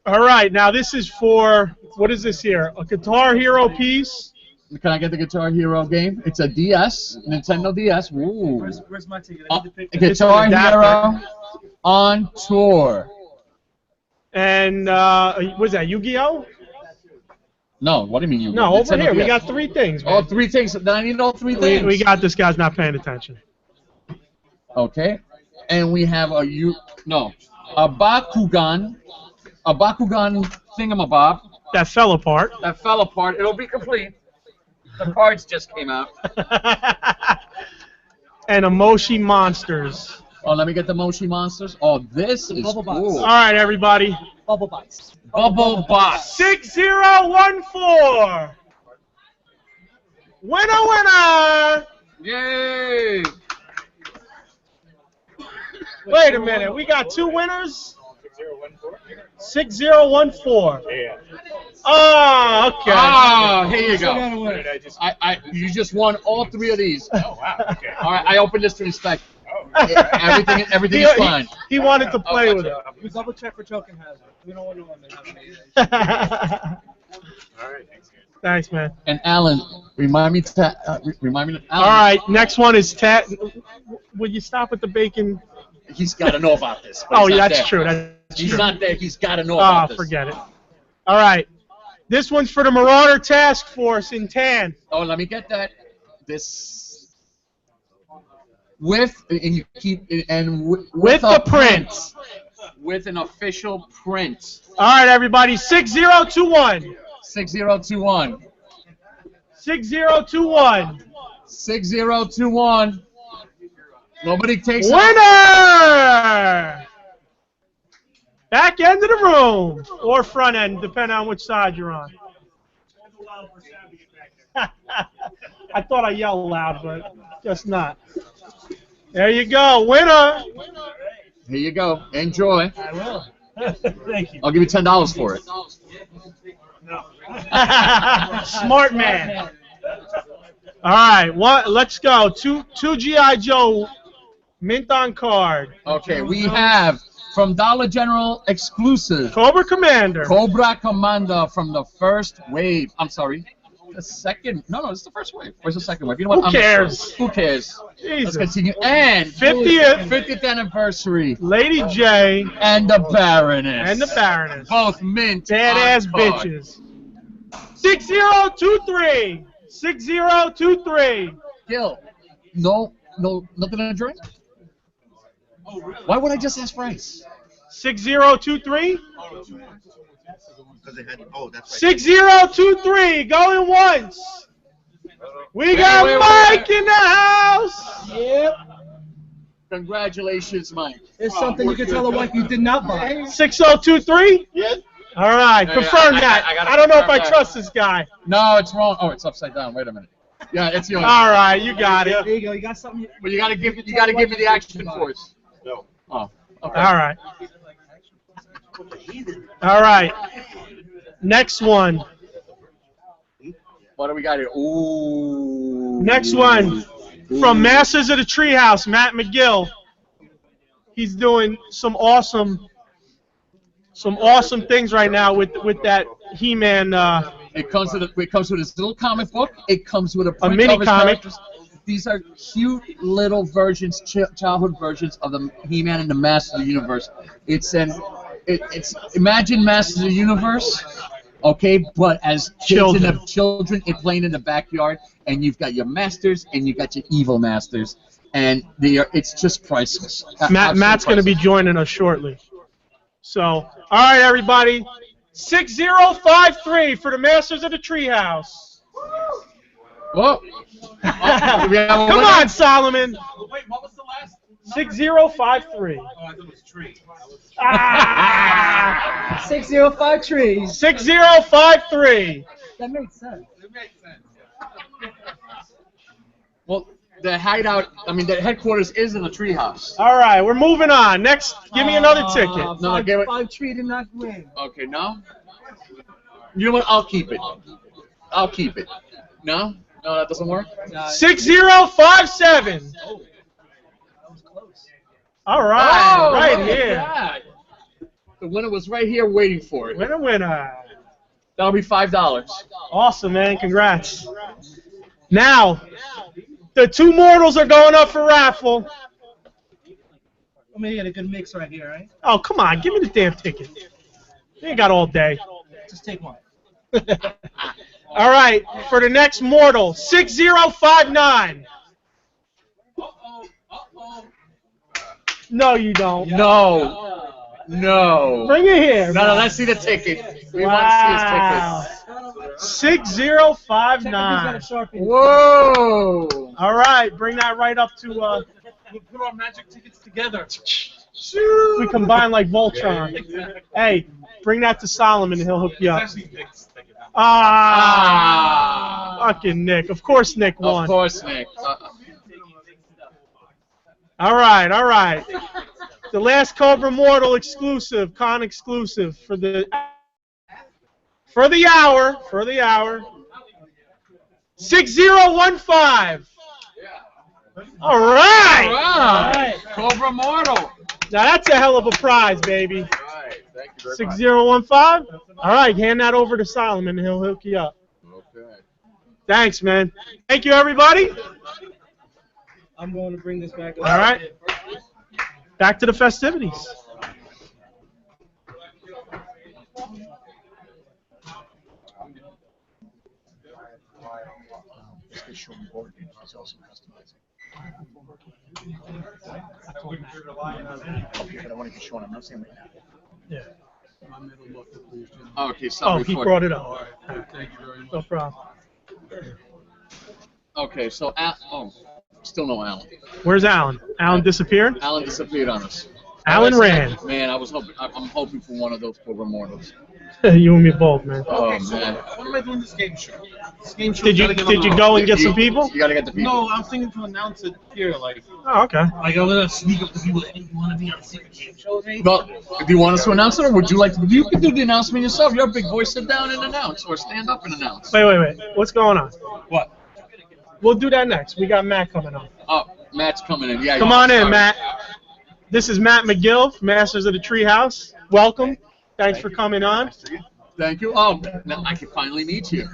All right, now this is for, what is this here? A Guitar Hero piece. Can I get the Guitar Hero game? It's a DS, Nintendo DS. Ooh. Where's my ticket? I need to pick it. Guitar This is an Hero on tour. And what is that, Yu-Gi-Oh? No, what do you mean you? No, over Nintendo here. We DS. got 3 things. Oh, Man. 3 things. Then I need all 3 things. We got this guy's not paying attention. Okay, and we have a Bakugan thingamabob That fell apart. that fell apart. It'll be complete. The cards just came out. And a Moshi Monsters. Oh, let me get the Moshi Monsters. Oh, this is Bubble Box. cool. All right, everybody. Bubble Box. Bubble Box. 6014. Winner. Yay! Wait a minute. We got 2 winners? 6014. Yeah. Oh, okay. Ah, here you go. What did I just? You just won all 3 of these. Oh wow. Okay. All right, I opened this to inspect. Oh. Everything is fine. He wanted to play with it. We double check for token hazard. We don't want to have any. All right. Thanks, guys. Thanks, man. And Alan, remind me to Alan. All right, next one is Ted. Will you stop with the bacon? He's got to know about this. but Oh, he's yeah, not that's there. true. That's He's true. not there. He's got to know about Oh, this. forget it. All right. This one's for the Marauder Task Force in tan. Oh, let me get that. This with and you keep and With a the print. With an official print. All right, everybody. 6021. 6021. 6021. 6021. Nobody takes it. Winner! Back end of the room. Or front end, depending on which side you're on. I thought I yelled loud, but just not. There you go. Winner! Here you go. Enjoy. I will. Thank you. I'll give you $10 for it. Smart man. All right, let's go. Two G.I. Joe mint on card. Okay, we have from Dollar General exclusive Cobra Commander. Cobra Commander from the first wave. I'm sorry. The second. No, it's the first wave. Where's the second wave? You know what? Who cares? Who cares? Jesus. Let's continue. And 50th anniversary. Lady J And the Baroness. and the Baroness. Both mint. Badass on card. bitches. 6023. 6023. Gil, no, nothing to drink? Why would I just ask Bryce? 6023. Because they had. Oh, that's right. 6023. Going once. We got wait. Mike in the house. Yep. Congratulations, Mike. There's something you can tell a wife you did not buy. 6023. Yes. All right, Yeah, confirm that. I gotta I don't know if I confirm that. trust this guy. No, it's wrong. Oh, it's upside down. Wait a minute. Yeah, it's yours. All right, you got There it. you go. You got something. But you gotta give me the action force. No. Oh. Okay. All right. All right. Next one. What do we got here? Ooh. Next one from Masters of the Treehouse, Matt McGill. He's doing some awesome things right now with that He-Man. It comes with his little comic book. It comes with a print mini of his comic. characters. These are cute little versions, childhood versions of the He-Man and the Masters of the Universe. It's imagine Masters of the Universe, okay, but as children playing in the backyard, and you've got your masters and you've got your evil masters, and it's just priceless. Matt's going to be joining us shortly. So, all right, everybody, 6053 for the Masters of the Treehouse. Whoa. Come on, Solomon. Wait, what was the last? 6053. Oh, I thought it was tree. 605 trees. 6053. That makes sense. It makes sense. Well, the hideout, the headquarters is in the treehouse. All right, we're moving on. Next, give me another ticket. No, give it. 5 tree did not win. Okay, no? You know what? I'll keep it. No? No, that doesn't work? 6057. All right, Oh, right look at here. that. The winner was right here waiting for it. Winner. That'll be $5. Awesome, man. Congrats. Now, the two mortals are going up for raffle. I mean, you got a good mix right here, right? Oh, come on. Give me the damn ticket. You ain't got all day. Just take one. All right, for the next mortal, 6059. No, you don't. No. Bring it here. No, let's see the ticket. We want to see his ticket. 6059. Whoa. All right, bring that right up to, We put our magic tickets together. we combine like Voltron. Hey, bring that to Solomon and he'll hook you up. Actually, Nick's thinking about Fucking Nick. Of course Nick won. Of course, Nick. All right. The last Cobra Mortal exclusive, con exclusive for the hour. 6015. All right. Cobra Mortal. Now that's a hell of a prize, baby. All right. Thank you very 6015. All right, hand that over to Solomon and he'll hook you up. Okay. Thanks, man. Thank you, everybody. I'm going to bring this back up. All right. Back to the festivities. Yeah. Okay, Oh, sorry. he brought it up. No problem. Okay, so still no Alan. Where's Alan? Alan disappeared? Alan disappeared on us. Alan ran. Man, I'm hoping for one of those Cobra Mortals. You and me both, man. Oh Okay, so man. what am I doing this game show? This game show. Did you go and get some people? You gotta get the people. No, I'm thinking to announce it here, like Oh, okay. I'm gonna sneak up to people. Hey, you want to be on the secret game show with me? Well, do you want us to announce it, or would you like to? You can do the announcement yourself. You're a big voice. Sit down and announce, or stand up and announce. Wait. What's going on? What? We'll do that next. We got Matt coming on. Oh, Matt's coming in. Yeah. Come on in, sorry. Matt. This is Matt McGill, Masters of the Treehouse. Welcome. Thanks for coming on. Thank you. Oh, now I can finally meet you.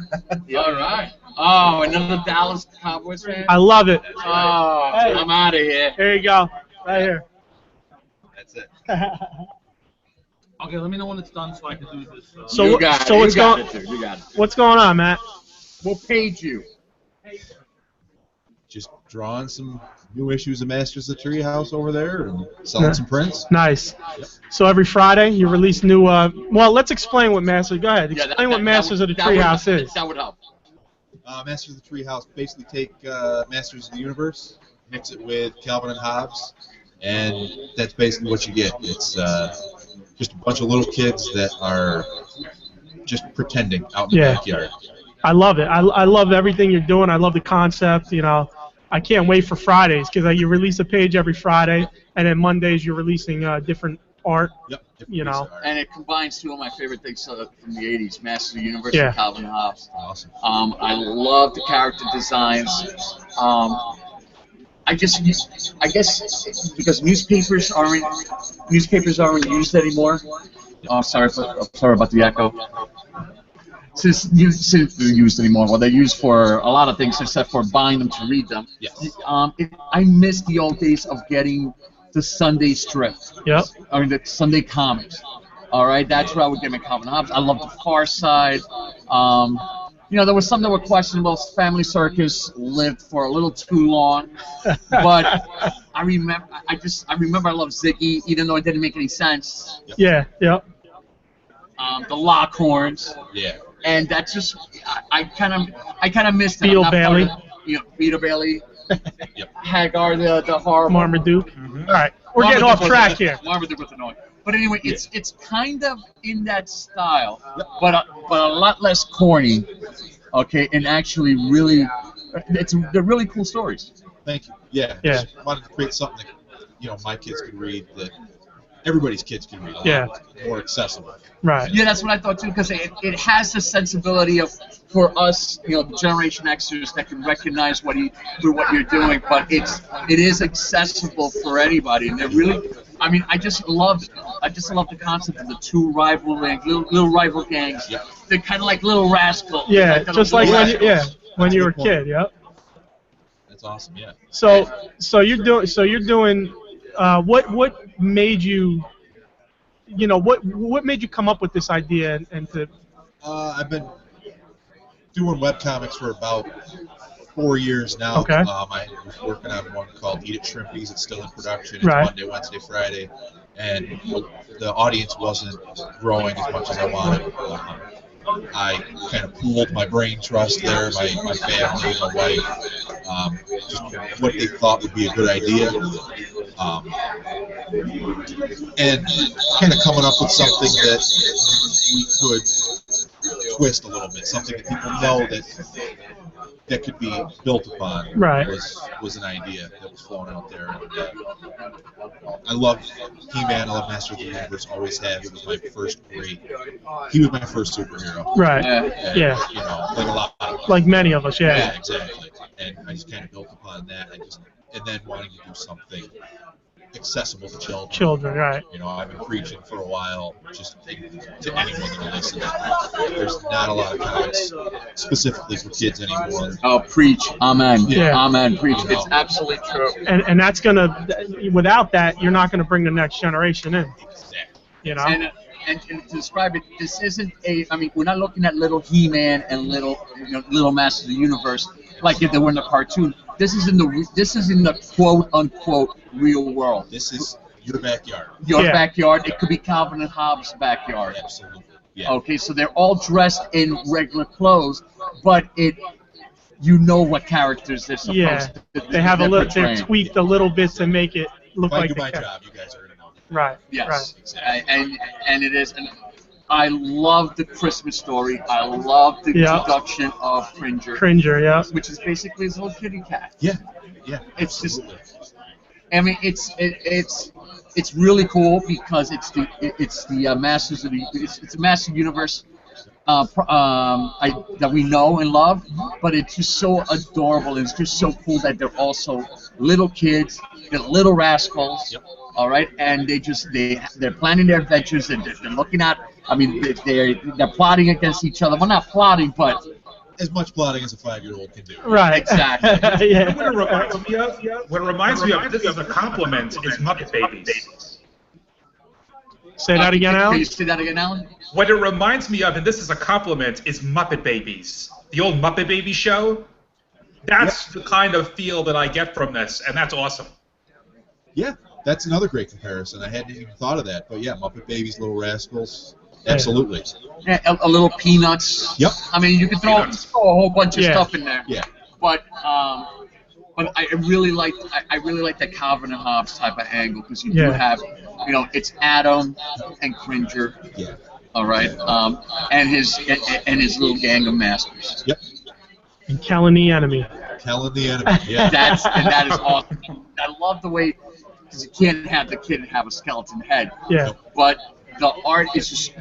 All right. Oh, another Dallas Cowboys fan. I love it. Oh, Hey. I'm out of here. There you go. Right here. That's it. Okay, let me know when it's done so I can do this. So You got so it. what's You got going? it, dude. You got it. What's going on, Matt? We'll page you. Just drawing some new issues of Masters of the Treehouse over there and selling some prints. Nice. So every Friday you release new. Well, let's explain what Masters. Go ahead. Yeah, Explain what Masters of the that would- Treehouse is. That would help. Masters of the Treehouse basically take Masters of the Universe, mix it with Calvin and Hobbes, and that's basically what you get. It's just a bunch of little kids that are just pretending out in the Yeah. backyard. I love it. I love everything you're doing. I love the concept. You know, I can't wait for Fridays because you release a page every Friday, and then Mondays you're releasing different art. Yep. You know. And it combines two of my favorite things from the 80s, Masters of the Universe Yeah. and Calvin Hobbes. Awesome. I love the character designs. I guess because newspapers aren't used anymore. Oh, sorry about the echo. Since they're used anymore, well, they're used for a lot of things except for buying them to read them. Yes. I miss the old days of getting the Sunday strip. Yep. I mean, the Sunday comics. All right, that's where I would get my Calvin Hobbes. I love the Far Side. You know, there was some that were questionable. Family Circus lived for a little too long, but I remember I loved Ziggy, even though it didn't make any sense. Yeah. Yep. The Lockhorns. Yeah. And that's just I kind of missed it. Beetle Bailey. Beetle Bailey. Yep. Hagar, the horrible. Marmaduke. All right, we're getting off track here. Marmaduke with the noise. But anyway, it's kind of in that style, but a lot less corny. Okay, and actually really, they're really cool stories. Thank you. Yeah. Yeah. Just wanted to create something that my kids could read, that everybody's kids can read. Yeah. More accessible. Right. Yeah, that's what I thought too, because it has the sensibility of, for us, the Generation Xers that can recognize what you're doing, but it is accessible for anybody, and they're really. I mean, I just love the concept of the two rival little rival gangs. Yeah. They're kind of like little rascals. Yeah, Like just like when you were a kid. Yep. That's awesome. Yeah. So you're doing what made you what made you come up with this idea and to I've been doing webcomics for about 4 years now. Okay. I was working on one called Eat It Shrimpies. It's still in production. It's Right. Monday, Wednesday, Friday, and the audience wasn't growing as much as I wanted. I kind of pooled my brain trust there, my family, my wife, just what they thought would be a good idea, and kind of coming up with something that we could twist a little bit, something that people know that could be built upon. Right. was an idea that was flown out there. And, I love He-Man. I love Master of the Universe. Always have. He was my first He was my first superhero. right. And, Yeah. Like a lot of us. Like many of us. Yeah, Yeah. exactly. And I just kind of built upon that, and then wanting to do something accessible to children. Children. Right. I've been preaching for a while, just to anyone that'll listen. There's not a lot of comics specifically for kids anymore. Oh, preach, amen, Yeah. amen, preach. You know. It's absolutely true. And that's without that, you're not gonna bring the next generation in. Exactly. And to describe it, this isn't we're not looking at little He-Man and little Masters of the Universe like if they were in the cartoon. This is in the quote unquote real world. This is your backyard. Your Yeah. backyard. It could be Calvin and Hobbes' backyard. Absolutely. Yeah. Okay, so they're all dressed in regular clothes, but what characters they're supposed Yeah. to. They have they're they're portraying. tweaked a little bit to make it look If I like do the my cat. job, you guys are gonna know. Right. Yes, Right. and it is. And I love the Christmas story. I love the Yeah. introduction of Cringer, Cringer. Yeah. which is basically his little kitty cat. Yeah. Yeah. It's just. Absolutely. I mean, it's really cool because it's the Masters of the it's the Master Universe that we know and love, but it's just so adorable and it's just so cool that they're also little kids, they're little rascals. Yep. All right, and they're planning their adventures and they're looking at. I mean, they're plotting against each other. Well, not plotting, but As much plotting as a 5-year-old can do. Right. Exactly. Yeah. What it reminds me of, this is a compliment, is Muppet Babies. Say that again, Can Alan. you say that again, Alan? What it reminds me of, and this is a compliment, is Muppet Babies. The old Muppet Baby show. That's the kind of feel that I get from this, and that's awesome. Yeah, that's another great comparison. I hadn't even thought of that, but yeah, Muppet Babies, Little Rascals, absolutely. Yeah, a little Peanuts. Yep. I mean, you can throw a whole bunch of Yeah. stuff in there. Yeah. But but I really like that Calvin and Hobbes type of angle because you do have, it's Adam and Cringer. Yeah. All right. And his little gang of masters. Yep. And Kellen the enemy. Kellen the enemy. Yeah. That is awesome. I love the way, because you can't have the kid have a skeleton head. Yeah. But the art is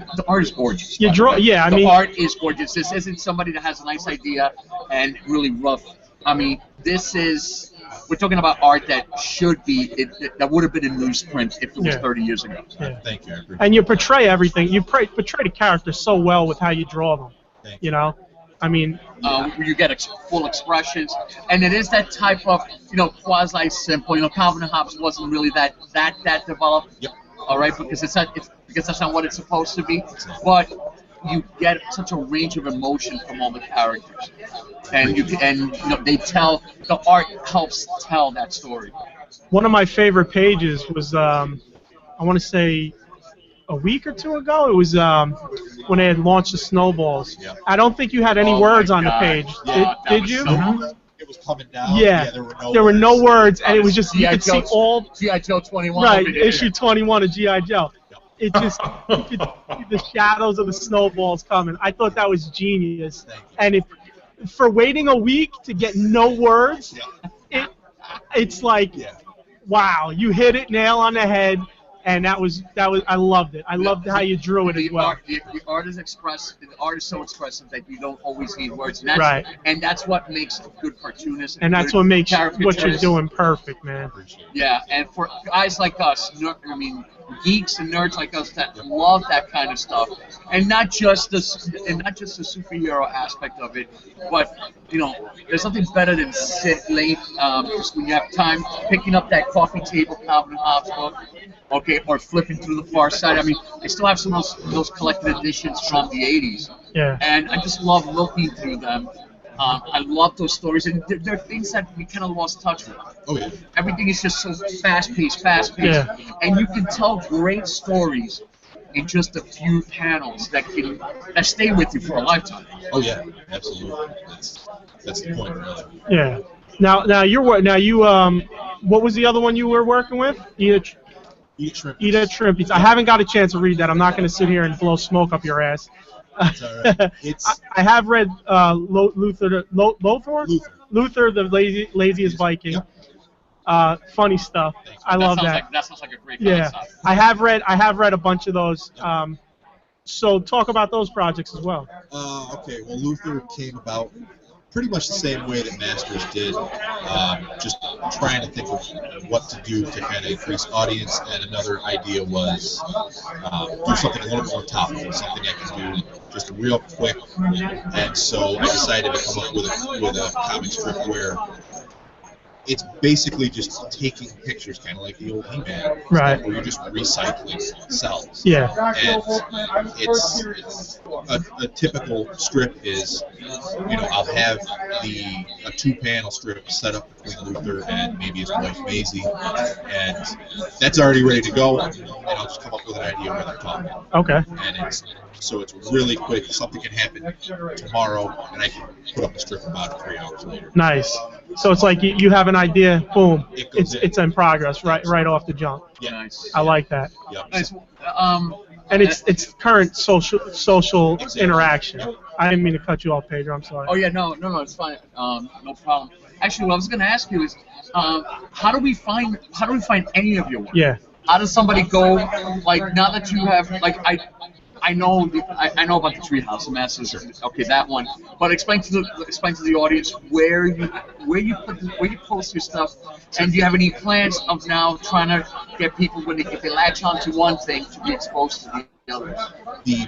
gorgeous. You draw, yeah. The art is gorgeous. This isn't somebody that has a nice idea and really rough. I mean, we're talking about art that should be, that would have been in newsprint if it was 30 years ago. Yeah. Thank you. And you portray everything. You portray the characters so well with how you draw them. Thank you. I mean, you get full expressions, and it is that type of, quasi simple. Calvin and Hobbes wasn't really that developed. Yep. All right, because that's not what it's supposed to be. But you get such a range of emotion from all the characters, and they tell, the art helps tell that story. One of my favorite pages was I want to say a week or two ago. It was when they had launched the snowballs. Yeah. I don't think you had any words on the page. Yeah, did you? It was coming down. Yeah. There were no words, and it was just you could see all G.I. Joe 21. right issue 21 of G.I. Joe. It just you could see the shadows of the snowballs coming. I thought that was genius. And for waiting a week to get no words, it's like, wow, you hit it nail on the head. And that was I loved it. I loved how you drew it as well. The art is expressive. The art is so expressive that you don't always need words. And that's what makes a good cartoonist. And that's what makes what you're doing perfect, man. Yeah, and for guys like us, geeks and nerds like us that love that kind of stuff, and not just the superhero aspect of it, but there's nothing better than sit late, just when you have time, picking up that coffee table Calvin and Hobbes book. Okay, or flipping through the Far Side. I mean, I still have some of those collected editions from the 80s. Yeah. And I just love looking through them. I love those stories, and they're things that we kind of lost touch with. Oh, yeah. Everything is just so fast-paced. Yeah. And you can tell great stories in just a few panels that stay with you for a lifetime. Oh, yeah, absolutely. That's the point, really. Yeah. Now you what was the other one you were working with? Eat Shrimpies. I haven't got a chance to read that. I'm not going to sit here and blow smoke up your ass. It's all right. I have read Luther, the laziest Viking. Yep. Funny stuff. I love that. That sounds like a great concept. I have read a bunch of those. So talk about those projects as well. Okay. Well, Luther came about pretty much the same way that Masters did, just trying to think of what to do to kind of increase audience, and another idea was do something a little more topical, something I can do just real quick, and so I decided to come up with a comic strip where it's basically just taking pictures, kind of like the old He-Man, right? Where you're just recycling cells. Yeah. And it's a typical strip is, I'll have a 2-panel strip set up between Luther and maybe his wife Maisie, and that's already ready to go, and I'll just come up with an idea where they're talking. Okay. And it's really quick. Something can happen tomorrow, and I can put up a strip about 3 hours later. Nice. So it's like you have an idea, boom, it's in progress right off the jump. Yeah. Nice. I like that. Yep. Nice. And it's current social interaction. I didn't mean to cut you off, Pedro. I'm sorry. Oh yeah, no, it's fine. No problem. Actually, what I was going to ask you is, how do we find any of your work? Yeah. How does somebody go, like, now that you have, like, I know about the Treehouse of Masters. Okay, that one. But explain to the audience where you post your stuff, and do you have any plans of now trying to get people, if they latch onto one thing, to be exposed to the others?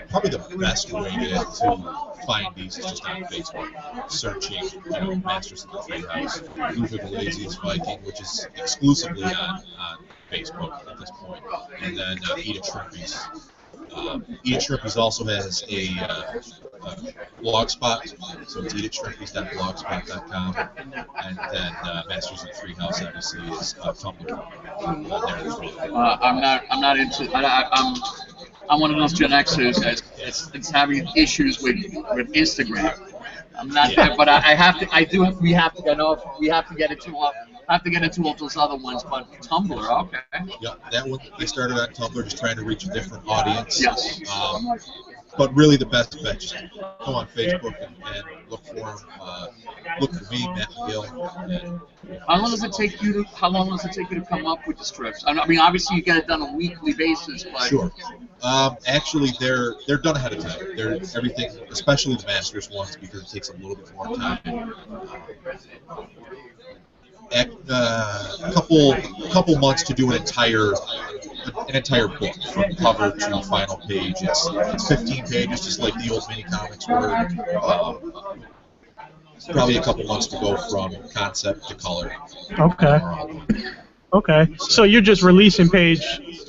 Probably the best way to find these is just on Facebook, searching Masters of the Treehouse, Luther the Laziest Viking, which is exclusively on Facebook at this point, and then Eat It Shrimpies. Eat It Shrimpies also has a blogspot, so it's eatitshrimpies.blogspot.com, and then Masters of the Treehouse obviously is Tumblr there as well. I'm not into. I'm one of those Gen Xers that it's having issues with Instagram. I'm not there, but I have to. I do. We have to. I know we have to get into. Have to get into all those other ones, but Tumblr, okay. Yeah, that one I started on Tumblr, just trying to reach a different audience. Yes. But really, the best bet just go on Facebook and look for them. Look for me, Matt McGill. How long does it take you to? How long does it take you to come up with the strips? I mean, obviously you get it done on a weekly basis, but Sure. Actually, they're done ahead of time. They're everything, especially the Masters ones, because it takes a little bit more time. A couple months to do an entire book from cover to final page. It's 15 pages, just like the old mini comics were. Probably a couple months to go from concept to color. Okay. Okay. So you're just releasing page.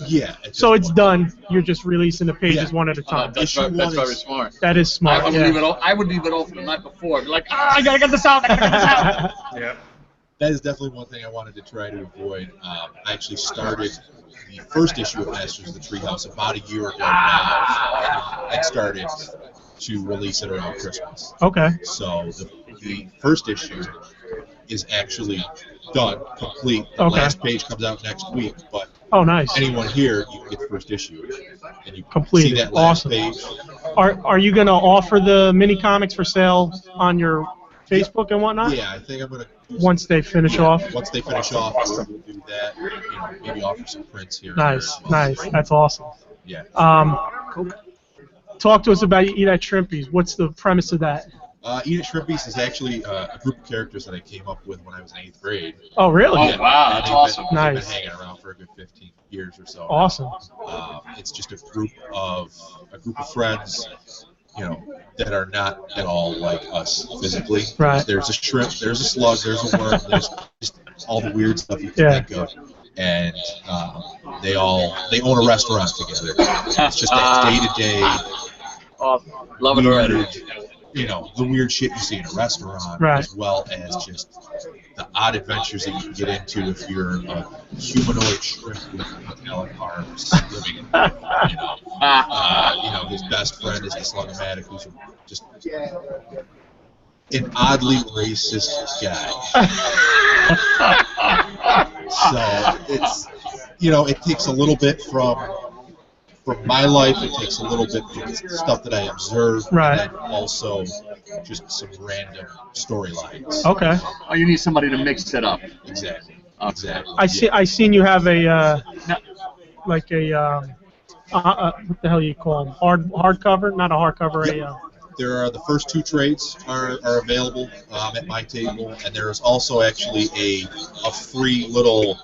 Yeah. So it's done. You're just releasing the pages one at a time. that's very smart. That is smart. I would leave it all. I would leave it all for the night before. Be like, I gotta get this out. I gotta get this out. Yeah. That is definitely one thing I wanted to try to avoid. I actually started the first issue of Masters of the Treehouse about a year ago now, and started to release it around Christmas. Okay. So the first issue is actually done, complete. The Okay. last page comes out next week, but Oh, nice. anyone here, you can get the first issue, and you can Completed. see that last Awesome. page. Are you gonna offer the mini comics for sale on your Facebook and whatnot? Yeah, I think I'm gonna. Once they finish off. Once they finish off, we'll do that. Maybe offer some prints here. and Nice, there. nice. That's awesome. Yeah. Talk to us about Eat at Shrimpies. What's the premise of that? Eat at Shrimpies is actually a group of characters that I came up with when I was in 8th grade. Oh, really? Oh, wow, that's awesome. They've Nice. been hanging around for a good 15 years or so. Awesome. It's just a group of friends, that are not at all like us physically. Right. There's a shrimp, there's a slug, there's a worm, there's just all the weird stuff you can think of, and they own a restaurant together. It's just that day-to-day. Love it already. The weird shit you see in a restaurant, Right. as well as just the odd adventures that you can get into if you're a humanoid shrimp with metallic arms living in his best friend is the Slugomatic, who's just an oddly racist guy. So it's, it takes a little bit from my life, it takes a little bit from stuff that I observe, Right. and then also just some random storylines. Okay. Oh, you need somebody to mix it up. Exactly. I seen you have a what the hell you call them? Hardcover? Not a hardcover. Yep. There are the first 2 trades are available at my table, and there is also actually a free little,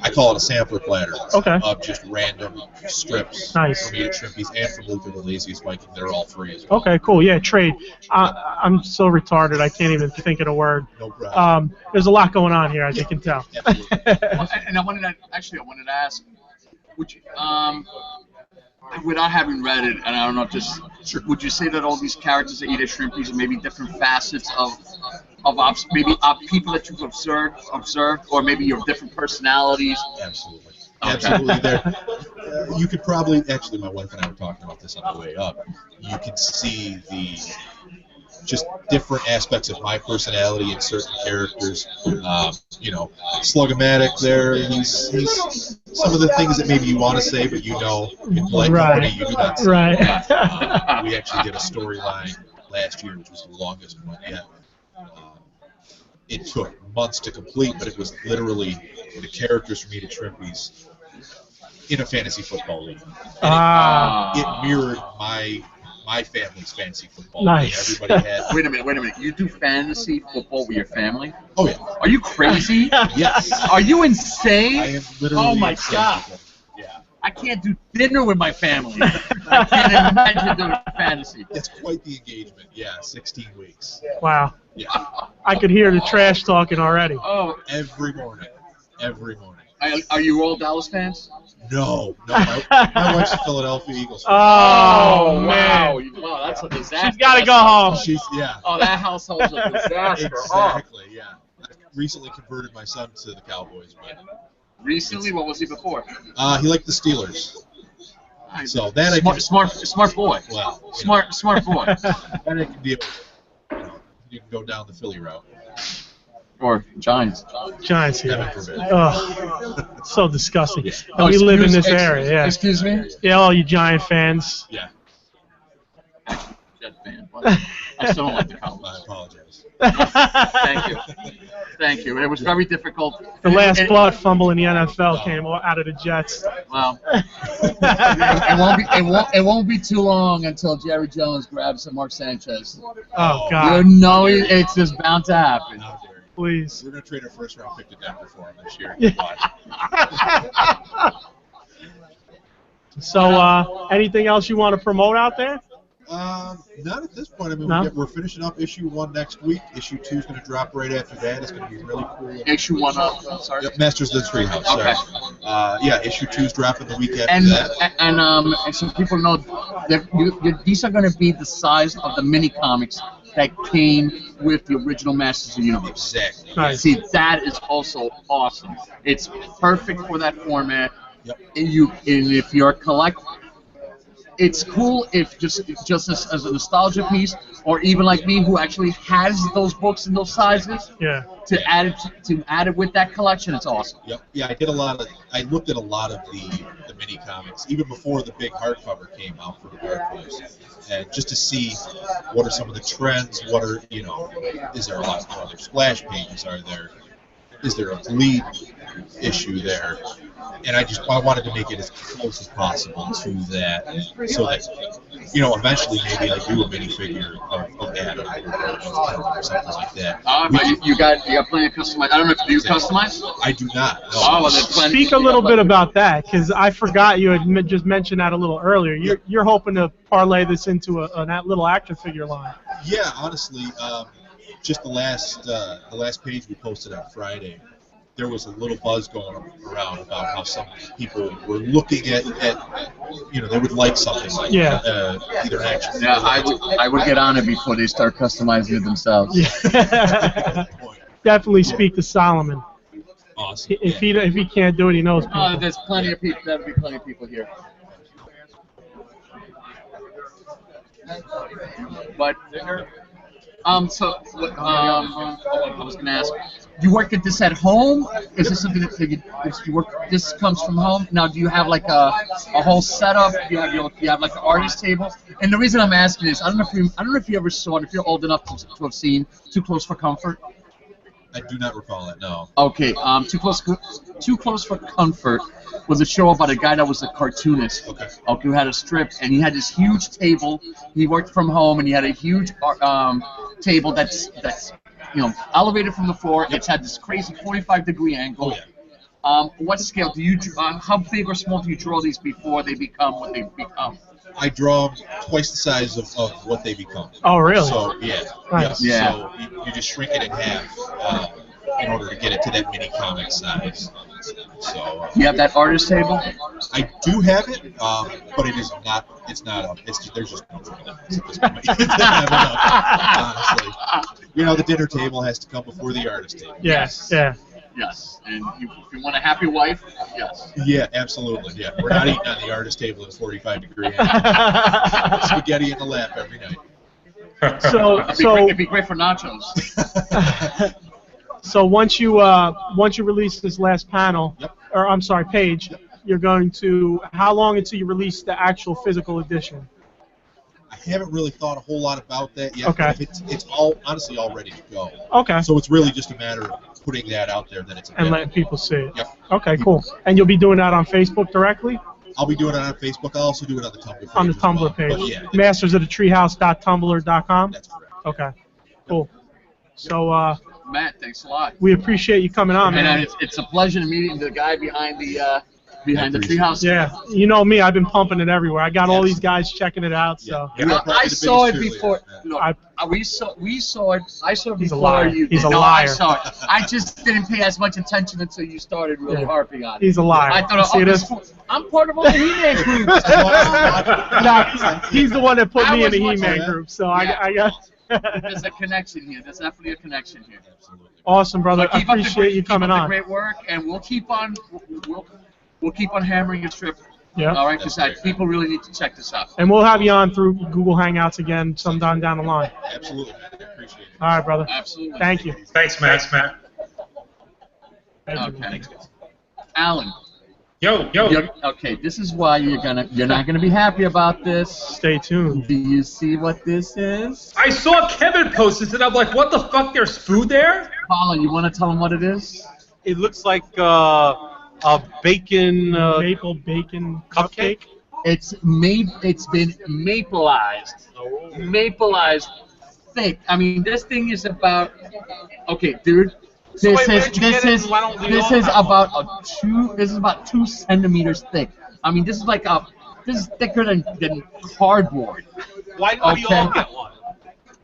I call it a sampler platter, Okay. of just random strips Nice. from Eat at Shrimpies and from Luther the Laziest Viking. They're all free as well. Okay, cool. Yeah, trade. I'm so retarded. I can't even think of the word. No problem. There's a lot going on here, as you can tell. And I wanted to ask, would you, without having read it, and I don't know, just would you say that all these characters that eat at Shrimpies are maybe different facets of people that you've observed, or maybe your different personalities? Absolutely. Absolutely. You could probably, actually, my wife and I were talking about this on the way up. You can see the just different aspects of my personality in certain characters. Slugomatic there, he's some of the things that maybe you want to say, but in polite company you do not say. Right. We actually did a storyline last year, which was the longest one yet. It took months to complete, but it was literally the characters from Eat at Shrimpies in a fantasy football league. And it mirrored my family's fantasy football league. Nice. Everybody had. Wait a minute. You do fantasy football with your family? Oh yeah. Are you crazy? Yes. Are you insane? I am literally. Oh my insane. God. Yeah. I can't do dinner with my family. I can't imagine doing fantasy. It's quite the engagement. Yeah, 16 weeks. Wow. Yeah. I could hear the trash talking already. Oh, Every morning. Every morning. are you all Dallas fans? No. My wife's a Philadelphia Eagles fan. Oh, man. Wow, that's a disaster. She's got to go home. Oh, that household's a disaster. Exactly. Yeah. I recently converted my son to the Cowboys. But Recently, what was he before? he liked the Steelers. So that smart boy. Well, Smart boy. that I can deal with. you can go down the Philly route. Or Giants. Giants here. Heaven forbid. Oh, so disgusting. Oh, And we live in excuse- this area, yeah. Excuse me? Yeah, all you Giant fans. Yeah, Jet fan. But I still don't like the Cowboys. I apologize. Thank you. Thank you. It was very difficult. The last It- blood fumble in the NFL came out of the Jets. Well, it won't be too long until Jerry Jones grabs some Mark Sanchez. Oh, You God. know it's just bound to happen. How dare you. Please. We're going to trade our first round pick to Denver for him this year. So, anything else you want to promote out there? Not at this point. I mean, No? we're finishing up issue 1 next week. Issue 2 is going to drop right after that. It's going to be really cool. Issue 1 up. I'm sorry. Yep, Masters of the Treehouse. Okay. Sorry. Yeah, issue 2 is dropping the week after And that. and so people know that these are going to be the size of the mini comics that came with the original Masters of the Universe. Exactly. Nice. See, that is also awesome. It's perfect for that format. Yep. And if you're a collector, it's cool if just as a nostalgia piece, or even like me who actually has those books in those sizes, Yeah. to add it with that collection. It's awesome. Yep. Yeah, I looked at a lot of the mini comics even before the big hardcover came out for the hardcovers, and just to see what are some of the trends. What are is there a lot of other splash pages? Is there a lead issue there? And I wanted to make it as close as possible to that, so that eventually maybe I do a minifigure of Adam or something like that. But you got plenty of customized. I don't know if you customize. I do not. No. Oh, well, there's plenty. Speak a little bit about that, because I forgot you had just mentioned that a little earlier. You're hoping to parlay this into a little action figure line. Yeah, honestly, just the last page we posted on Friday, there was a little buzz going around about how some people were looking at they would like something like either action. Yeah, I would get on it before they start customizing it themselves. Yeah. Definitely speak to Solomon. Awesome. If he can't do it, he knows people. There's plenty of people. There'll be plenty of people here. But I was gonna ask. You work at this at home? Is this something that you work? This comes from home. Now, do you have like a whole setup? Do you have like an artist table? And the reason I'm asking is I don't know if you ever saw it. If you're old enough to have seen Too Close for Comfort. I do not recall that. No. Okay. Too Close for Comfort was a show about a guy that was a cartoonist. Okay. Who had a strip, and he had this huge table. He worked from home, and he had a huge table that's elevated from the floor. Yep. It's had this crazy 45-degree angle. Oh, yeah. What scale do you? How big or small do you draw these before they become what they become? I draw twice the size of what they become. Oh, really? So yeah. Nice. Yeah. So you just shrink it in half in order to get it to that mini comic size. So You have that artist table? I do have it, but it is not. It's not up. There's just no room at this point. It's not enough, honestly. The dinner table has to come before the artist table. Yes. Yeah. Yes. And if you want a happy wife, yes. Yeah, absolutely. Yeah, we're not eating on the artist table in 45-degree angle. Spaghetti in the lap every night. So It'd be great for nachos. So once you release this last panel, Yep. or I'm sorry, page, you're going to how long until you release the actual physical edition? I haven't really thought a whole lot about that yet. Okay. But it's honestly all ready to go. Okay. So it's really just a matter of putting that out there that it's And available. letting people see it. Yep. Okay, cool. And you'll be doing that on Facebook directly? I'll be doing it on Facebook. I'll also do it on the Tumblr page. On the as well. Tumblr page. But yeah, mastersoftheTreehouse.tumblr.com? that's correct. Okay. Cool. So Matt, thanks a lot. we appreciate you coming on, And man. it's a pleasure meeting the guy behind the treehouse. Yeah, you know me. I've been pumping it everywhere. I got all these guys checking it out. So Yeah. You're I probably the saw it biggest before. cheerleader, No, I- we saw it. I saw it He's a before liar. you. He's a no, liar. I saw it. I just didn't pay as much attention until you started really Yeah. harping on it. He's a liar. I You thought, see this? I'm part of all the He-Man groups. No, he's the one that put I me in the was He-Man watching- group. So Yeah. I got. There's a connection here. There's definitely a connection here. Absolutely. Awesome, brother. So I keep up the appreciate you coming keep up on. the great work, and we'll keep on hammering your strip Yeah. All right, because people really need to check this out. And we'll have you on through Google Hangouts again sometime down the line. Absolutely. Appreciate it. All right, brother. Absolutely. Thank you. Thanks, Matt. Okay. Alan. Yo. Okay, this is why you're not gonna be happy about this. Stay tuned. Do you see what this is? I saw Kevin post this, and I'm like, what the fuck? There's food there? Colin, you want to tell him what it is? It looks like a bacon Maple bacon cupcake. It's been mapleized. Mapleized thick. I mean, this thing is about. Okay, dude. This is about 2 centimeters thick. I mean, this is thicker than cardboard. Why don't we all get one?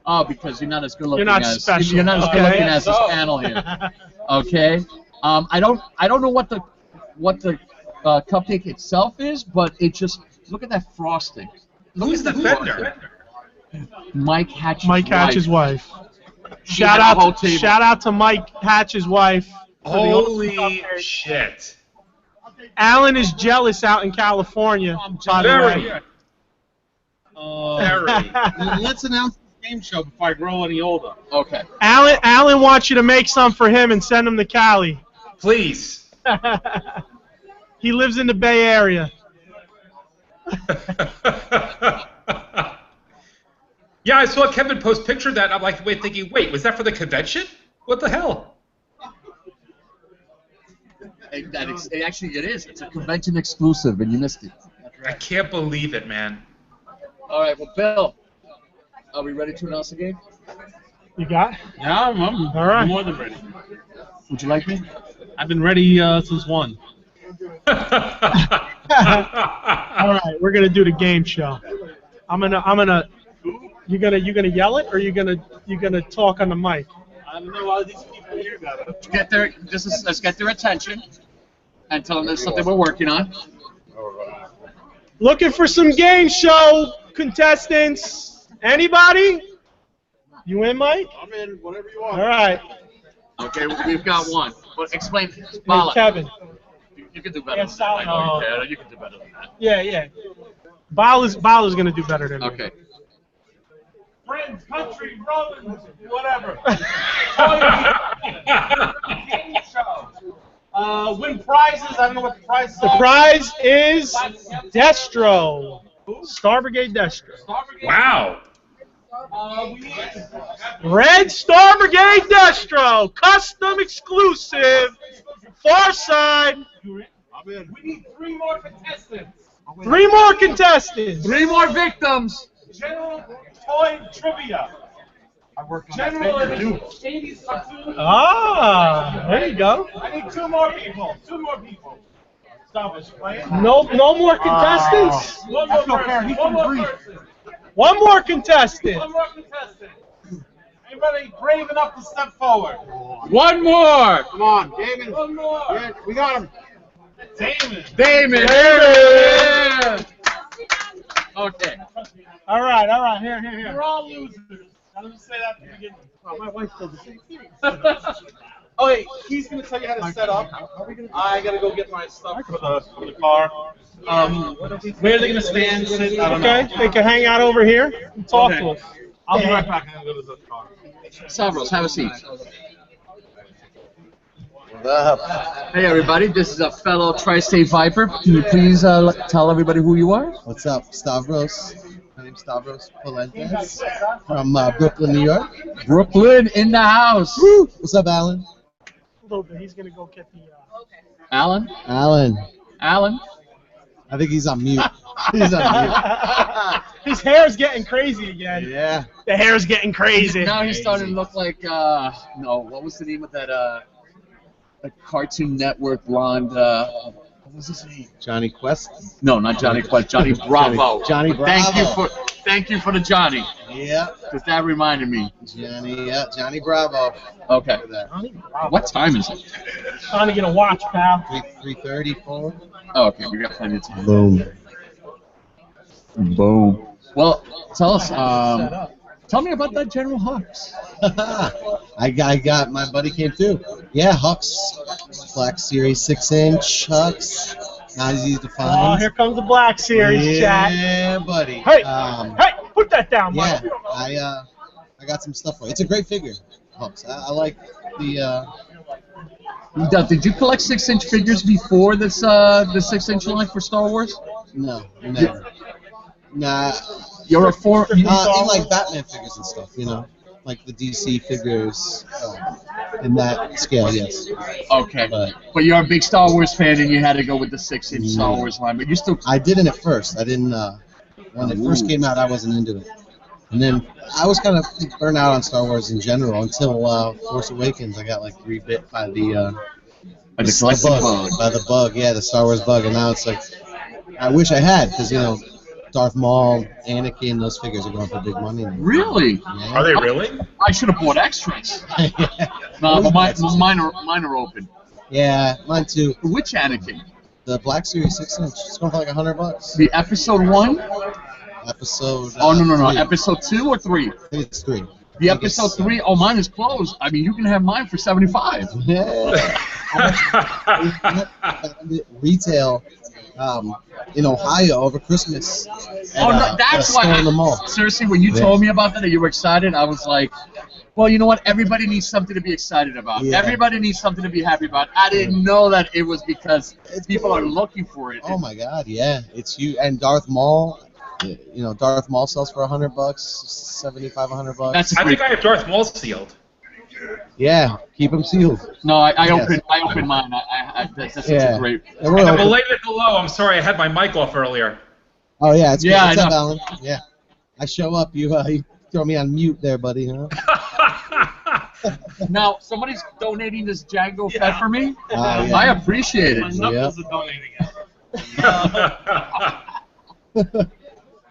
Oh, because you're not as good looking You're not as special. you're not as Okay. good looking as this panel here. Okay. I don't know what the cupcake itself is, but it just look at that frosting. Who's the vendor? Mike Hatch's Mike Hatch's wife. She had a whole table. Shout out to Mike Hatch's wife. Holy shit. Alan is jealous out in California, by the way. Very. Let's announce the game show before I grow any older. Okay. Alan wants you to make some for him and send him to Cali. Please. He lives in the Bay Area. Yeah, I saw Kevin post picture of that. I'm like, thinking, was that for the convention? What the hell? It is. It's a convention exclusive, and you missed it. I can't believe it, man. All right, well, Bill, are we ready to announce the game? You got? Yeah, I'm All right. more than ready. Would you like me? I've been ready since 1. All right, we're gonna do the game show. You gonna yell it, or you gonna talk on the mic? I don't know why these people here got it. Let's get their attention and tell them there's something we're working on. Looking for some game show contestants. Anybody? You in, Mike? I'm in, whatever you All want. right. Okay, we've got one. Well, explain. Hey, Bala. Kevin. You can do better Yeah, than that. I know solid. you can do better than that. Yeah. Bala's gonna do better than me. Okay. Friends, country, brothers, whatever. Game show. Win prizes. I don't know what the prizes The are. prize is Destro. Star Brigade Destro. Wow. We need Red Star Brigade Destro. Custom exclusive. Far side. I'm in. We need 3 more contestants. 3 more contestants. 3 more victims. General toy trivia. I work on General that too. 80s cartoon. Ah, there you go. I need 2 more people. 2 more people. Stop us playing. No more contestants. One more person. One more person. One more contestant. One more contestant. Anybody brave enough to step forward? One more. Come on, Damon. One more. Yeah, we got him. Damon. Damon. Yeah. Okay. All right. Here. You're all losers. I didn't say that at the beginning. Oh, my wife said the same thing. Oh, wait, he's going to tell you how to set up. I got to go get my stuff for the car. Where are they going to stand? Sit? I don't Okay, know. they can hang out over here and talk Okay. to us. I'll be right back. I'm going to go to the car. Savros, have a seat. What's up? Hey, everybody. This is a fellow Tri-State Viper. Can you please tell everybody who you are? What's up, Stavros? My name's Stavros Polentes from Brooklyn, New York. Brooklyn in the house. Woo! What's up, Alan? A little bit. He's gonna go get the. Alan? Alan. I think he's on mute. He's on mute. His hair's getting crazy again. Yeah. The hair's getting crazy. Now he's starting to look like, what was the name of that, the Cartoon Network blonde, what was his name? Johnny Quest. No, not Johnny Quest, Johnny Bravo. Johnny Bravo. Thank you for the Johnny, Yeah. because that reminded me. Johnny Bravo. Okay. What time is it? Trying to get a watch, pal. 3:34. Oh, okay, we got plenty of time. Boom. Boom. Well, tell us, tell me about that General Hux. I got my buddy came through. Yeah, Hux, Black Series 6-inch Hux. not as easy to Oh, find. here comes the Black Series, chat. Yeah, buddy. Hey, hey, put that down, Yeah, Mike. I got some stuff for it. It's a great figure, folks. I like the. Did you collect 6-inch figures before this the 6-inch line for Star Wars? No, never. Nah. You're a four. In like Batman figures and stuff, you know, like the DC figures in that scale, yes. Okay, but you're a big Star Wars fan, and you had to go with the 6-inch Star Wars line. But you still. I didn't at first. I didn't. When it first came out, I wasn't into it, and then I was kind of burnt out on Star Wars in general until Force Awakens. I got like rebit by the bug. Yeah, the Star Wars bug, and now it's like I wish I had, because you know, Darth Maul, Anakin, those figures are going for big money now. Really? Yeah. Are they really? I should have bought extras. No, but mine are open. Yeah, mine too. Which Anakin? The Black Series 6-inch. It's going for like $100. The Episode 1? Episode. No. 3. Episode 2 or 3? I think it's 3. The Episode 3? Oh, mine is closed. I mean, you can have mine for $75. Yeah. Retail in Ohio over Christmas. No, that's why. In the mall. Seriously, when you told me about that you were excited, I was like, well, you know what? Everybody needs something to be excited about. Yeah. Everybody needs something to be happy about. I didn't know that it was because people are looking for it. Oh my God, yeah, it's huge. And Darth Maul, you know, Darth Maul sells for $100, $75, $100. I think I have Darth Maul sealed. Yeah, keep them sealed. No, I opened mine. That's such a great. And a belated hello. I'm sorry, I had my mic off earlier. Oh yeah, it's good. Yeah, What's I up, know. Alan? Yeah, I show up. You throw me on mute there, buddy. Huh? Now, somebody's donating this Django Fett for me. Yeah. I appreciate it. Knuckles are donating it.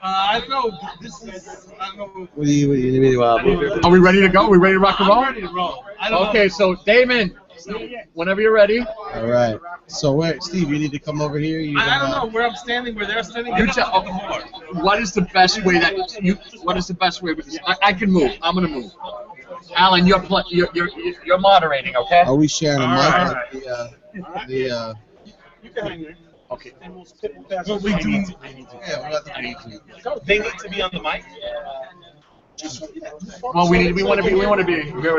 I don't know. This is. I don't know. What do you need to Are we ready to go? Are we ready to rock and roll? I'm ready to roll. I don't Okay, so Damon, whenever you're ready. All right. So where, Steve? You need to come over here. I don't know where I'm standing, where they're standing. You tell. What is the best way that you? What is the best way? Because I can move. I'm gonna move. Alan, you're moderating, okay? Are we sharing a mic? Alright. You can hang there. Okay. And we'll pass Well, it. we do. Yeah, we got the They need to be on the mic. Well, we want to be able to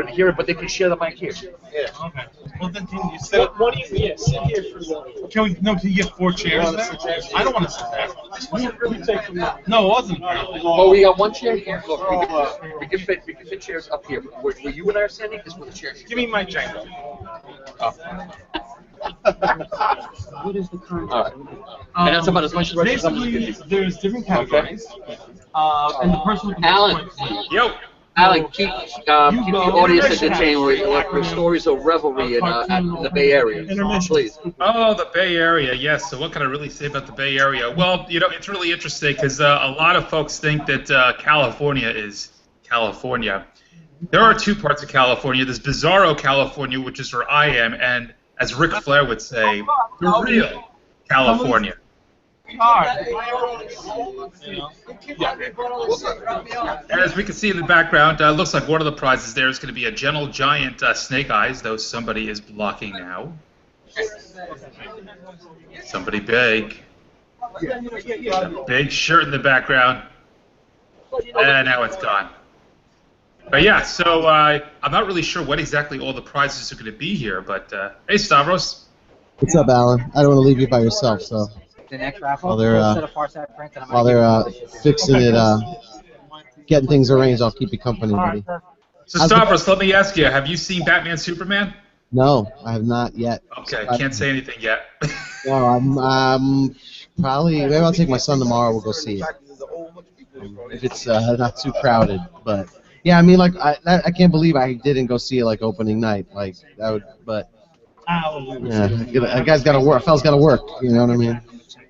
hear it, but they can share the mic here. Okay. Well, then can you sit up? What do you? Yeah, sit here for the. Can you get 4 chairs there? I don't want to sit there. You take from that. No, it wasn't. Oh, we got one chair here. Look, we can fit chairs up here. Where you and I are standing is where the chair should Give me my Django. What is the current? All right. And that's about as much as I'm going to Basically, give you. there's different categories. And the person with the Alan. Yo. Alan, keep the audience entertained with stories of revelry in the Bay Area. Please. Oh, the Bay Area, yes. So what can I really say about the Bay Area? Well, you know, it's really interesting because a lot of folks think that California is California. There are 2 parts of California. There's Bizarro California, which is where I am, and as Ric Flair would say, the real California. And as we can see in the background, looks like one of the prizes there is going to be a Gentle Giant Snake Eyes, though somebody is blocking now. Somebody big. Big shirt in the background. And now it's gone. But yeah, so I'm not really sure what exactly all the prizes are going to be here, but hey, Stavros. What's up, Alan? I don't want to leave you by yourself, so The next raffle. While they're fixing it, getting things arranged, I'll keep you company, buddy. So Stavros, let me ask you, have you seen Batman Superman? No, I have not yet. Okay, can't say anything yet. No, I'm probably, maybe I'll take my son tomorrow, we'll go see it. If it's not too crowded, but yeah, I mean, like, I can't believe I didn't go see it, like, opening night, like, that would, but, yeah, a guy's got to work, a fella's got to work, you know what I mean?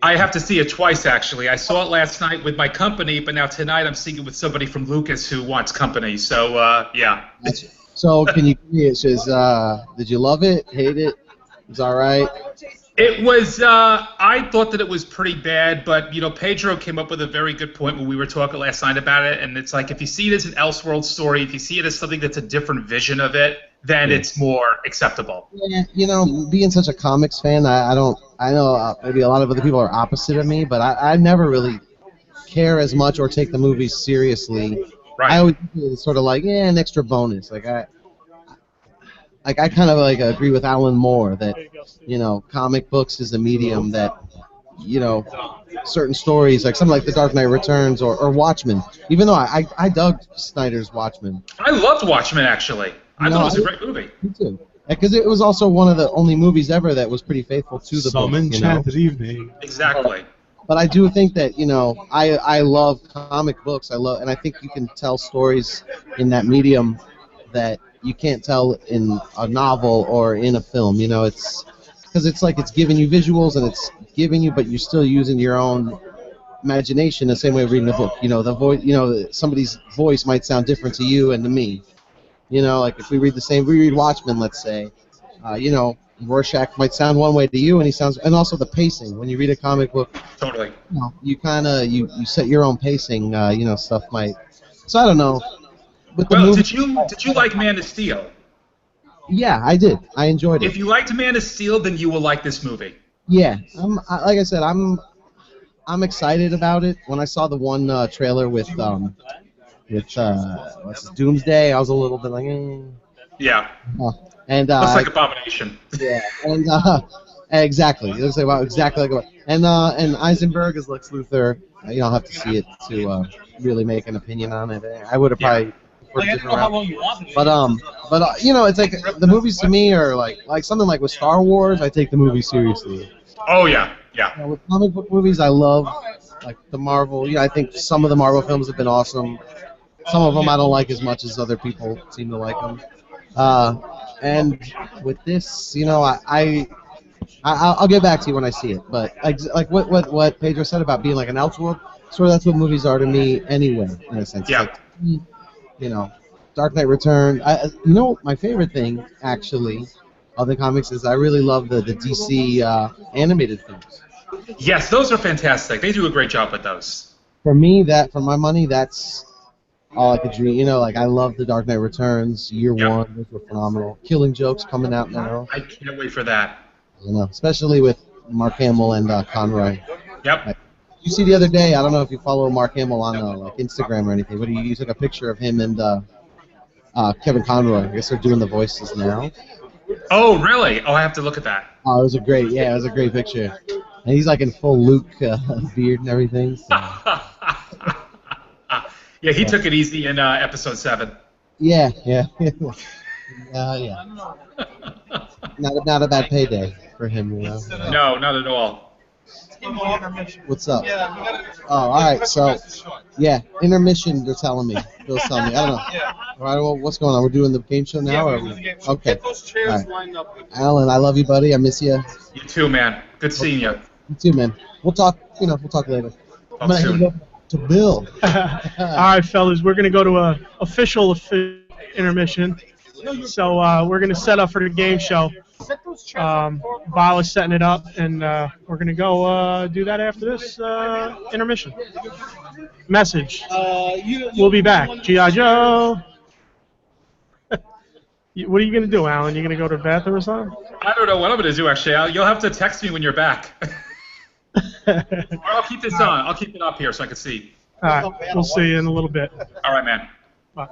I have to see it twice, actually. I saw it last night with my company, but now tonight I'm seeing it with somebody from Lucas who wants company, so, yeah. So, can you give me it? Says, did you love it, hate it? It's all right? It was. I thought that it was pretty bad, but Pedro came up with a very good point when we were talking last night about it. And it's like if you see it as an Elseworld story, if you see it as something that's a different vision of it, then it's more acceptable. Yeah, being such a comics fan, I don't. I know maybe a lot of other people are opposite of me, but I never really care as much or take the movies seriously. Right. I always feel it's sort of like, an extra bonus. I kind of agree with Alan Moore that comic books is a medium that certain stories like something like The Dark Knight Returns or Watchmen. Even though I dug Snyder's Watchmen. I loved Watchmen actually. I thought it was a great movie. Me too. Because it was also one of the only movies ever that was pretty faithful to the Some book. enchanted evening. Exactly. But I do think that I love comic books. And I think you can tell stories in that medium that you can't tell in a novel or in a film. It's because it's giving you visuals and it's giving you, but you're still using your own imagination the same way of reading a book. The voice, somebody's voice might sound different to you and to me. Like if we read Watchmen, let's say, Rorschach might sound one way to you, and also the pacing. When you read a comic book, Totally. you kind of you set your own pacing. Stuff might. So I don't know. But did you like Man of Steel? Yeah, I did. I enjoyed it. If you liked Man of Steel, then you will like this movie. Yeah, like I said, I'm excited about it. When I saw the one trailer with Doomsday, I was a little bit like, eh. Yeah. And looks like Abomination. Yeah, and exactly. It looks like exactly like and Eisenberg is Lex Luthor. You don't have to see it to really make an opinion on it. I would have probably. But it's like the movies to me are like something like with Star Wars. I take the movies seriously. Oh yeah, yeah. With comic book movies, I love like the Marvel. I think some of the Marvel films have been awesome. Some of them I don't like as much as other people seem to like them. And with this, I'll get back to you when I see it. But like what Pedro said about being like an Elseworld, sort of that's what movies are to me anyway, in a sense. Yeah. Like, Dark Knight Return. My favorite thing actually of the comics is I really love the DC animated films. Yes, those are fantastic. They do a great job with those. For my money, that's all I could dream. Like I love the Dark Knight Returns, Year One. Those were phenomenal. Killing Joke's coming out now. I can't wait for that. Especially with Mark Hamill and Conroy. Yep. You see the other day, I don't know if you follow Mark Hamill on like Instagram or anything, but you took a picture of him and Kevin Conroy. I guess they're doing the voices now. Oh, really? Oh, I have to look at that. Oh, it was a great picture. And he's like in full Luke beard and everything. So. Yeah, he took it easy in episode 7. Yeah. Yeah. Not a bad payday for him, No, not at all. What's up? Oh, all right. So, yeah, intermission. They're telling me. Bill's telling me. I don't know. All right. Well, what's going on? We're doing the game show now, or okay? All right. Alan, I love you, buddy. I miss you. You too, man. Good seeing you. You too, man. We'll talk. We'll talk later. I'm gonna hand it over to Bill. All right, fellas. We're gonna go to a official intermission. So we're going to set up for the game show. Bob is setting it up, and we're going to go do that after this intermission. Message. We'll be back. G.I. Joe. What are you going to do, Alan? You going to go to the bathroom or something? I don't know what I'm going to do, actually. You'll have to text me when you're back. Or I'll keep this on. I'll keep it up here so I can see. All right. We'll see you in a little bit. All right, man. Bye.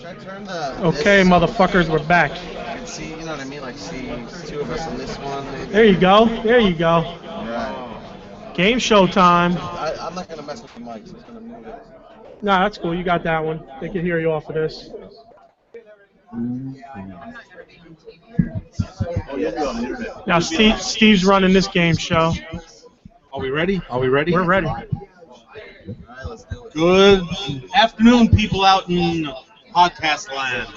Should I turn the? Okay, motherfuckers, we're back. See, you know what I mean? Like, see two of us on this one. Maybe. There you go. There you go. Right. Game show time. I'm not gonna mess with the mic. So I'm gonna move it. Nah, that's cool. You got that one. They can hear you off of this. Now, Steve's running this game show. Are we ready? Are we ready? We're ready. Good afternoon, people out in podcast land.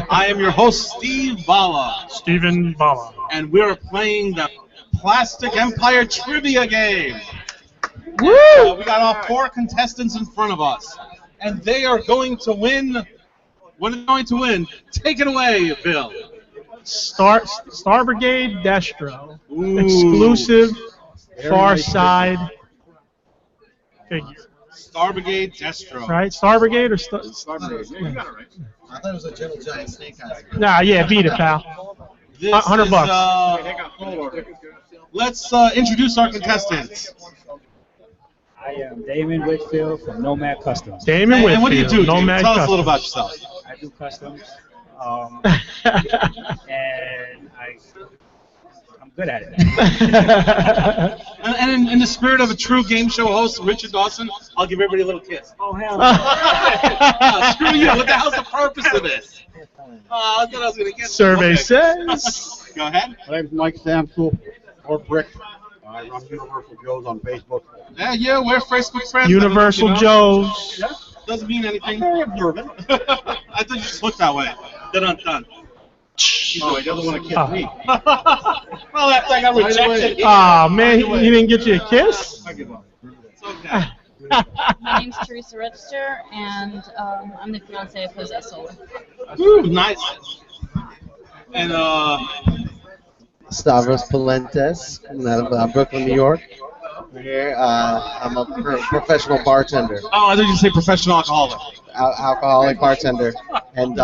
I am your host, Steve Bala, Steven Bala. and we're playing the Plastic Empire Trivia game. Woo! We got our 4 contestants in front of us, and they are going to win. What are they going to win? Take it away, Bill. Star Brigade Destro. Ooh. Exclusive Very Far nice Side figure. Star Brigade Destro. Right? Star Brigade or Star Brigade. You got it right. I thought it was a Gentle Giant Snake Eyes. Nah, yeah, beat it, pal. This $100 is, bucks. Let's introduce our contestants. I am Damon Whitfield from Nomad Customs. Damon Whitfield. And what do you do, Damon? Nomad Tell us a little Customs. about yourself. I do customs, and I'm good at it. And in the spirit of a true game show host, Richard Dawson, I'll give everybody a little kiss. Oh, hell no. Screw you. What the hell's the purpose of this? I thought I was going to get Survey okay. says. Go ahead. My name's Mike Samsel, or Brick. I run Universal Joe's on Facebook. Yeah, we're Facebook friends. Universal Joe's. Yeah, doesn't mean anything. Very observant. I thought you just looked that way. Done. Oh, he doesn't want to kiss me. Well, that got rejected. Aw, man, he didn't get you a kiss? I give up. It's okay. My name's Teresa Register, and I'm the fiance of Jose Solar. Ooh, nice. And Stavros Palentes, out of Brooklyn, New York. Here, I'm a professional bartender, I thought you say professional alcoholic. alcoholic bartender, and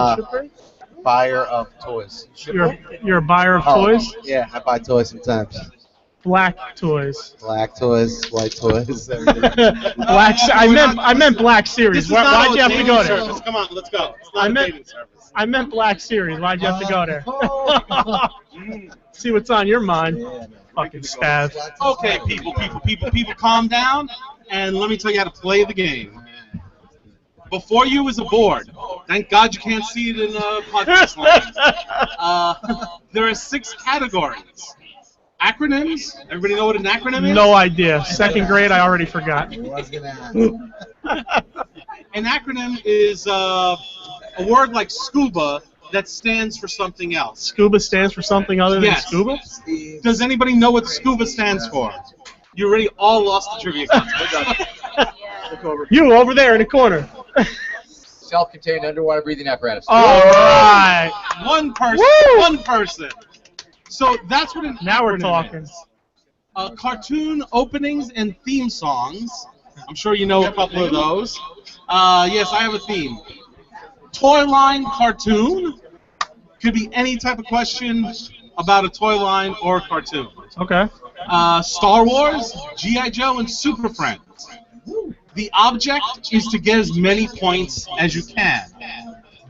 buyer of toys. You're a buyer of Oh, toys? Yeah, I buy toys sometimes. Black toys. Black toys, white toys, everything. I meant Black Series. This is not Why'd you a have to dating go there? service. Come on, let's go. It's not a dating service. I meant Black Series. Why'd you have to go there? See what's on your mind. Fucking stav. Okay, people, calm down, and let me tell you how to play the game. Before you is a board. Thank God you can't see it in podcast land. There are 6 categories. Acronyms. Everybody know what an acronym is? No idea. Second grade, I already forgot. An acronym is a word like scuba that stands for something else. Scuba stands for something other than Yes. scuba? Does anybody know what scuba stands for? You already all lost the trivia contest. You over there in the corner. Self-contained underwater breathing apparatus. All right. One person. Woo! One person. So that's what an Now we're acronym talking. is. Cartoon openings and theme songs. I'm sure you know a couple of those. Yes, I have a theme. Toy line cartoon. Could be any type of question about a toy line or a cartoon. Okay. Star Wars, G.I. Joe, and Super Friends. The object is to get as many points as you can.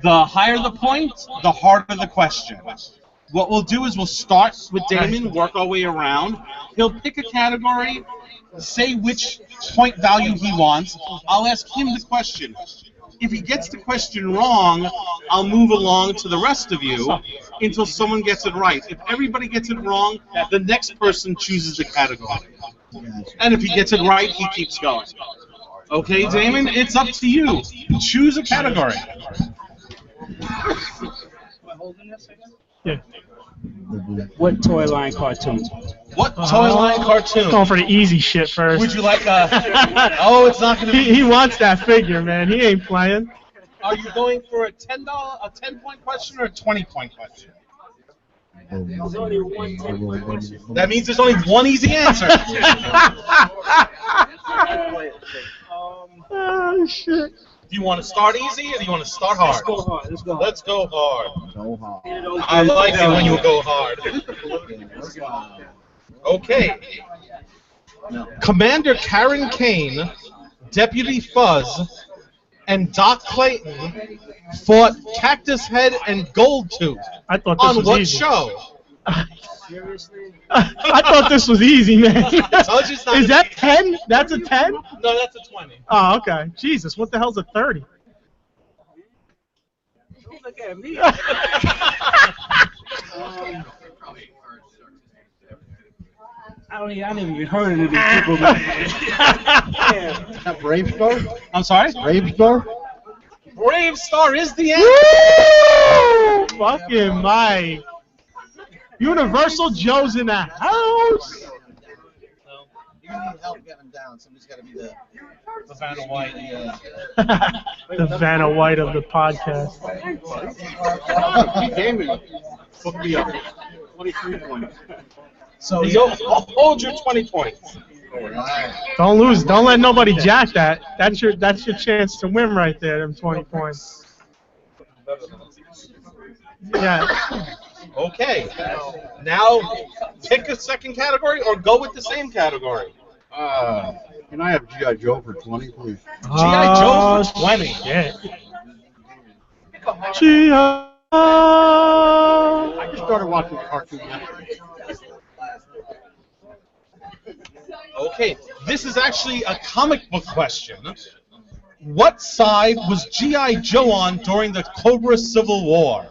The higher the point, the harder the question. What we'll do is we'll start with Damon, work our way around. He'll pick a category, say which point value he wants. I'll ask him the question. If he gets the question wrong, I'll move along to the rest of you until someone gets it right. If everybody gets it wrong, the next person chooses the category. And if he gets it right, he keeps going. Okay, Damon, it's up to you. Choose a category. Yeah. What toy line cartoon? What toy line cartoon? Going for the easy shit first. Would you like a... Oh, it's not going to be... He wants that figure, man. He ain't playing. Are you going for a $10-point question or a 20-point question? That means there's only one easy answer. Oh, shit. Do you want to start easy or do you want to start hard? Let's go hard. Let's go hard. Let's go hard. Go hard. I like it when you go hard. Okay. Commander Karen Kane, Deputy Fuzz, and Doc Clayton fought Cactus Head and Goldtooth I thought this on was what easy. show? Seriously? I thought this was easy, man. Told you it's not Is easy. that 10? That's a 10? No, that's a 20. Oh, okay. Jesus, what the hell's a 30? Don't look at me. I never even heard of these people. That Brave Star? I'm sorry? Brave Star? Brave Star is the answer. Woo! Fucking Mike. Universal Joe's in the house. You need help getting them down. Somebody's got to be the Vanna White. Yeah. The Vanna White of the podcast. He gave me. Hooked me up. 23 points. So you'll hold your 20 points. Don't lose. Don't let nobody jack that. That's your chance to win right there. Them 20 points. Yeah. Okay. Now pick a second category or go with the same category. Can I have G.I. Joe for 20, please? G.I. Joe for 20. Yeah. G.I. I just started watching cartoons yesterday. Okay, this is actually a comic book question. What side was G.I. Joe on during the Cobra Civil War?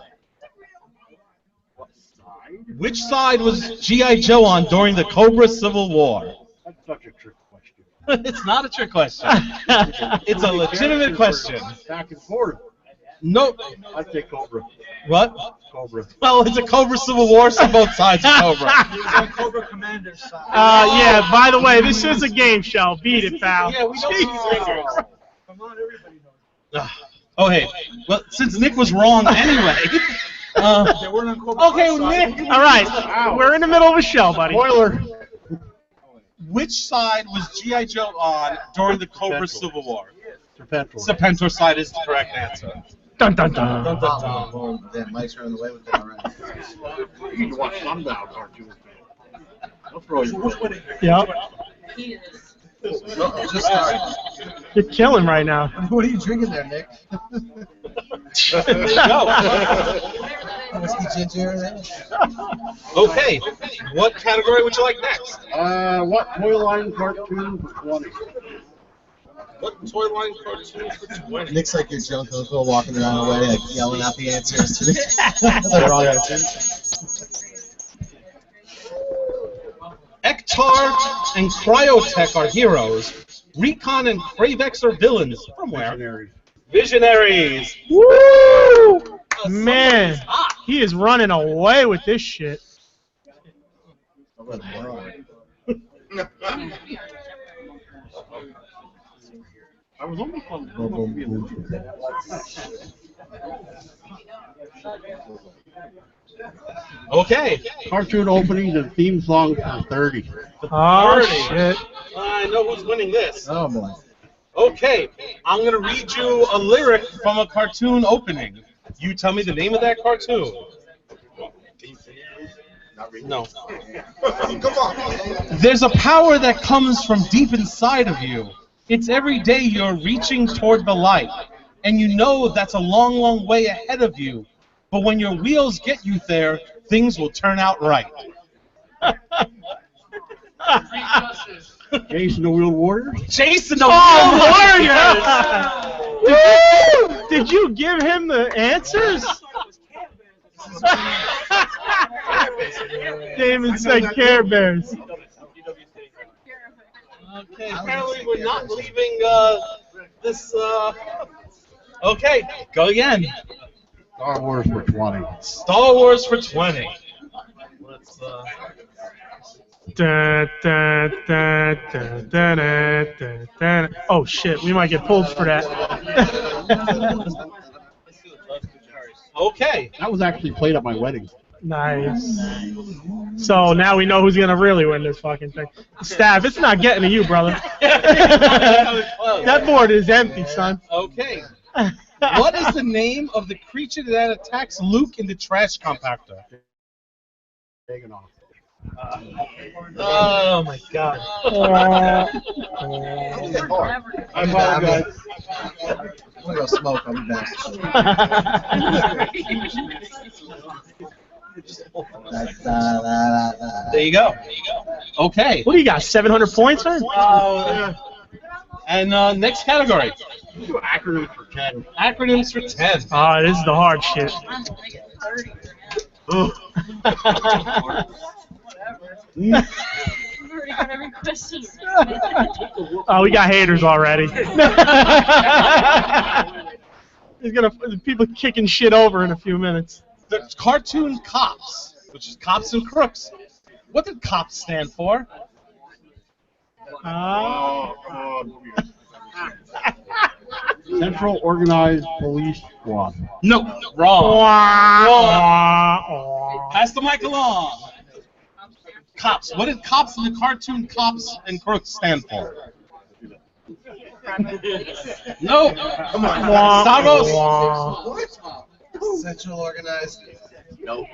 Which side was G.I. Joe on during the Cobra Civil War? That's such a trick question. It's not a trick question. It's a legitimate question. Back and forth. Nope. I'd say Cobra. What? Cobra. Well, it's a Cobra Civil War, so both sides are Cobra. He was on Cobra Commander's side. Yeah, by the way, this is a game show. Beat it, pal. Yeah, we don't need fingers. Come on, everybody knows. Oh, hey. Well, since Nick was wrong anyway. They weren't on Cobra Okay, side. Nick. All right, we're in the middle of a show, buddy. Spoiler. Which side was G.I. Joe on during the Cobra Civil War? Serpentor. Serpentor side is the correct answer. Dun dun dun. Dun, dun, dun. Damn, Mike's running away with that already. You need to watch Sundown cartoons. I'll throw you. Yep. Just start. You're killing right now. What are you drinking there, Nick? There you go. Whiskey ginger there? Okay, what category would you like next? What toy line cartoon for 20? What toy line cartoon for 20? Nick's like your drunk uncle walking around the way, like yelling out the answers to the wrong answers. Ektar and Cryotech are heroes. Recon and Kravex are villains. From where? Visionaries. Woo! Man, he is running away with this shit. I was almost on Okay. cartoon openings and theme songs for 30. Oh, 30. shit. I know who's winning this. Oh, boy. Okay, I'm going to read you a lyric from a cartoon opening. You tell me the name of that cartoon. No. Come on. There's a power that comes from deep inside of you. It's every day you're reaching toward the light, and you know that's a long, long way ahead of you. But when your wheels get you there, things will turn out right. Jason the Wheeled Warriors? Jason the Oh, Warriors! Did you give him the answers? Damon said Care Bears. Okay, apparently we're not leaving this. Okay, go again. Star Wars for 20. Star Wars for 20. Let's. Da, da, da, da, da, da, da, da. Oh shit, we might get pulled for that. Okay. That was actually played at my wedding. Nice. So now we know who's gonna really win this fucking thing. Stav, it's not getting to you, brother. That board is empty, son. Okay. What is the name of the creature that attacks Luke in the trash compactor? Taken off. Oh my God. I apologize. I'm gonna go smoke. I'll be back. There you go. Okay. What do you got? 700 points, man? And next category. Do acronyms for 10. Acronyms for 10. Oh, this is the hard shit. I've already got every question. Oh, we got haters already. There's gonna people kicking shit over in a few minutes. The cartoon Cops, which is Cops and Crooks. What did Cops stand for? Central Organized Police Squad. No, wrong. Pass the mic along. Cops. What did Cops in the cartoon Cops and Crooks stand for? No. Come on. Stavros. Central Organized. Nope.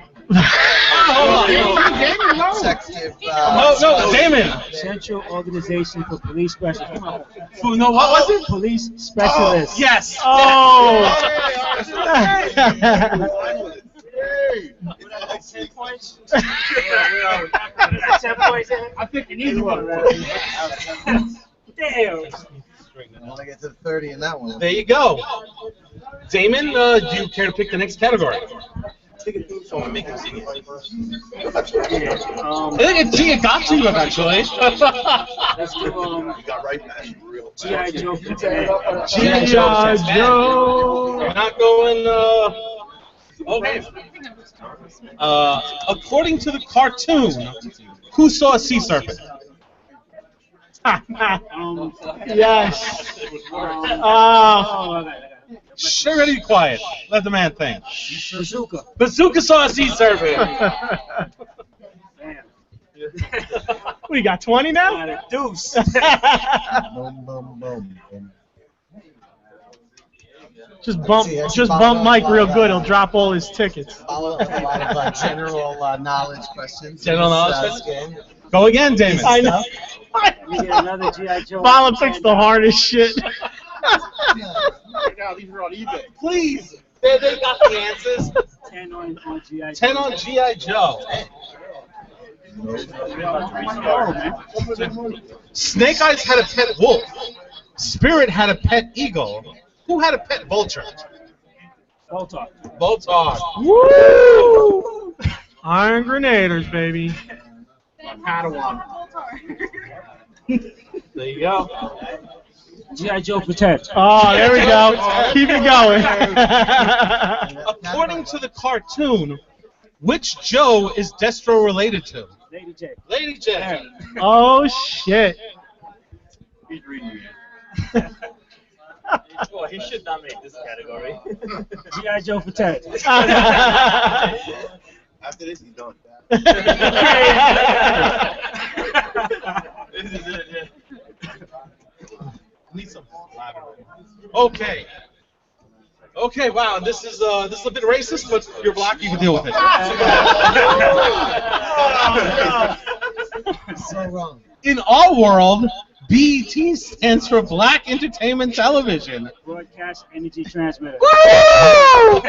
Executive. No, Damon. Central Organization for Police Specialists. No, what was it? Police Specialists. Yes. Oh. I think you need one. Damn. I want to get to the 30 in that one. There you go. Damon, do you care to pick the next category? I think it got to you eventually. Let's do G.I. Joe. G.I. Joe. We're not going. Okay. According to the cartoon, who saw a sea serpent? Yes. Sure, be quiet. Let the man think. Bazooka. Bazooka saw a sea serpent. We got 20 now? Deuce. Boom, boom, boom, boom. Just bump Mike real good. He'll drop all his tickets. Follow up a lot of general knowledge questions. General knowledge questions? Go again, Damon. I know. Let me get another G.I. Joe. Politics the hardest shit. Right now, these are on eBay. Please. They got the answers. 10 on G.I. Joe. 10 on G.I. Joe. Snake Eyes had a pet wolf. Spirit had a pet eagle. Who had a pet vulture? Voltar. Voltar. Woo! Iron Grenaders, baby. Padawan. There you go. G.I. Joe for 10. Oh, there we go. Keep it going. According to the cartoon, which Joe is Destro related to? Lady J. Lady J. Oh, shit. He's reading Well, he should not make this category. G.I. Joe for 10. After this, he's done. This is it, yeah. Need some Okay. Okay, wow, this is a bit racist, but you're black, you can deal with it. So wrong. In our world, BET stands for Black Entertainment Television. Broadcast Energy Transmitter. Woo!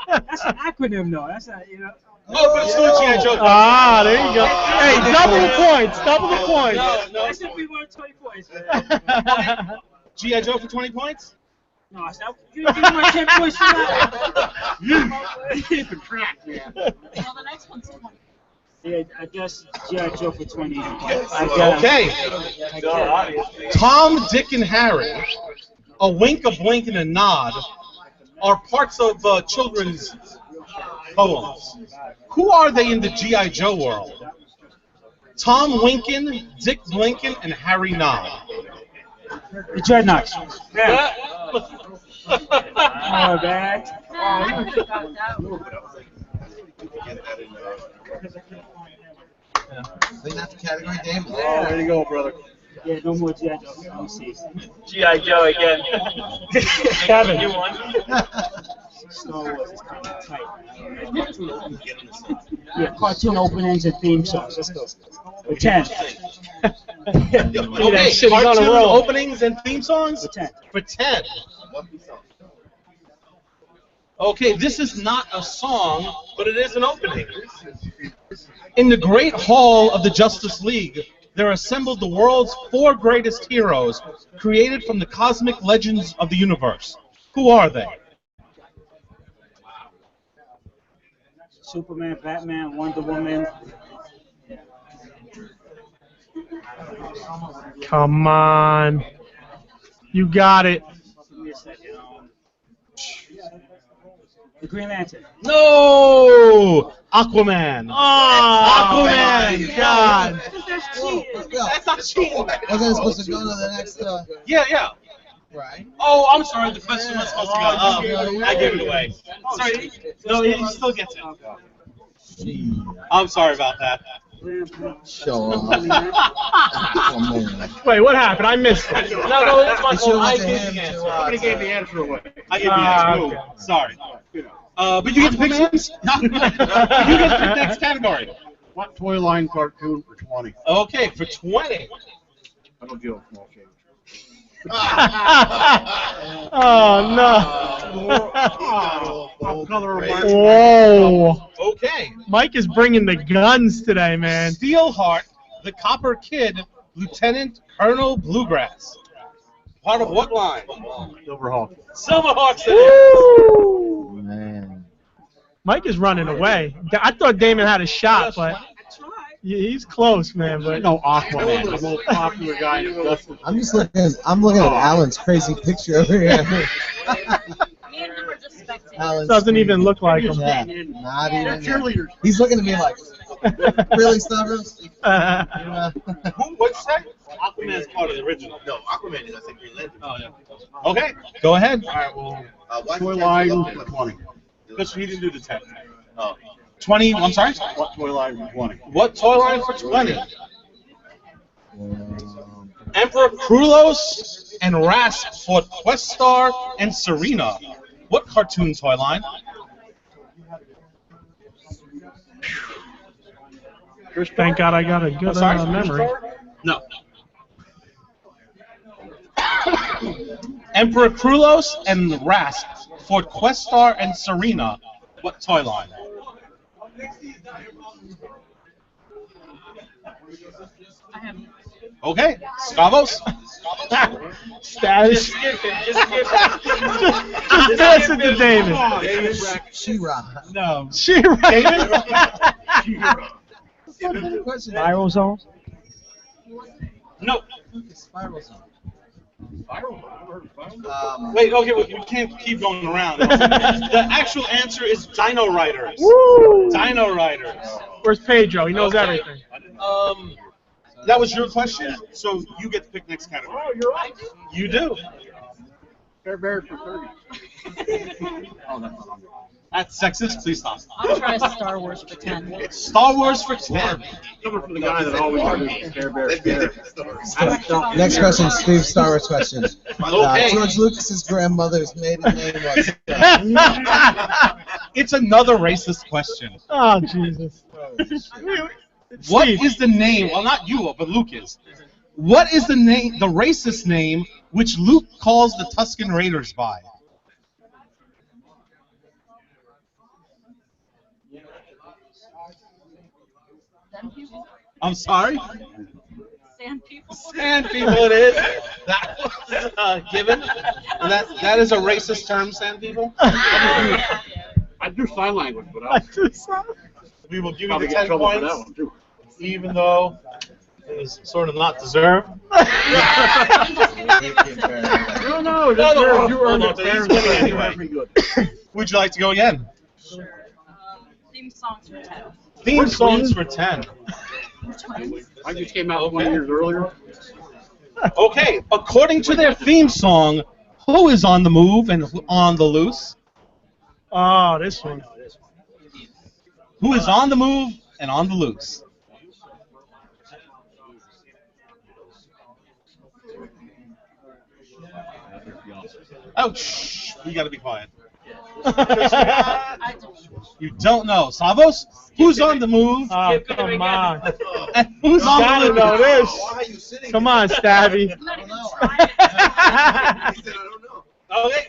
That's an acronym, though. That's not, you know. Oh, but it's still a G.I. Joe. Ah, there you go. Hey, double the points. Double the points. No. I said we wanted 20 points, man. G.I. Joe for 20 points? No, I said, you give me my 10 points for that. Keep track, man. Well, the next one's 20. Yeah, I guess G.I. Joe for 20. Okay. Tom, Dick, and Harry, a wink, a blink, and a nod are parts of children's poems. Who are they in the G.I. Joe world? Tom Winkin, Dick Blinkin, and Harry Nod. The Dreadnoughts. Yeah. Oh, man. Clean out the category, Dave. Oh, there you go, brother. Yeah, no more G.I. Joe. Let me see. G.I. Joe again. Kevin. You won. Star Wars is kind of tight. Yeah, cartoon openings and theme songs. Let's go. For 10. Okay, shit, he's on a cartoon roll. openings and theme songs? For 10. For 10. Okay, this is not a song, but it is an opening. In the Great Hall of the Justice League, there are assembled the world's 4 greatest heroes, created from the cosmic legends of the universe. Who are they? Superman, Batman, Wonder Woman. Come on. You got it. Give me a second. The Green Lantern. No! Aquaman. Oh, Aquaman. God. That's not cheating. Wasn't it supposed to go to the next? Yeah. Right. Oh, I'm sorry. The question was supposed to go. Oh, I gave it away. Sorry. No, he still gets it. I'm sorry about that. Show off. Wait, what happened? I missed it. No, it's my fault. I to gave him the answer. to, Somebody gave the answer away. I gave the Ah, answer. okay. No, sorry. But you get to pick you get to pick next category. What toy line cartoon for 20? Okay, for 20. I don't deal with small change. Oh, no. Whoa. Okay. Mike is bringing the guns today, man. Steelheart, the Copper Kid, Lieutenant Colonel Bluegrass. Part of what line? Silverhawk. Silverhawks. Woo! Man. Mike is running away. I thought Damon had a shot, but he's close, man. But No, Aquaman, the most popular guy in Justice. I'm just looking. I'm looking at Alan's crazy picture over here. Me and him are just spectating. Alan's doesn't even crazy. look like him. Yeah, not They're even. cheerleaders. He's looking at me like, really, Stavros? What's that? Aquaman's part of the original. No, Aquaman is, I think, Green Lantern. Oh, yeah. Okay, go ahead. All right, well, Why toy did line you for take 20. Because we didn't do the 10. Oh. 20, I'm sorry? What toy line for 20? What toy line for 20? Emperor Krulos and Rasp fought Questar and Serena. What cartoon toy line? Thank God I got a good memory. No. Emperor Krulos and Rasp fought Questar and Serena. What toy line? I have. Okay, Stavros. Status. Just give it. Just pass it to David. She-Ra. No. She-Ra. Spiral Zone. No. Spiral Zone. Wait, okay, we can't keep going around. The actual answer is Dino Riders. Woo! Dino Riders. Where's Pedro? He knows Okay. everything. That was your question, so you get to pick next category. Oh, you're right. You do. Care Bears for 30. Oh, that's not on there. That's sexist. Please stop. I'll try Star Wars for 10. It's Star Wars for 10. Coming from the guy that always uses Care Bears. Next question, Steve Star Wars question. Okay. George Lucas's grandmother's maiden name was. It's another racist question. Oh, Jesus. What Steve. is the name? Well, not you, but Luke is. What is the name? The racist name which Luke calls the Tusken Raiders by? Sand people? I'm sorry. Sand people? Sand people, it is. That was given. And that is a racist term, sand people. I do sign language, but We will give you probably the get 10 trouble for that points, one, too. even though it is sort of not deserved. No, you earned it fair and square. You're very good. Would you like to go again? Sure. Theme songs for 10. Theme songs for 10. I just came out 20 years earlier. Okay, according to their theme song, who is on the move and who on the loose? Oh, this one. Who is on the move and on the loose? Oh, shh. You gotta be quiet. You don't know. Savos? Who's on the move? Oh, come on. And who's on Gotta the know move? this. Come on, Stabby. Okay.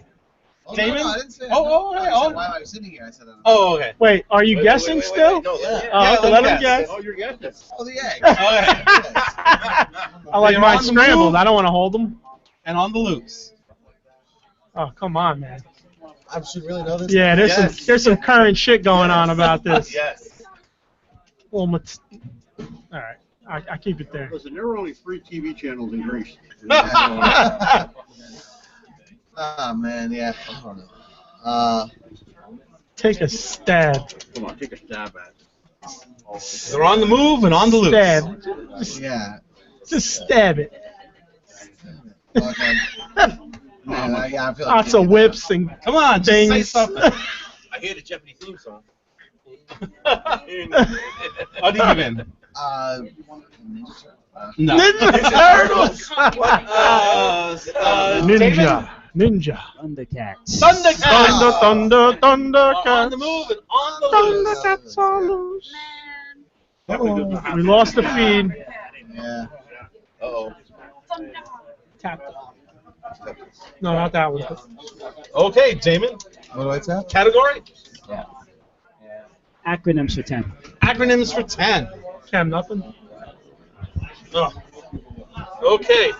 Oh, Damon? No, I didn't say Oh, I okay. said Oh. while I was sitting here, I said I don't know. Oh, okay. Wait, are you guessing still? Yeah. Oh, Yeah, okay, let him guess. Oh, you're guessing. Oh, the egg. Okay. I like They're mine on the scrambled. move. I don't want to hold them. And on the loose. Oh, come on, man. I should really know this. Yeah, Yes. there's some current shit going on about this. Yes. Well, all right, I keep it there. Listen, there were only 3 TV channels in Greece. Oh man, yeah. I don't know. Take a stab. Come on, take a stab at it. They're on the move and on the loose. Stab. Yeah. Just stab it. Okay. Man, yeah, I feel like Lots of whips and Come on, just say things. something. I hear the Japanese theme song. What do you give in? No. Ninja Turtles. David? Ninja. Thundercats. Thundercats. Thunder, On the Thundercats. move and on the loose. Thundercats are loose. We lost the feed. Yeah. Uh-oh. Tap. No, not that one. Okay, Damon. What do I tell? Category? Acronyms for 10. Acronyms for 10. Cam, nothing. Oh. Okay.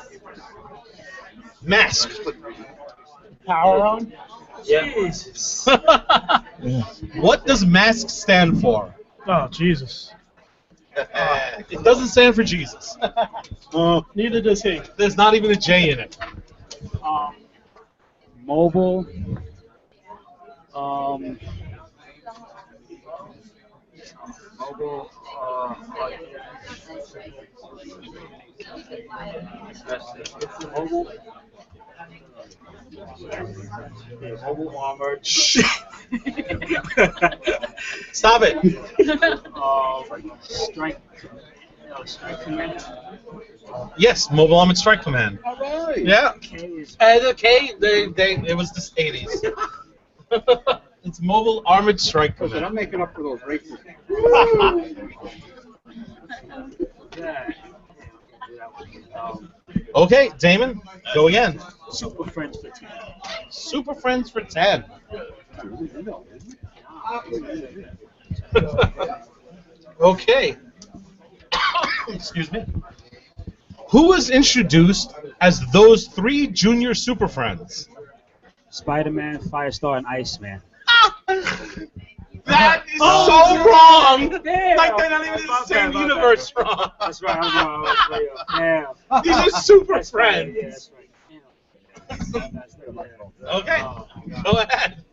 Mask. Power on. Jesus. What does mask stand for? Oh, Jesus. It doesn't stand for Jesus. Neither does he. There's not even a J in it. Mobile. Mobile. Mobile armored. Shit. Stop it. Strike. Strike command. Yes, Mobile Armored Strike Command. All right. Yeah. K is Okay, it was the 80s. It's Mobile Armored Strike Listen, Command. I'm making up for those races. Okay, Damon, go again. Super Friends for 10. Super Friends for 10. Okay. Excuse me. Who was introduced as those 3 junior Super Friends? Spider-Man, Firestar, and Iceman. That is so wrong! Damn. Like they're not even in the same universe wrong. That's right. I'm wrong. Damn. These are Super That's right. Friends. Yeah, that's right. Damn. Okay, go ahead.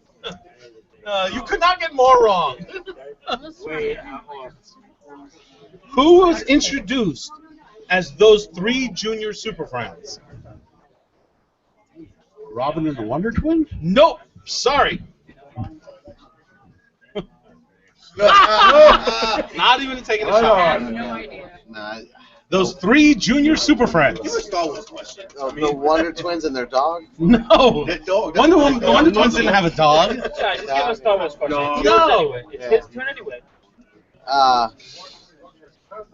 You could not get more wrong. Wait, Who was introduced as those 3 junior Super Friends? Robin and the Wonder Twins? Nope. Sorry. Not even taking a shot. No idea. Nah, Those 3 junior Super Friends. Give a Star Wars question. the Wonder Twins and their dog? No. That dog. The Wonder Twins didn't have a dog. Yeah, just give us Star Wars question. No. It's yours No. anyway. It's his turn anyway.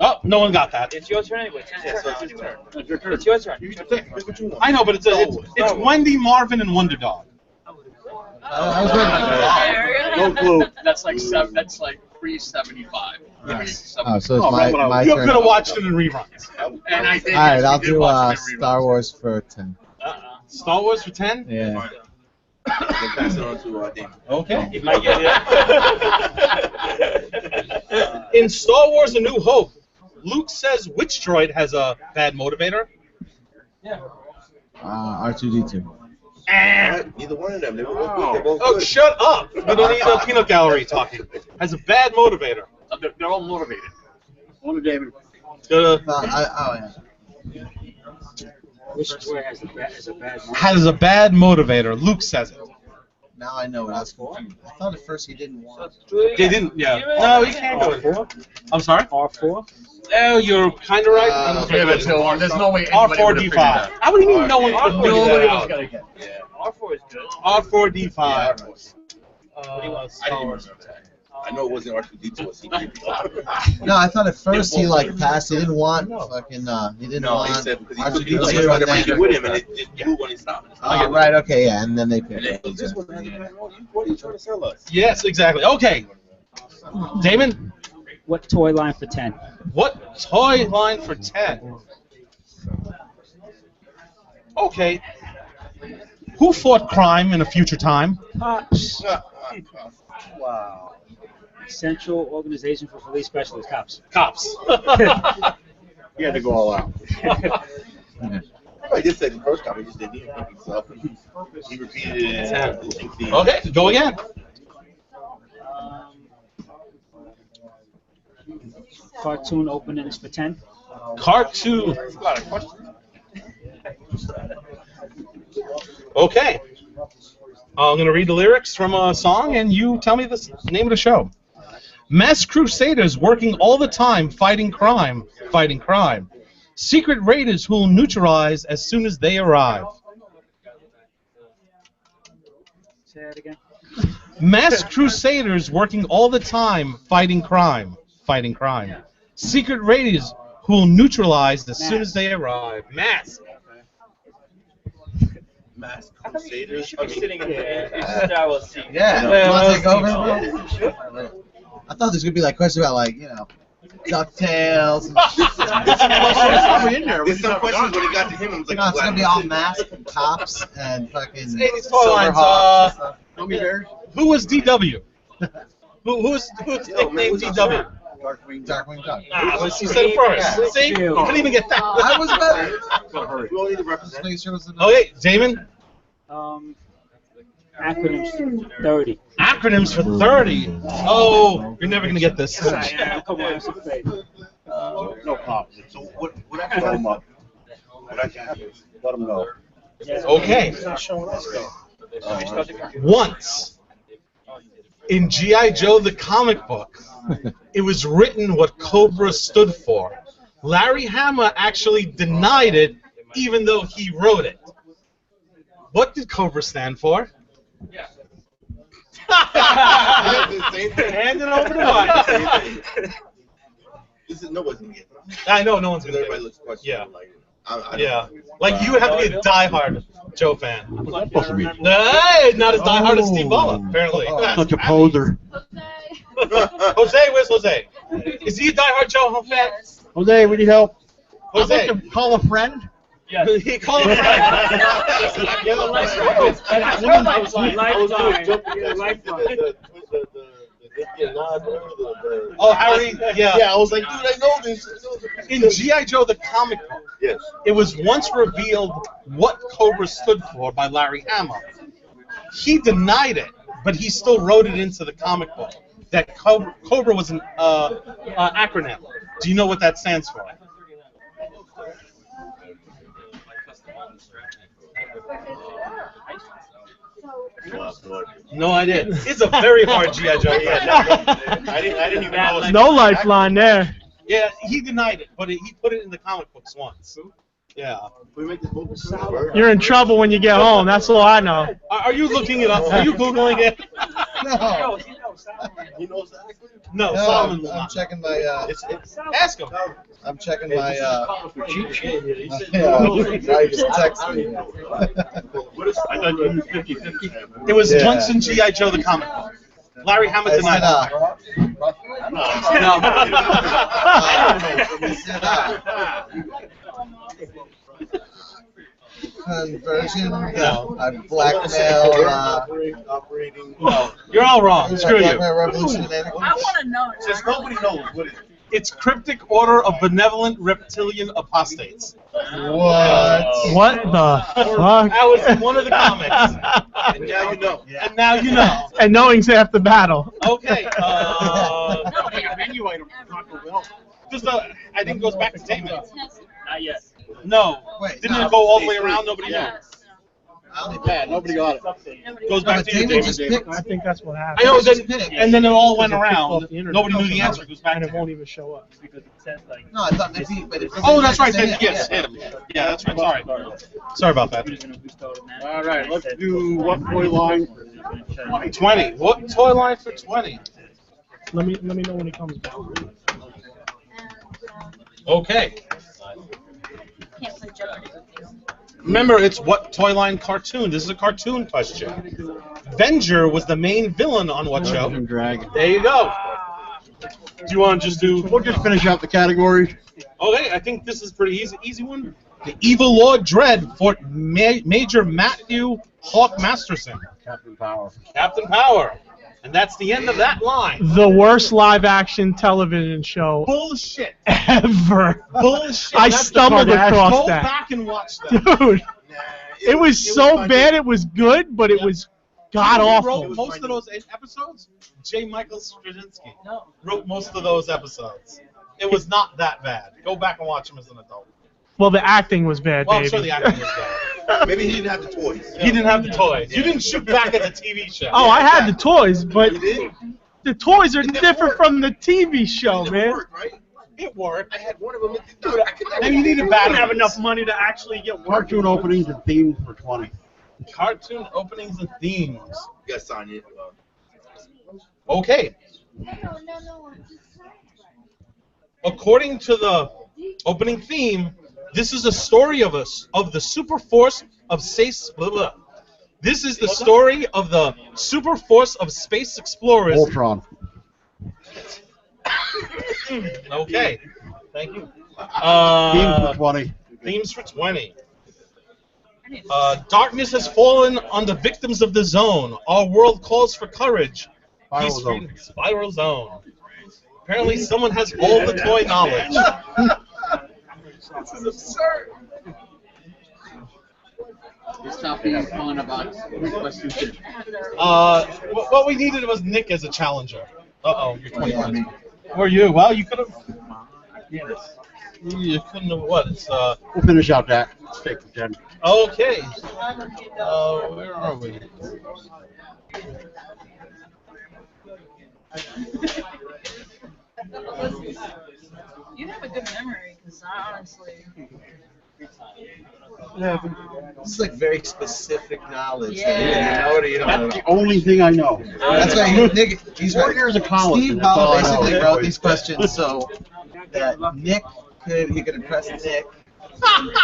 Oh, no one got that. It's your turn anyway. It's his turn anyway. That's your turn. It's your turn. You get to pick. Pick what you want. I know, but it's Wendy, Marvin, and Wonder Dog. I was ready. No clue. That's like 375. Oh, so it's my You turn. could have watched it in reruns. And I think All right, I'll we did do watch it in Star reruns. Wars for 10. Star Wars for 10? Yeah. Pass it on to Damon. Okay. He might get it. In Star Wars A New Hope, Luke says which droid has a bad motivator? R2D2. Neither one of them. They were both good. They're both Oh, good. shut up! We don't need a peanut gallery talking. Has a bad motivator. They're all motivated. One to David. Yeah. which droid has a bad moment? Has a bad motivator. Luke says it. Now I know it. I was confused. I thought at first he didn't want it. They didn't, yeah. No, he can't do it. R4? I'm sorry? R4? Oh, you're kind of right. Yeah, there's no way anybody would have figured R4D5. that. How would you mean no one could figure Nobody that was out? gonna get. R4 is good. R4D5. Star Wars. I know it wasn't R2D2 or C3. No, I thought at first he like passed. He didn't want fucking. He didn't No, want he said because he R2D2 was trying to and bring it with him, and it blew when he stopped. Oh, right. Okay. Yeah. And then they picked. And then he just was like, what are you trying to sell us? Yes, exactly. Okay. Damon, What toy line for 10? what toy line for 10? Okay. Who fought crime in a future time? Cops. Wow. Central Organization for Police Specialists. Cops. Cops. He had to go all out. I just said the first time, he just didn't even pick himself. He repeated it. Okay, go again. Cartoon openings for 10. Cartoon. Okay. I'm going to read the lyrics from a song, and you tell me the name of the show. Mass crusaders working all the time, fighting crime, fighting crime. Secret raiders who'll neutralize as soon as they arrive. Say that again. Mass crusaders working all the time, fighting crime, fighting crime. Secret raiders who'll neutralize as soon as they arrive. Mass. Mass Crusaders. I'm sitting in the Star Wars seat. Yeah. You want to take over? I thought there's gonna be like questions about like DuckTales. Probably in there. There's some questions when it got to him. It was like, No, it's gonna be all masked cops and fucking 80s toy lines. Gummy bears? Who was DW? Who's nicknamed DW? Darkwing Duck. Ah, she said it first. See? You couldn't even get that. I was better. We all need to represent. Okay, Damon. Acronyms 30. Acronyms for 30. Oh, you're never gonna get this. Come on, that's a fake. No problems. So what happened? Let him up. What happened? Let them know. Okay. Once in G.I. Joe the comic book, it was written what Cobra stood for. Larry Hama actually denied it, even though he wrote it. What did Cobra stand for? Hand it over to Mike. This is nobody's gonna get it. I know no one's gonna get Everybody it. looks questionable. Yeah. Like, I Yeah. Like you have to be a diehard Joe fan. I'm supposed to be. Hey, not as diehard as Steve Balla, apparently. Such a poser. Jose, where's Jose? Is he a diehard Joe fan? Jose, we need help. Jose, I'd like to call a friend. Yes. he called him. Oh, Harry, yeah. Yeah, I was like, dude, I know this. In G.I. Joe the comic book, Yes. it was once revealed what Cobra stood for by Larry Hama. He denied it, but he still wrote it into the comic book that Cobra was an acronym. Do you know what that stands for? No idea. It's a very hard G.I. Joe. I didn't even know. No lifeline there. Yeah, he denied it, but he put it in the comic books once. Yeah. We make this movie sour. You're in trouble when you get home. That's all I know. Are you looking it up? Are you Googling it? No. He knows that. No, No, Solomon will I'm not. checking my. Ask him. I'm checking my. Cheat sheet. Yeah, now you just text me. I thought you used 50-50. It was Yeah. once in G.I. Joe the comic book. Larry Hama I denied said, it. Conversion. No. I blackmail. No, you're all wrong. Screw you. Blackmail revolution. I want to know. Just nobody knows what it is. It's Cryptic Order of Benevolent Reptilian Apostates. What? What the fuck? That was in one of the comics. And now you know. And now you know. And knowing's half the battle. Okay. Menu item. Taco Bell. Just I think it goes back to Damon. Not yet. No. Wait. Didn't no. it go all the way around? Nobody knew. Yes. Yeah, nobody got it. Goes back to you, Damon David. just picked. I think that's what I happened. know, Just pick. and then it all went Because it picked around. off the internet. Nobody knew the answer. It goes back And to it him. won't even show up. No, I thought maybe. But if Oh, that's right. Then Then, yes, him. Yeah, that's right. Sorry. Sorry about that. All right, let's do what toy line? 20. What toy line for 20? Let me know when he comes back. Okay. Can't play Jeopardy with you. Remember, it's what toy line cartoon. This is a cartoon question. Venger was the main villain on what show? Dragon. There you go. Do you want to just do? We'll just finish out the categories. Okay, I think this is pretty easy one. The Evil Lord Dread for Major Matthew Hawk Masterson. Captain Power. Captain Power. And that's the end of that line. The worst live-action television show Bullshit. ever. Bullshit. I That's the stumbled part. across Go that. back and watch that. Dude, it was so bad it was good, but it was god Who awful. wrote most of those episodes? J. Michael Straczynski wrote most of those episodes. It was not that bad. Go back and watch them as an adult. Well, the acting was bad, Well, I'm baby. sure the acting was bad. Maybe he didn't have the toys. He didn't have the toys. You didn't shoot back at the TV show. Oh, I had the toys, but You did? the toys are different from the TV show, It man. worked, right? It worked. I had one of them. Dude, I could And you needed I batteries. didn't have enough money to actually get one. Cartoon openings and themes for 20. Cartoon openings and themes. You got signed in. Okay. According to the opening theme, this is a story of the super force of space. Blah, blah. This is the story of the super force of space explorers. Ultron. Okay. Thank you. Themes for 20. Themes for 20. Darkness has fallen on the victims of the zone. Our world calls for courage. Spiral Peace, Zone. freedom, Spiral Zone. Apparently, someone has all the toy knowledge. This is absurd. Stop being fun about questions. What we needed was Nick as a challenger. Uh-oh, you're 21. Or you? Well, you could have. You couldn't have what? It's We'll finish out that. Take for 10. okay. Where are we? You have a good memory, because I honestly. This is like very specific knowledge. Yeah. You know, That's the only thing I know. That's why he's 4 years of college. Steve and that's all Ball I know. basically wrote these questions so that Nick he could impress Nick.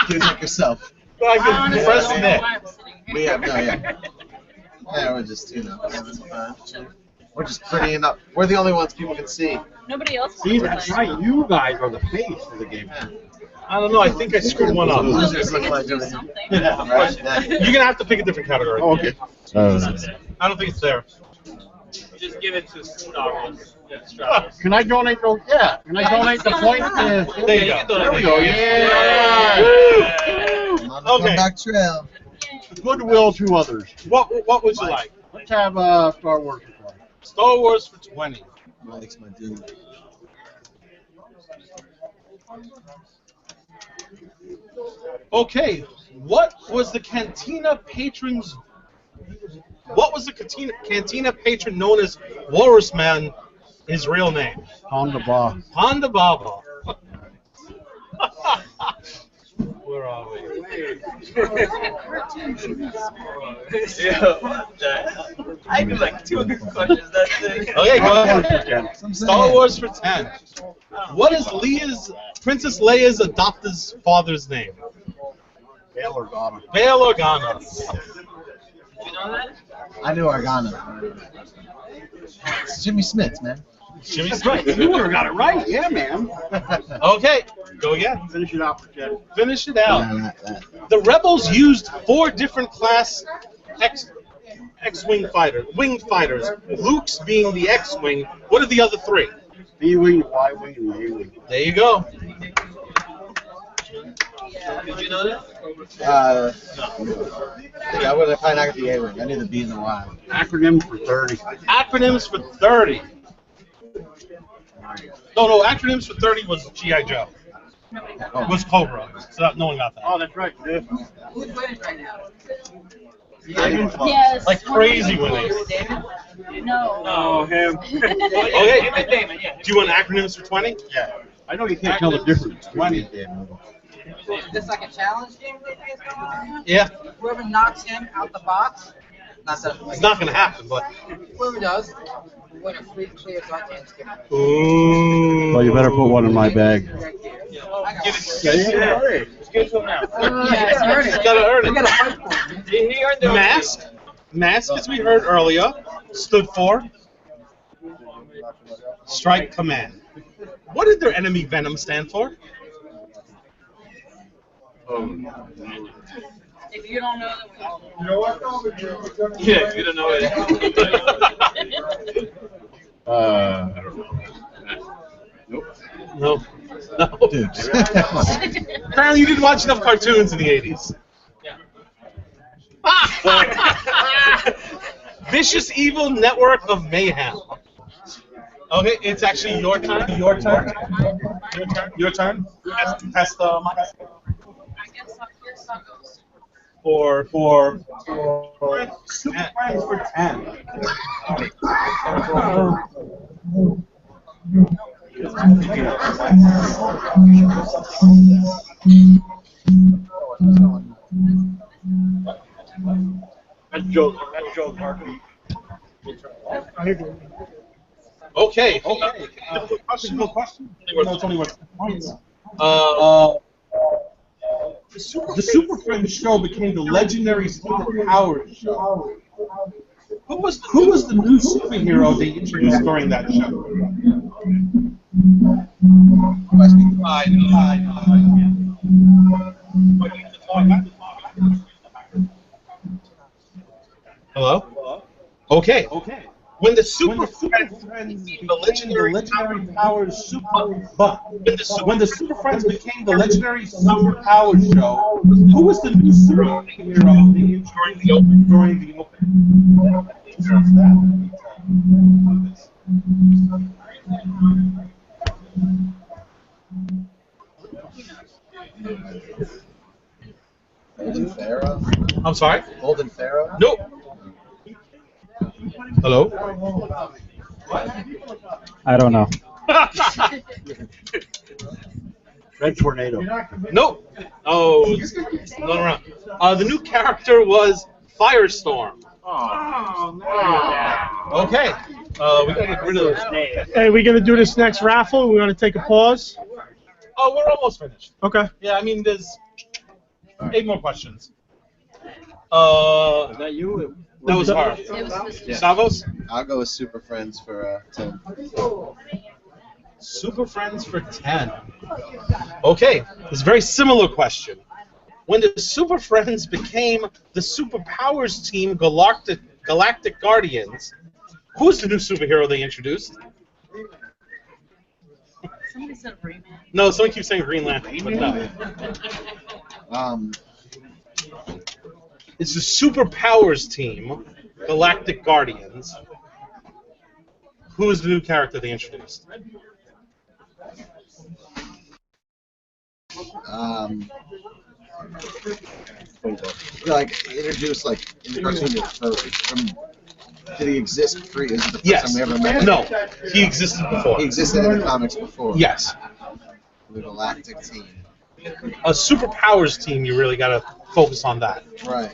Do it like yourself. I could impress Honestly, Nick. I'm sitting here. We have no, yeah. Yeah, we're just, we're just pretty enough. We're the only ones people can see. Nobody else See, wants that's to play. right. You guys are the face of the game. I don't know. I think I screwed one up. Losers You look get like to do everything. something. Right? Yeah. You're gonna have to pick a different category. Oh, okay. I don't think it's there. Just give it to Star Wars. Yeah, Star Wars. Can I donate those? Yeah. Can I donate the point? There you go. There we go. Yeah. On the comeback trail. Goodwill to others. What would you like? Let's have Star Wars. Star Wars for 20. Mike's my dude. Okay, what was the cantina patron known as Walrus Man? His real name? Honda Bar. Honda Baba. Where are we? I do like 2 good questions. That's it. Okay, go ahead. Star Wars for 10. What is Princess Leia's adopted father's name? Bail Organa. Bail Organa. You know that? I knew Organa. It's Jimmy Smith, man. Jimmy Smith. You would have got it right. Yeah, man. Okay, go again. Finish it out for 10. Finish it out. Yeah, that. The rebels used 4 different class X-wing winged fighters. Luke's being the X-wing. What are the other 3? B-Wing, Y-Wing, and A-Wing. There you go. Did you know that? Yeah, I would have probably not got the A-wing. I knew the B and the Y. Acronyms for 30. Acronyms for 30. No, acronyms for 30 was G.I. Joe. Was Cobra. So no one got that. Oh, that's right. Yeah. Who's winning right now? Yes. Like crazy winning. No. Oh, him. Okay. Do you want acronyms for 20? Yeah. I know you can't tell the difference. 20. Is this like a challenge game that you guys going on? Yeah. Whoever knocks him out the box, not that. It's not going to happen, but. Whoever does, win a free clear so I can't skip it. Ooh. Well, you better put one in my bag. Hurry. Just give it to him now. Gotta earn it. Mask. Mask, as we heard earlier, stood for Strike Command. What did their enemy Venom stand for? If you don't know, then we all know. You know what? Yeah, if you don't know it. I don't know. Nope. No. No. Dude. Apparently you didn't watch enough cartoons in the 80s. Vicious Evil Network of Mayhem. Okay, it's actually your turn. Your turn. Your turn. Your turn. Pass the mic. I guess I'll go. For Super Friends for 10. That's Joe. That's Joe Harvey. Okay. Question. No question. No, it's only worth points. The Super Friends show became the legendary Super Powers show. Who was the new superhero they introduced during that show? Hello? Okay. When the Super Friends became the legendary Powers when the Super Friends became the legendary Super Powers show, who was the new superhero they introduced during the opening? Golden Pharaoh? I'm sorry? Golden Pharaoh? Nope. Hello? I don't know. Red Tornado. Nope. Oh, not around. The new character was Firestorm. Oh, no. Okay. We gotta get rid of those. Hey, we gonna do this next raffle? We're gonna take a pause. Oh, we're almost finished. Okay. Yeah, I mean, there's 8 more questions. Is that you? That was her. Savos? I'll go with Super Friends for 10. Super Friends for 10. Okay, it's a very similar question. When the Super Friends became the Super Powers team Galactic Guardians, who's the new superhero they introduced? Somebody said Rayman. No, someone keeps saying Green Lantern, but no. It's the Super Powers team, Galactic Guardians. Who is the new character they introduced? Like introduced like in the cartoon did he exist pre? Is it the first Yes. time we ever met him? No, he existed before. He existed in the comics before. Yes. The Galactic team. A Super Powers team, you really got to focus on that. Right.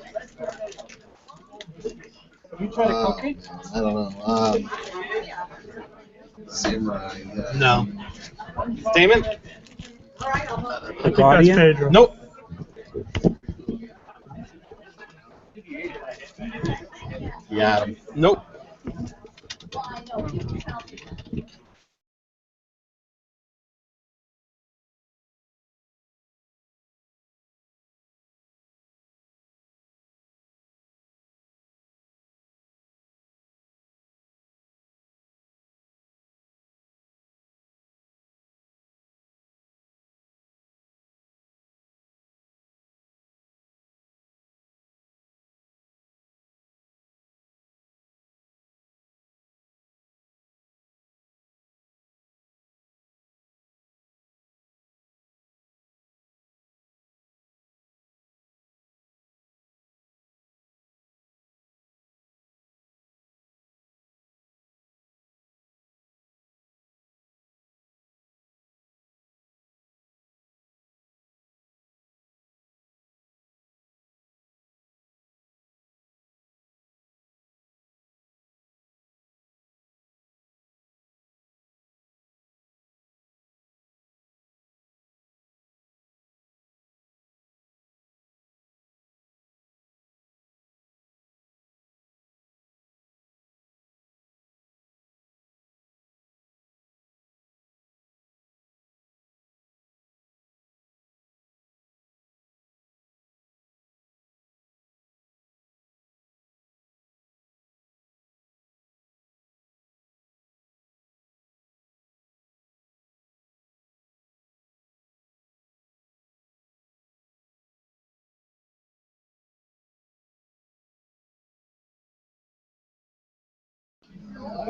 You try to cocaine? I don't know. Samurai. No. Damon? The Guardian? Pedro. Nope. Yeah. Nope.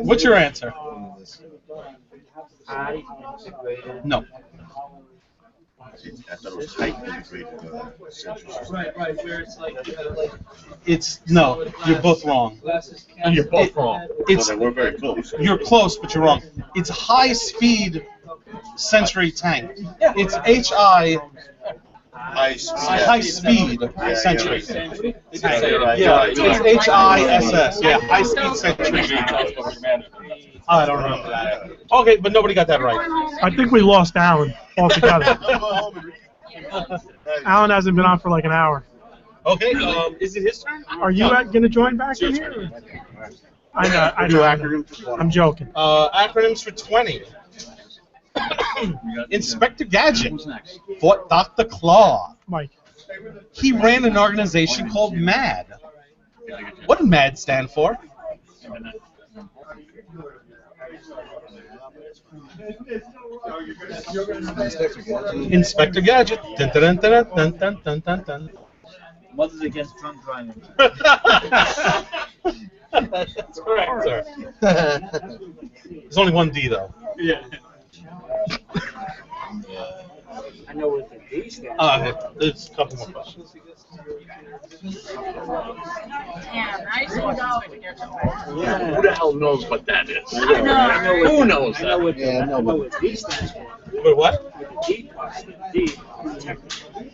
What's your answer? No. I thought it was height integrated. Right, where it's like. It's no. You're both wrong. And you're both wrong. It's We're very close. you're close, but you're wrong. It's high speed century tank. It's HI. High speed century. Yeah, it's HISS. Yeah, high speed century. I don't remember that. Okay, but nobody got that right. I think we lost Alan altogether. Alan hasn't been on for like an hour. Okay, is it his turn? Are you going to join back in here? I know. I'm joking. Acronyms for 20. Inspector Gadget fought Dr. Claw. Mike. He ran an organization called MAD. What did MAD stand for? Inspector Gadget. Dun, dun, dun, dun, dun, dun, dun, dun. Mothers Against Drunk Driving. That's correct, sir. There's only one D, though. Yeah. I know what the D stands for. There's a couple more questions. Yeah, nice one. Who the hell knows what that is? I know. Who knows I know that? what Yeah, no, I know but what D stands for. Wait, what? D. D.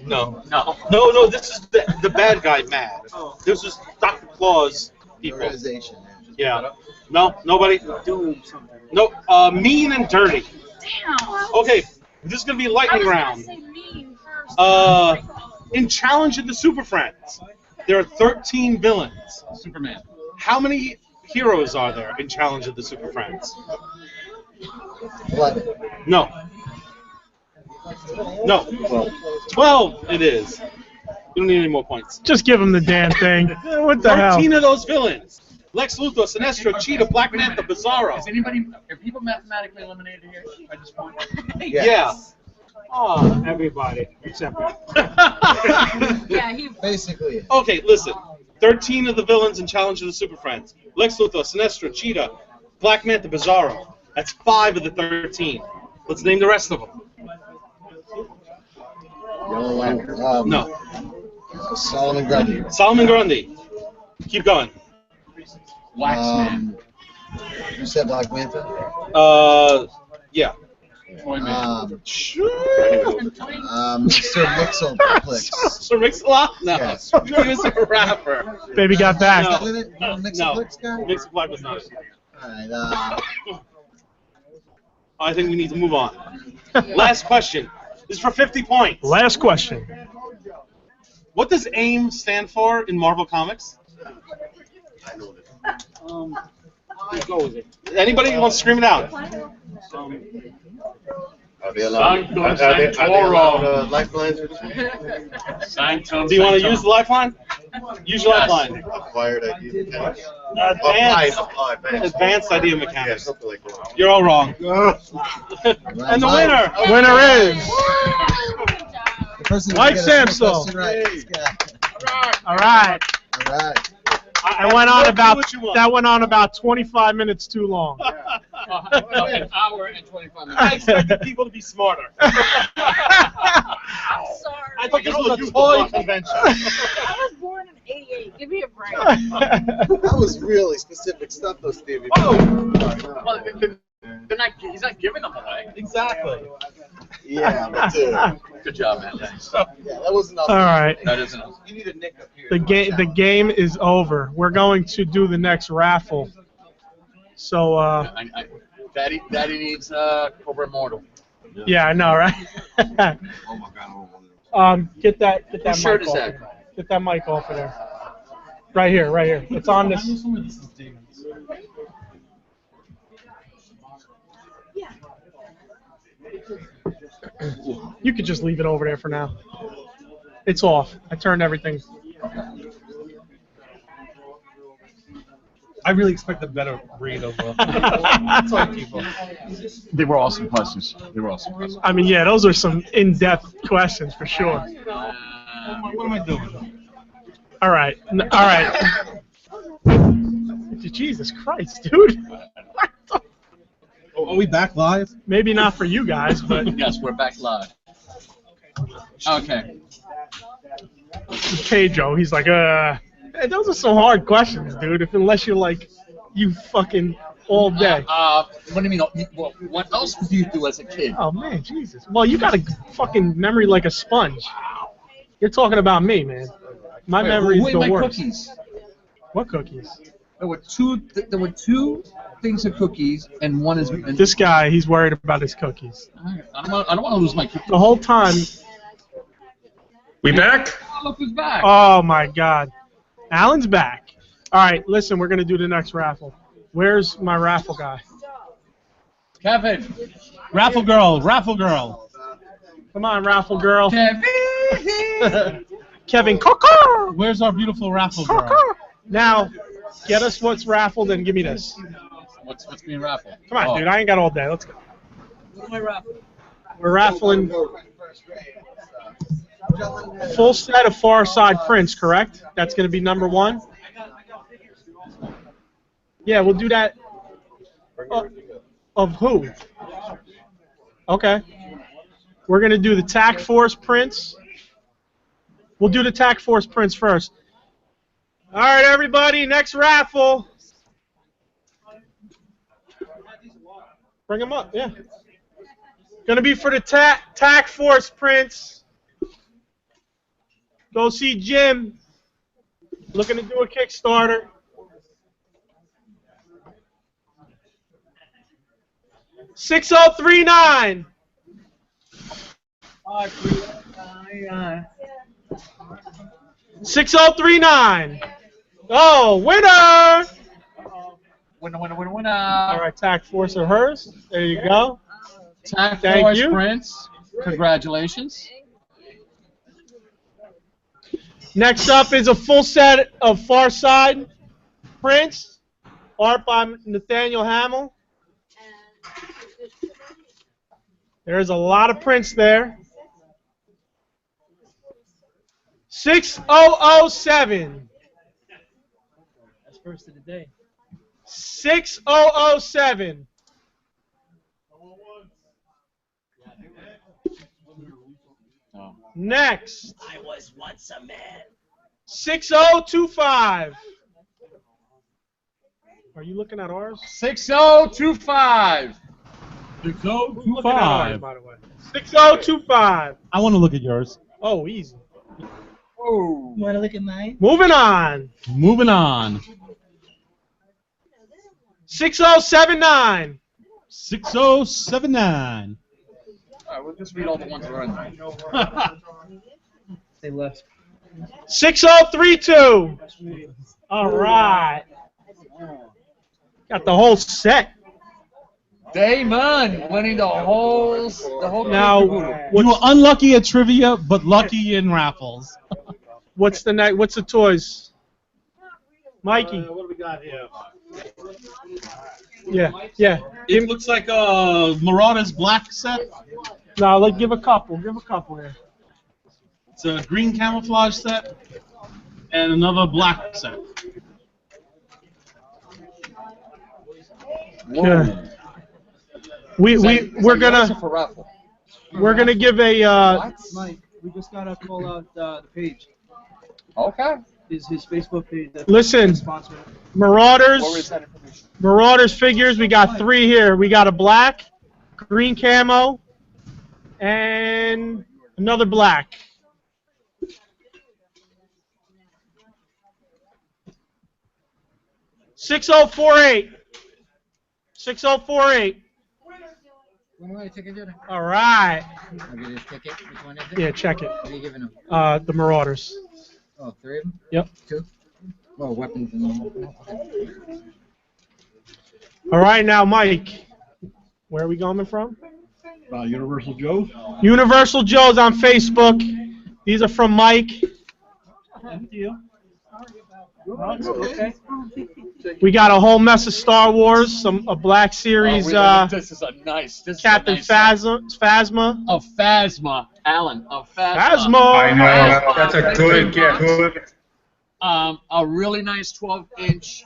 No. No. No, this is the bad guy, MAD. This is Dr. Claw's people. organization. Yeah. No, nobody? Doom something. No, mean and dirty. Damn. Okay, this is going to be lightning I was round. gonna say mean first. In Challenge of the Super Friends, there are 13 villains. Superman. How many heroes are there in Challenge of the Super Friends? 11. No. No. 12 it is. You don't need any more points. Just give him the damn thing. What the 13 hell? of those villains. Lex Luthor, Sinestro, Cheetah, Black Manta, Bizarro. Is anybody? Are people mathematically eliminated here at this point? Yeah. Oh. Everybody except me. Yeah, he. Basically. Okay, listen. 13 of the villains in Challenge of the Super Friends. Lex Luthor, Sinestro, Cheetah, Black Manta, Bizarro. That's 5 of the 13. Let's name the rest of them. Yellow Lantern. No. Solomon Grundy. Solomon Grundy. Keep going. Waxman. You said Black Manta? Yeah. Sir Mix-a-Plex. Sir Mix-a-Lot? No. Yes. He was a rapper. Baby got back. No. Isn't it? No. Mix-a-Plex guy? Mix-a-Plex was not. Alright, I think we need to move on. Last question. This is for 50 points. Last question. What does AIM stand for in Marvel Comics? I know this. Let's go with it. Anybody want to scream it out? Are they allowed? Are they allowed lifelines? Sanctum. Do you want to use the lifeline? Use your lifeline. Acquired idea mechanics. Advanced. Advanced idea Yeah, mechanics. something like that. You're all wrong. And the winner. Winner is the person Mike that gets the Samsel. question right. This guy. all right. All right. That went on about 25 minutes too long. An hour and 25 minutes. I expected people to be smarter. I'm sorry. I thought this was a toy convention. I was born in '88. Give me a break. That was really specific stuff, though, Stevie. Well, he's not giving them away. Exactly. Yeah, but dude. Good job, man. Thanks. Yeah, that wasn't All right. That isn't. You need a nick up here. The game is over. We're going to do the next raffle. So Daddy needs Cobra Immortal. yeah, I know, right? Oh my God. Get that Whose shirt mic is off. that? Get that mic off of there. Right here, right here. It's on this. You could just leave it over there for now. It's off. I turned everything. I really expect a better breed of toy people. They were awesome questions. I mean, yeah, those are some in-depth questions for sure. What am I doing? All right. All right. Jesus Christ, dude. Are we back live? Maybe not for you guys, but Yes, we're back live. Okay. Pedro, he's like, hey, those are some hard questions, dude. Unless you're like, you fucking all day. What do you mean? Well, what else did you do as a kid? Oh man, Jesus. Well, you got a fucking memory like a sponge. You're talking about me, man. My memory is the my worst. Cookies. What cookies? There were two things of cookies, and one is. And This guy, he's worried about his cookies. I don't want to lose my cookies. The whole time. We back? Oh, look who's back. Oh my God, Alan's back. All right, listen, we're gonna do the next raffle. Where's my raffle guy? Kevin. Raffle girl, raffle girl. Come on, raffle girl. Kevin. Kevin Coco. Where's our beautiful raffle girl? Now, get us what's raffled and give me this. What's being raffled? Come on, dude. I ain't got all day. Let's go. What's my raffle? We're raffling full set of Far Side prints, correct? That's going to be number one. Yeah, we'll do that. Of who? Okay. We're going to do the TAC Force prints. We'll do the TAC Force prints first. All right, everybody, next raffle. Bring them up, yeah. Going to be for the TAC Force prints. Go see Jim. Looking to do a Kickstarter. $6039. 6039. Oh, winner! Winner. All right, TAC Force of hers. There you go. TAC Thank Force you. Prince. Congratulations. Next up is a full set of Far Side prints, art by Nathaniel Hamill. There's a lot of prints there. 6007. That's first of the day. 6007. Next. I was once a man. 6025. Are you looking at ours? 6025. 6025. By the way. 6025. I want to look at yours. Oh, easy. Oh. You want to look at mine? Moving on. Moving on. 6079. 6079. All right, we'll just read all the ones that are in there. Say less. 6032. All right. Got the whole set. Damon winning the whole Now, You were unlucky at trivia, but lucky in raffles. what's the next? What's the toys? Mikey. What do we got here? Yeah. It looks like a Marauders black set. No, let's give a couple. Give a couple here. It's a green camouflage set and another black set. Yeah. We're gonna give a Mike, we just gotta call out the page. Okay. His Facebook page. listen. Sponsor. Marauders figures. We got 3 here. We got a black, green camo, and another black. $6048. 6048. All right. I'll give you a ticket. Which one is it? Yeah, check it. What are you giving them? The Marauders. Oh, 3 of them? Yep. 2? Oh, weapons and all. All right, now, Mike. Where are we coming from? Universal Joe. Universal Joe's on Facebook. These are from Mike. Thank you. Okay. We got a whole mess of Star Wars, a Black Series this is a nice. This Captain is a nice Phasma. A Phasma, Alan. A Phasma. Phasma. I know. That's a good gift. A really nice 12-inch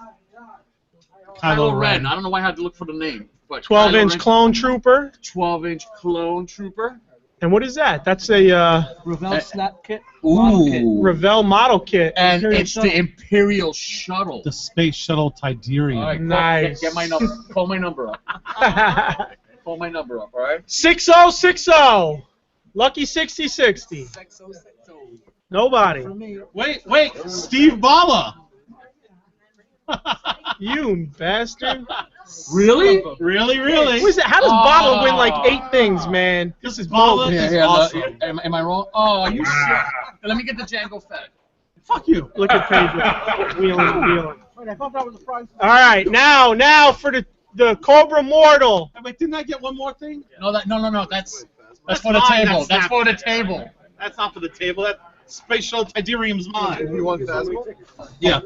Kylo Ren. I don't know why I had to look for the name. But 12-inch Ren, clone trooper. 12-inch clone trooper. And what is that? That's a Revel snap kit. Ooh. Revel model kit. And it's the Imperial Shuttle. The Space Shuttle Tidirium. All right, Nice. Get my number. Call my number up. Call my number up, all right? 6060. Lucky 6060. Nobody. Wait, Steve Balla. You bastard. Really? Really? What is that? How does Baba win like 8 things, man? This is Balla. Yeah, Is yeah, awesome. am I wrong? Oh, are you sure? Let me get the Django Fett. Fuck you. Look at Pedro. Wheeling. Wait, I thought that was the prize. All right, now for the Cobra Mortal. Wait, didn't I get one more thing? No, That's for the mine, table. that's For the table. That's not for the table. That Space Shuttle Tidirium's mine. You want Phasma? Yeah.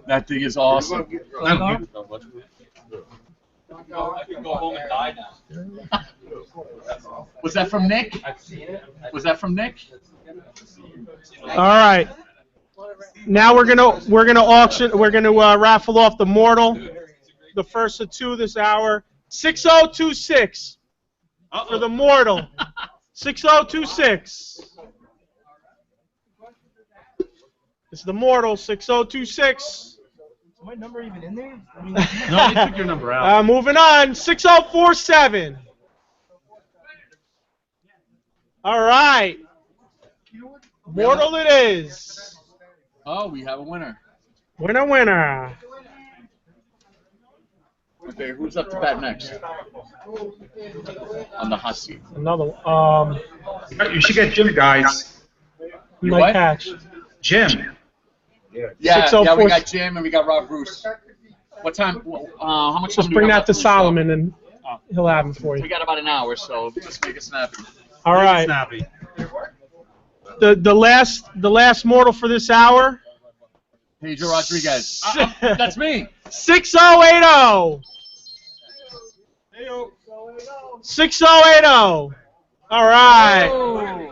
That thing is awesome. Was that from Nick? Was that from Nick? All right. Now we're gonna raffle off the Mortal, the first of 2 this hour. 6026 for the Mortal. 6026. It's the Mortal 6026. Is my number even in there? No, you took your number out. Moving on. 6047. All right. Mortal it is. Oh, we have a winner. Winner. Okay, who's up to bat next? On the hot seat. Another one. You should get Jim, guys. You might catch. Jim. Yeah, 604. we got Jim and we got Rob Bruce. What time? How much time Just do we bring have that to left on the show? Solomon and he'll have him for We you. got about an hour, so let's make it snappy. All right. Snappy. The last Mortal for this hour. Pedro Rodriguez. That's me. 6080. 6080. All right.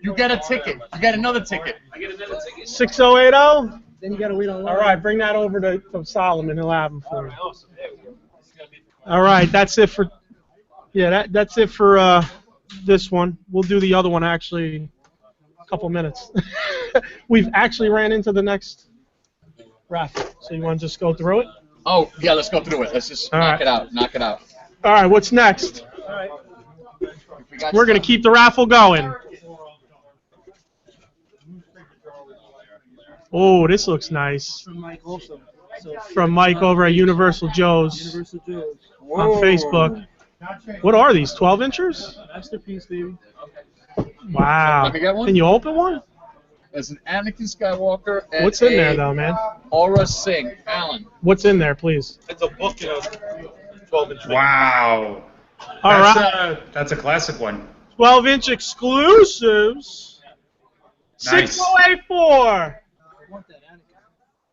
You get a ticket. You get another ticket. 6080. Then you gotta wait on. All right, bring that over to Solomon. He'll have him for you. All right, that's it for. Yeah, that's it for this one. We'll do the other one actually a couple minutes. We've actually ran into the next raffle. So you want to just go through it? Oh, yeah, let's go through it. Let's just knock it out. Knock it out. All right, what's next? All right. We're going to keep the raffle going. Oh, this looks nice. From Mike also. So, From Mike over at Universal Joe's Universal Joe's. on Facebook. What are these, 12-inchers? Masterpiece, baby. Wow. Let me get one. Can you open one? There's an Anakin Skywalker and What's in there, though, man? Aura Singh. Alan. What's in there, please? It's a book and a 12-inch. Wow. All right. That's a classic one. 12-inch exclusives. Nice. 6084.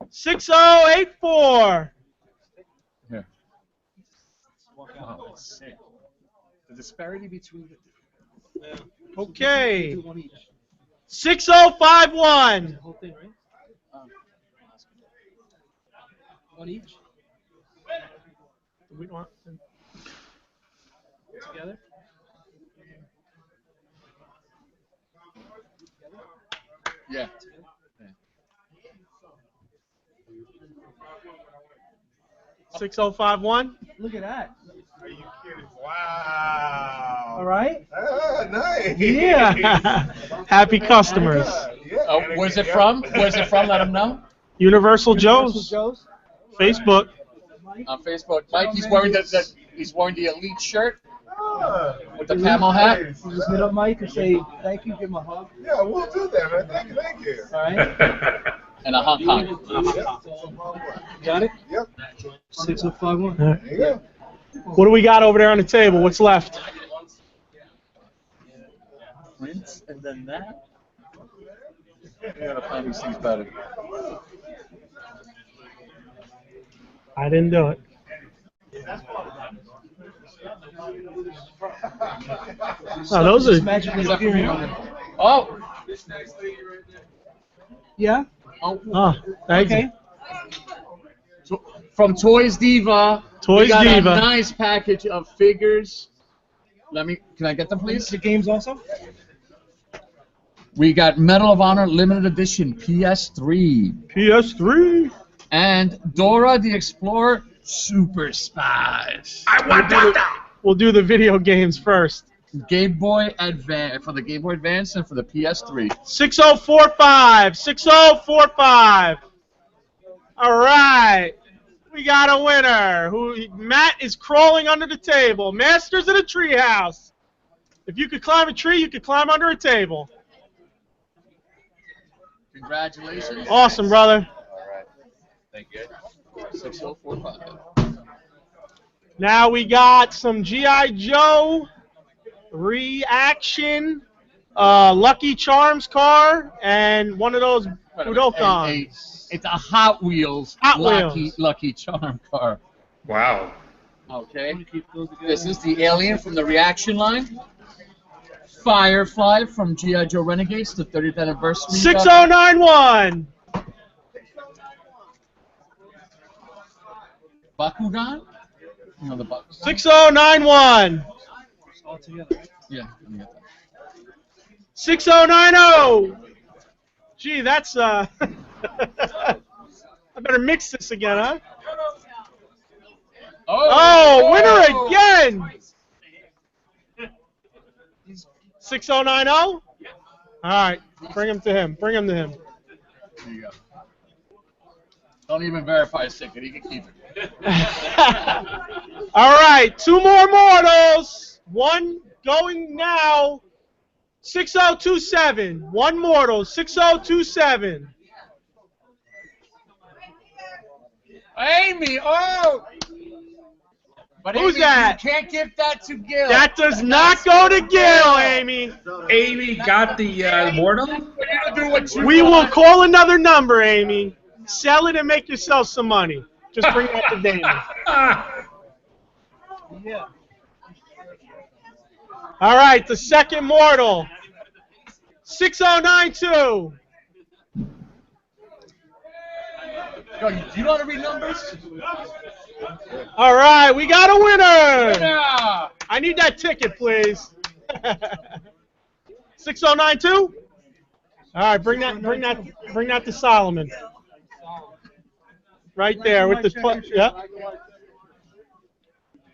6084. Here. Wow, that's sick. The disparity between the Okay. One each. 6051. The whole thing, right? One each. We want Together. Yeah. 6051. Look at that. Are you kidding? Wow. All right. Ah, nice. Yeah. Happy customers. Yeah. Where's it from? Where's it from? Let them know. Universal Universal Joe's. Joe's. Facebook. On Facebook. Mike, he's wearing the elite shirt Ah, with the camo hat. You just hit up Mike and say thank you, give him a hug. yeah, we'll do that, man. Thank you. All right. And a Hong Kong. Got it? Yep. 6051. All right. There you go. What do we got over there on the table? What's left? Prince and then that. I gotta find these things better. I didn't do it. Oh, those Just are. magically appearing on them. Oh. Yeah. Oh. Oh, thank Okay. you. From Toys Diva. Toys we got Diva. A nice package of figures. Can I get them, please? The games also? We got Medal of Honor Limited Edition PS3. PS3. And Dora the Explorer Super Spies. I want that. We'll do the video games first. Game Boy Advance for the Game Boy Advance and for the PS3. 6045. 6045. All right. We got a winner. Matt is crawling under the table. Masters of the Treehouse. If you could climb a tree, you could climb under a table. Congratulations. Awesome, brother. All right. Thank you. 6045. Now we got some G.I. Joe reaction, Lucky Charms car, and one of those Budokons. It's a Hot Wheels Lucky Charm car. Wow. Okay. This is the alien from the reaction line. Firefly from G.I. Joe Renegades, the 30th anniversary. 6091. Bakugan? No, the Bakugan. 6091. All together. Yeah, let me get that. 6090. Gee, that's I better mix this again, huh? Oh, winner again. 6090. All right, bring him to him. Bring him to him. There you go. Don't even verify his ticket. He can keep it. All right, 2 more mortals. One going now. 6027. 1 mortal. 6027. Amy, oh! But Who's Amy, that? You can't give that to Gil. That does not go to Gil, Amy. Amy got the mortal? We will call another number, Amy. Sell it and make yourself some money. Just bring that to Damon. Yeah. All right, the second mortal. 6092. Yo, do you know how to read numbers? All right, we got a winner. Yeah. I need that ticket, please. 6092. All right, bring that to Solomon. Right there with the yep.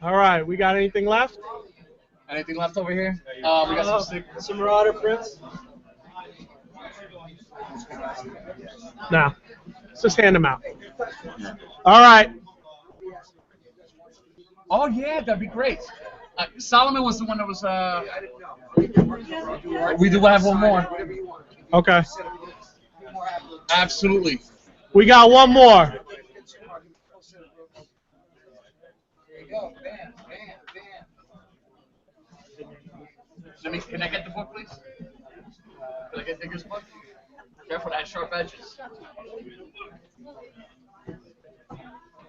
All right, we got anything left? Anything left over here? We got some Marauder prints. No. Let's just hand them out. All right. Oh yeah, that'd be great. Solomon was the one that was. We do have one more. Okay. Absolutely. We got one more. Can I get the book, please? Can I get Digger's book? Careful, that sharp edges.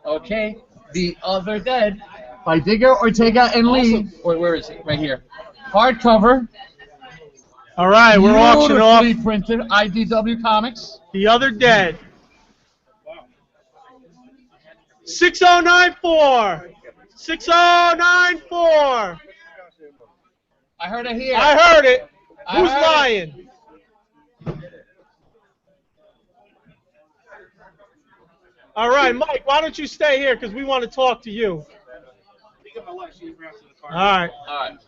Okay, The Other Dead by Digger, Ortega, and Lee. Where is it? Right here. Hardcover. All right, we're auctioning off beautifully printed IDW Comics. The Other Dead. 6094. 6094. I heard it here. I heard it. Who's lying? All right, Mike, why don't you stay here because we want to talk to you. All right. All right.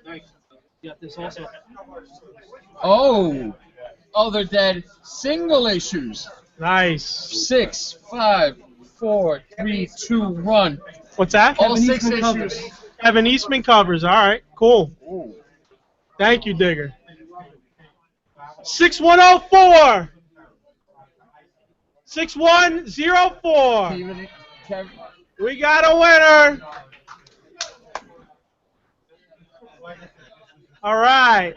Thanks. You got this also. Oh, Other Dead single issues. Nice. 6, 5, 4, 3, 2, 1. What's that? All 6 issues. Evan Eastman covers. All right, cool. Ooh. Thank you, Digger. 6104. 6104. We got a winner. All right.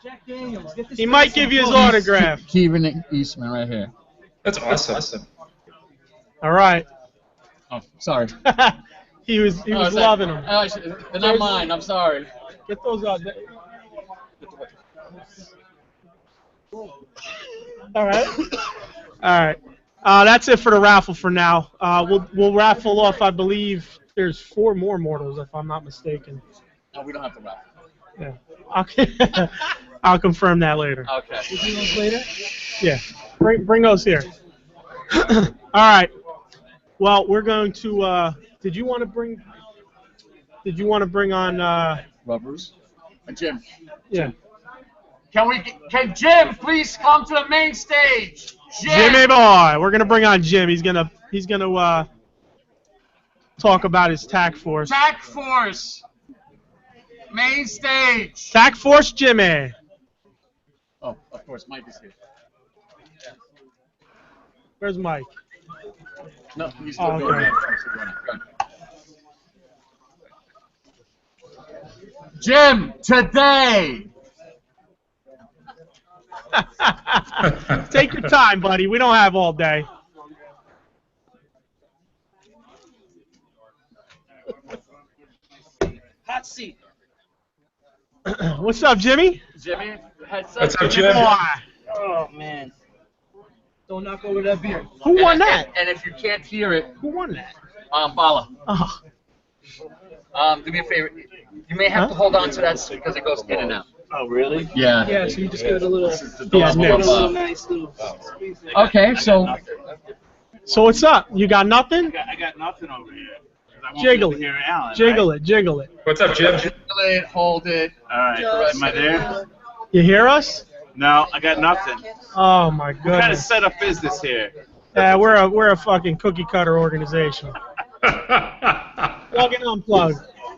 Jack Daniels, get this. He might give you his autograph. Kevin Eastman right here. That's awesome. All right. Oh, sorry. he was loving them. They're not mine. I'm sorry. Get those out. All right. All right. That's it for the raffle for now. We'll raffle off. I believe there's 4 more mortals, if I'm not mistaken. No, we don't have to raffle. Yeah. I'll confirm that later. Okay. Later? Yeah. Bring those here. All right. Well, we're going to. Did you want to bring on? Rubbers. Jim. Yeah. Can Jim please come to the main stage? Jimmy boy, we're gonna bring on Jim. He's gonna talk about his TAC Force. TAC Force. Main stage. TAC Force, Jimmy. Oh, of course, Mike is here. Where's Mike? No, he's still doing it. Jim, today. Take your time, buddy. We don't have all day. Hot seat. What's up, Jimmy? Jimmy, heads up. What's up, Jim? Oh man. Don't knock over that beer. Who won that? And if you can't hear it, Who won that? Bala. Oh. Do me a favor. You may have to hold on to that because it goes in and out. Oh really? Yeah. Yeah. So you just give it a little. Yeah, Nice little. Okay, so. So what's up? You got nothing? I got nothing over here. Jiggle it. Jiggle it. Jiggle it. What's up, Jim? Jiggle it, hold it. All right. Am I there? You hear us? No, I got nothing. Oh my What kind of goodness. setup is this here? We're a fucking cookie cutter organization. Plug and unplug.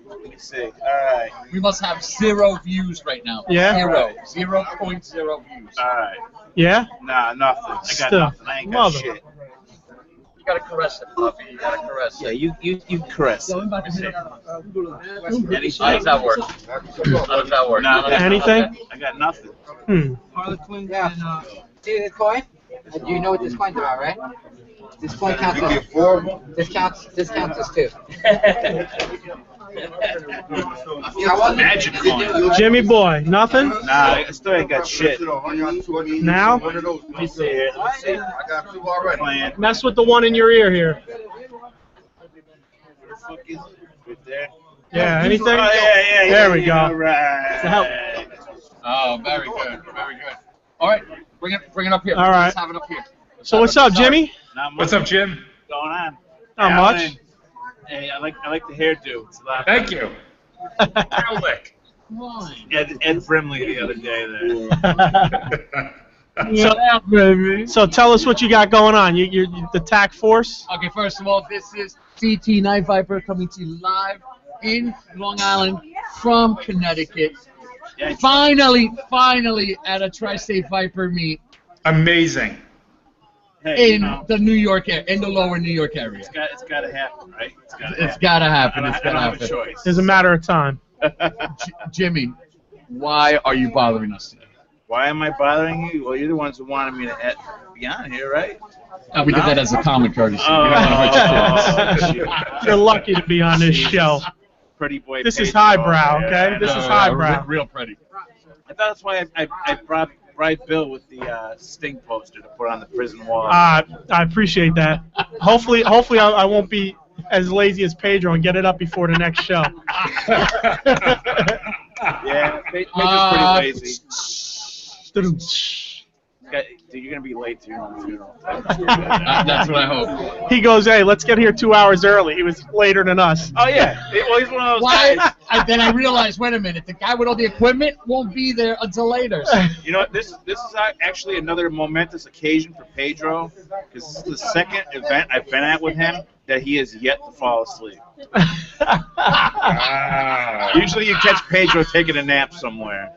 Let me see. All right. We must have 0 views right now. Yeah? 0.0 views. All right. Yeah? Nah, nothing. I got Still. nothing. I ain't got Mother. shit. You gotta caress it, Puffy. You gotta caress it. Yeah, you caress. How does that work? How does that work? No, Anything? I got nothing. Harlequin and see this coin? You know what this coin's about, right? This coin counts as this counts as 2. Magic coin. Jimmy boy, nothing? Nah, I still ain't got shit. Now? Let me see here. Let me see. I got 2 already. Playing. Mess with the one in your ear here. Right there. Yeah, anything? Oh, yeah. There we go. All right. So help. Oh, very good, very good. All right, bring it up here. All right. Let's have it up here. So what's up, Jimmy? Not much What's up, Jim? going on? Not much. Hey, I like the hairdo. It's a lot. Thank you. Real lick. Ed Brimley the other day there. So tell us what you got going on. You're the TAC Force? Okay, first of all, this is CT Night Viper coming to you live in Long Island from Connecticut. Yeah, Finally at a Tri-State Viper meet Amazing. hey, in the New York area, in the lower New York area. it's got to happen, right? It's gotta happen. I It's don't gotta have a happen. choice. It's a matter of time. Jimmy, why are you bothering us today? Why am I bothering you? Well, you're the ones who wanted me to be on here, right? We did that as a common courtesy. Oh, We don't wanna hurt your feelings. shit. You're lucky to be on this show. Pretty boy. This is Pedro, highbrow, yeah. okay? This is highbrow. Real pretty. I thought that's why I bribed Bill with the Sting poster to put on the prison wall. I appreciate that. Hopefully I won't be as lazy as Pedro and get it up before the next show. Yeah, Pedro's pretty lazy. Dude, you're gonna be late to your own funeral. That's what I hope. He goes, hey, let's get here 2 hours early. He was later than us. Oh yeah, well he's one of those Why? guys. Then I realized, wait a minute, the guy with all the equipment won't be there until later. You know what? This is actually another momentous occasion for Pedro, because this is the second event I've been at with him that he has yet to fall asleep. Usually you catch Pedro taking a nap somewhere.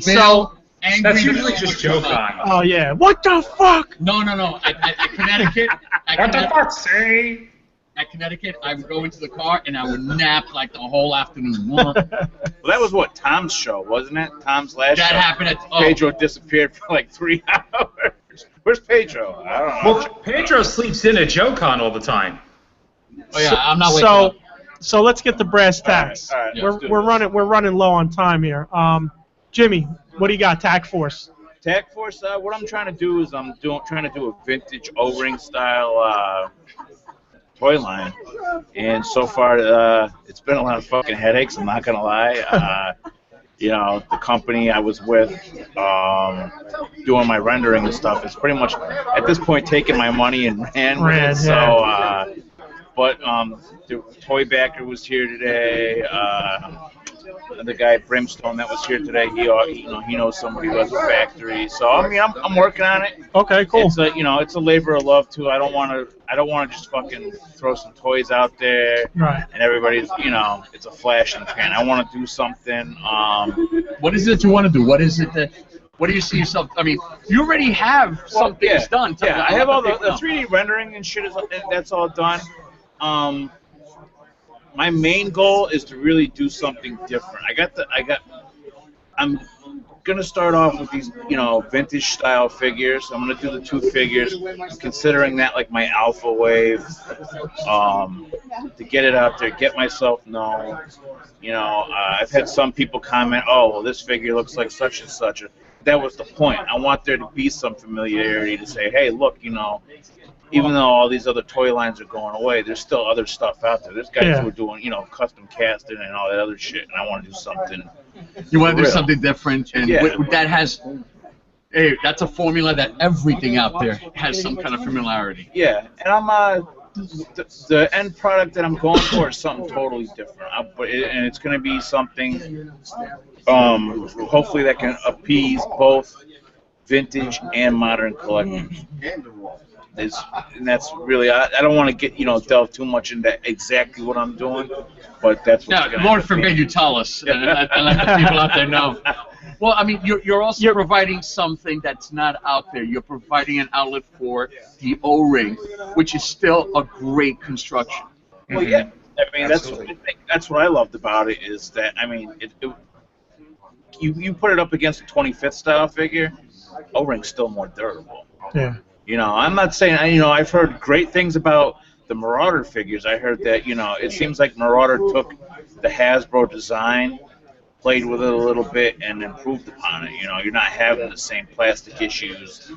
Bill, angry. That's usually just joke on. Oh, yeah. What the fuck? No. At Connecticut. What the fuck, say? At Connecticut, I would go into the car and I would nap like the whole afternoon. Well, that was what, Tom's show, wasn't it? Tom's last That show. happened at Pedro disappeared for like 3 hours. Where's Pedro? I don't know. Well, Pedro sleeps in at JoeCon all the time. Oh yeah, I'm not waking up. So let's get the brass tacks. All right, We're running low on time here. Jimmy, what do you got? TAC Force. Tag Force. What I'm trying to do is trying to do a vintage O-ring style toy line, and so far it's been a lot of fucking headaches. I'm not gonna lie. You know, the company I was with, doing my rendering and stuff, is pretty much at this point taking my money and ran with it. So, but the toy backer was here today. The guy Brimstone that was here today, he knows somebody who has a factory. So I mean, I'm working on it. Okay, cool. It's it's a labor of love too. I don't want to just fucking throw some toys out there. Right. And everybody's, it's a flash in the pan. I want to do something. What is it you want to do? What is it that? What do you see yourself? I mean, you already have some things done. Yeah, I have all the 3D rendering and shit. That's all done. My main goal is to really do something different. I'm gonna start off with these, vintage style figures. I'm gonna do the 2 figures. I'm considering that like my alpha wave, to get it out there, get myself known. I've had some people comment, "Oh, well, this figure looks like such and such." That was the point. I want there to be some familiarity to say, "Hey, look, even though all these other toy lines are going away, there's still other stuff out there. There's guys who are doing, custom casting and all that other shit, and I want to do something." You want to do something different, and that has. Hey, that's a formula that everything out there has some kind of familiarity. Yeah, and I'm the end product that I'm going for is something totally different. And it's going to be something, hopefully that can appease both vintage and modern collectors. And that's really, I don't want to get, delve too much into exactly what I'm doing, but that's what's going to Lord forbid you tell us, and let the people out there know. Well, I mean, you're also providing something that's not out there. You're providing an outlet for the O-ring, which is still a great construction. Well, yeah. I mean, that's what I loved about it, is that, I mean, you put it up against a 25th style figure, O-ring's still more durable. Yeah. I'm not saying, I've heard great things about the Marauder figures. I heard that, it seems like Marauder took the Hasbro design, played with it a little bit, and improved upon it. You're not having the same plastic issues,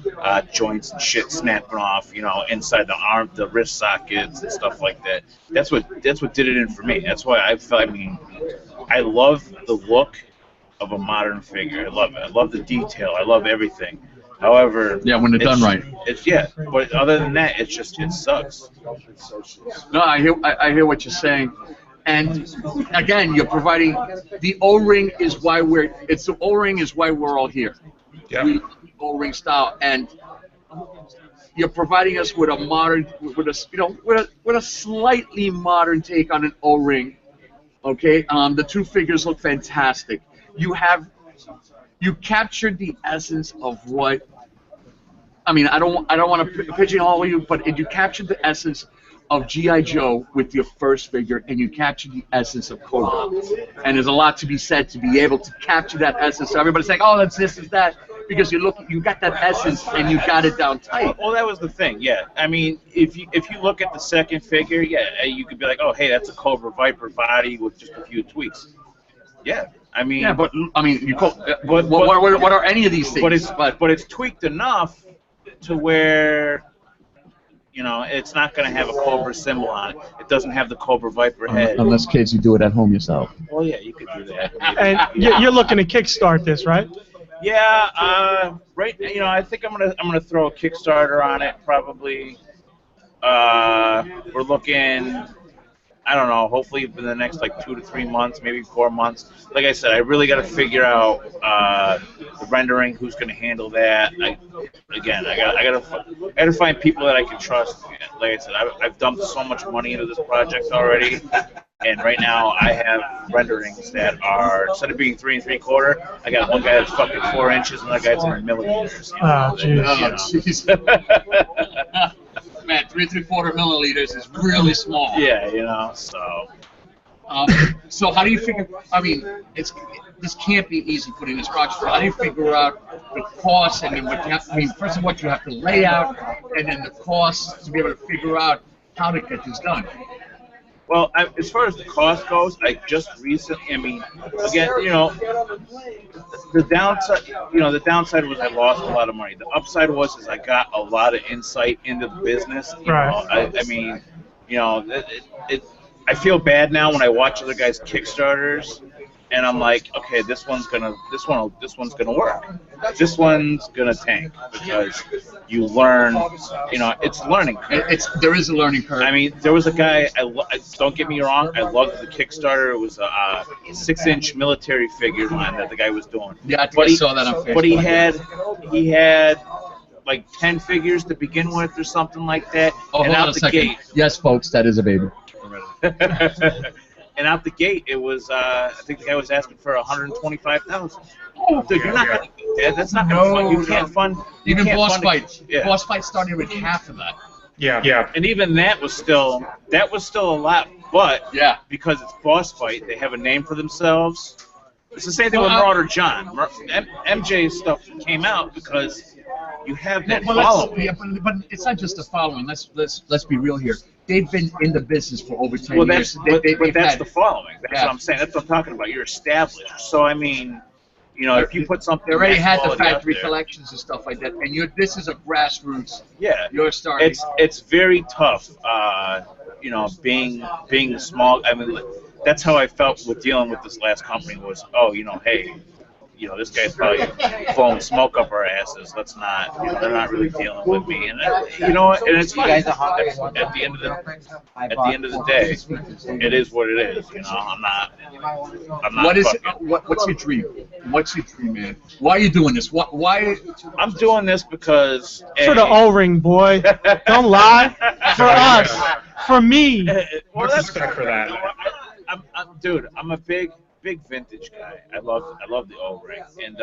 joints and shit snapping off, inside the wrist sockets and stuff like that. That's what did it in for me. That's why I love the look of a modern figure. I love it. I love the detail. I love everything. However, when it's done right. But other than that, it sucks. No, I hear what you're saying, and again, you're providing the O-ring is why we're all here. Yeah. The O-ring style, and you're providing us with a modern, with a slightly modern take on an O-ring. Okay, the 2 figures look fantastic. You captured the essence of what. I mean, I don't want to pigeonhole you, but you captured the essence of G.I. Joe with your first figure, and you captured the essence of Cobra. And there's a lot to be said to be able to capture that essence. So everybody's saying, "Oh, that's this, is that," because you got that essence and you got it down tight. Well, that was the thing. Yeah, I mean, if you look at the second figure, you could be like, "Oh, hey, that's a Cobra Viper body with just a few tweaks." Yeah. I mean, but I mean, what are any of these things? But it's tweaked enough to where, it's not going to have a Cobra symbol on it. It doesn't have the Cobra Viper head. Unless, kids, you do it at home yourself. Well, yeah, you could do that. And you're looking to kickstart this, right? Yeah. Right. I think I'm gonna throw a Kickstarter on it probably. We're looking. I don't know, hopefully in the next 2 to 3 months, maybe 4 months. Like I said, I really got to figure out the rendering, who's going to handle that. I got to find people that I can trust. Like I said, I've dumped so much money into this project already, and right now I have renderings that are, instead of being 3 3/4, I got one guy that's fucking 4 inches, and another guy's in millimeters. Oh, jeez. Man, 3 3/4 milliliters is really small. Yeah, so. So how do you figure? I mean, this can't be easy putting this project. How do you figure out the cost? I mean, what you have? I mean, first of all, what you have to lay out, and then the cost to be able to figure out how to get this done. Well, as far as the cost goes, I just recently. I mean, again, the downside. The downside was I lost a lot of money. The upside was I got a lot of insight into the business. I mean, I feel bad now when I watch other guys' Kickstarters, and I'm like, okay, this one's gonna work. This one's gonna tank because you learn. It's learning curve. There is a learning curve. I mean, there was a guy. Don't get me wrong. I loved the Kickstarter. It was a 6-inch military figure line that the guy was doing. Yeah, I think I saw that on Facebook. But he had like 10 figures to begin with, or something like that. Oh, and hold on a second. Yes, folks, that is a baby. And out the gate, it was I think the guy was asking for $125,000. Oh, dude, you're not gonna. That's not gonna fund. You can't fund. Even boss fund fight. Yeah. Boss fight started with half of that. Yeah. And even that was still a lot. But because it's boss fight, they have a name for themselves. It's the same thing with Marauder John. MJ's stuff came out because you have that following. But it's not just the following. Let's be real here. They've been in the business for over 10 years. But that's the following. That's what I'm saying. That's what I'm talking about. You're established. So I mean, if you put something, they already had the factory collections and stuff like that, and this is a grassroots. Yeah, you're starting. It's very tough. Being small. I mean, that's how I felt with dealing with this last company. Was hey. This guy's probably blowing smoke up our asses. Let's not, they're not really dealing with me. And and it's fine. At the end of the day, it is what it is. I'm not. What's your dream? What's your dream, man? Why are you doing this? Why? I'm doing this because for the O-ring, boy. Don't lie. For us. For me. Well, that's for that. Dude, I'm a big vintage guy. I love the O-ring, and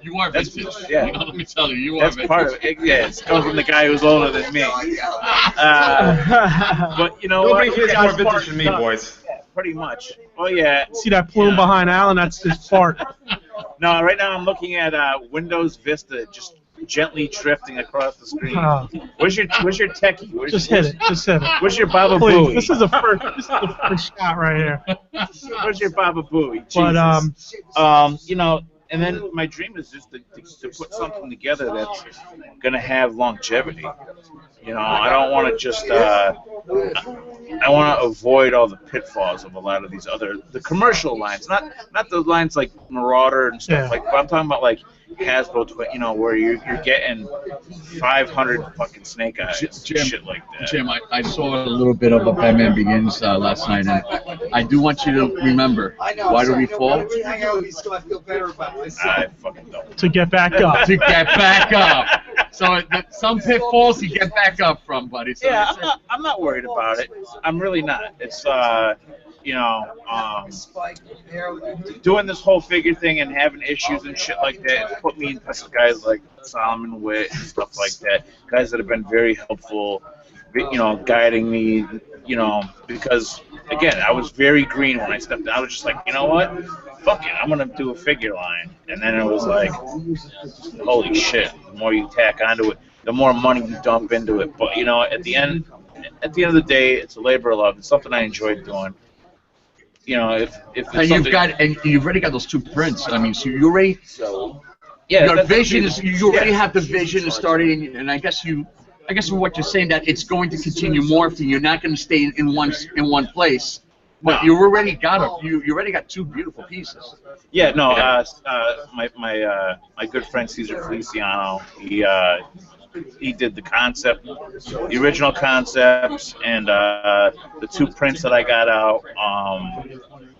you are vintage. Yeah, let me tell you, that's part of it. Yeah, it's coming from the guy who's older than me. But nobody here's more vintage than me, boys. Yeah, pretty much. Oh yeah. See that plume behind Alan? That's his fart. No, right now I'm looking at Windows Vista just gently drifting across the screen. Oh. Where's your techie? Just hit it. Where's your Baba Please, Booey? This is the first shot right here. Where's your Baba Booey? Jesus. But and then my dream is just to put something together that's gonna have longevity. I don't want to just. I want to avoid all the pitfalls of a lot of these the commercial lines, not the lines like Marauder and stuff like. But I'm talking about like Hasbro, where you're getting 500 fucking Snake Eyes, shit like that. Jim, I saw a little bit of a Batman Begins last night, and I do want you to remember, why do we fall? I fucking don't. To get back up. To get back up. So some pitfalls you get back up from, buddy. So yeah, I'm not worried about it. I'm really not. It's doing this whole figure thing and having issues and shit like that. It's put me in touch with guys like Solomon Witt and stuff like that. Guys that have been very helpful, guiding me. Because again, I was very green when I stepped in. I was just like, you know what? Fuck it, I'm gonna do a figure line. And then it was like, holy shit! The more you tack onto it, the more money you dump into it. But at the end of the day, it's a labor of love. It's something I enjoy doing. If and you've already got those 2 prints. I mean, so you already. Yeah, your vision is. You already have the vision of starting, and I guess from what you're saying that it's going to continue morphing. You're not going to stay in one place. But you already got you already got 2 beautiful pieces. Yeah, no. My good friend Cesar Feliciano, he did the concept, the original concepts, and the 2 prints that I got out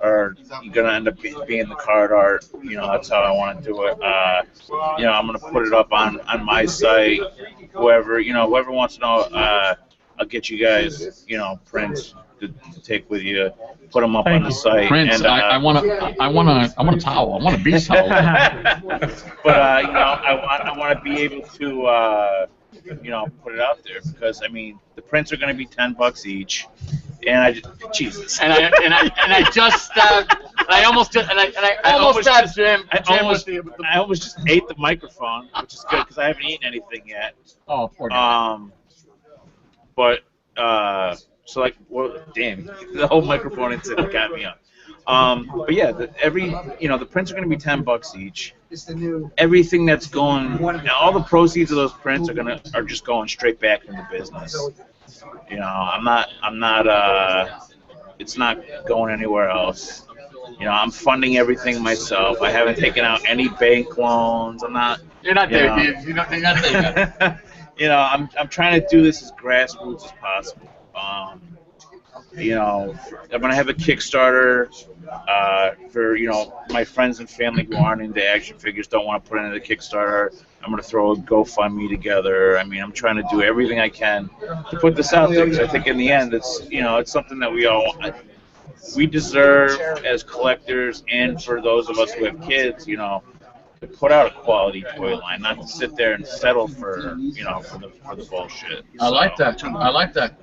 are gonna end up being the card art. That's how I want to do it. I'm gonna put it up on my site. Whoever wants to know, I'll get you guys prints to take with you. Put them up on the site. Prince, and, I want a towel. I want a beach towel. But I want to be able to put it out there because the prints are going to be $10 each, and Jesus. And I just I almost stabbed Jim. I almost just ate the microphone, which is good because I haven't eaten anything yet. Oh, poor guy. But so like, what Damn, the whole microphone incident got me up. But yeah, the prints are going to be $10 each. Everything that's going, all the proceeds of those prints are just going straight back into business. I'm not. It's not going anywhere else. I'm funding everything myself. I haven't taken out any bank loans. I'm not. You're not there, dude. You're not there yet. I'm trying to do this as grassroots as possible. I'm gonna have a Kickstarter for my friends and family who aren't into action figures, don't want to put into the Kickstarter. I'm gonna throw a GoFundMe together. I'm trying to do everything I can to put this out there because I think in the end it's something that we deserve as collectors, and for those of us who have kids, to put out a quality toy line, not to sit there and settle for the bullshit. I like that. I like that.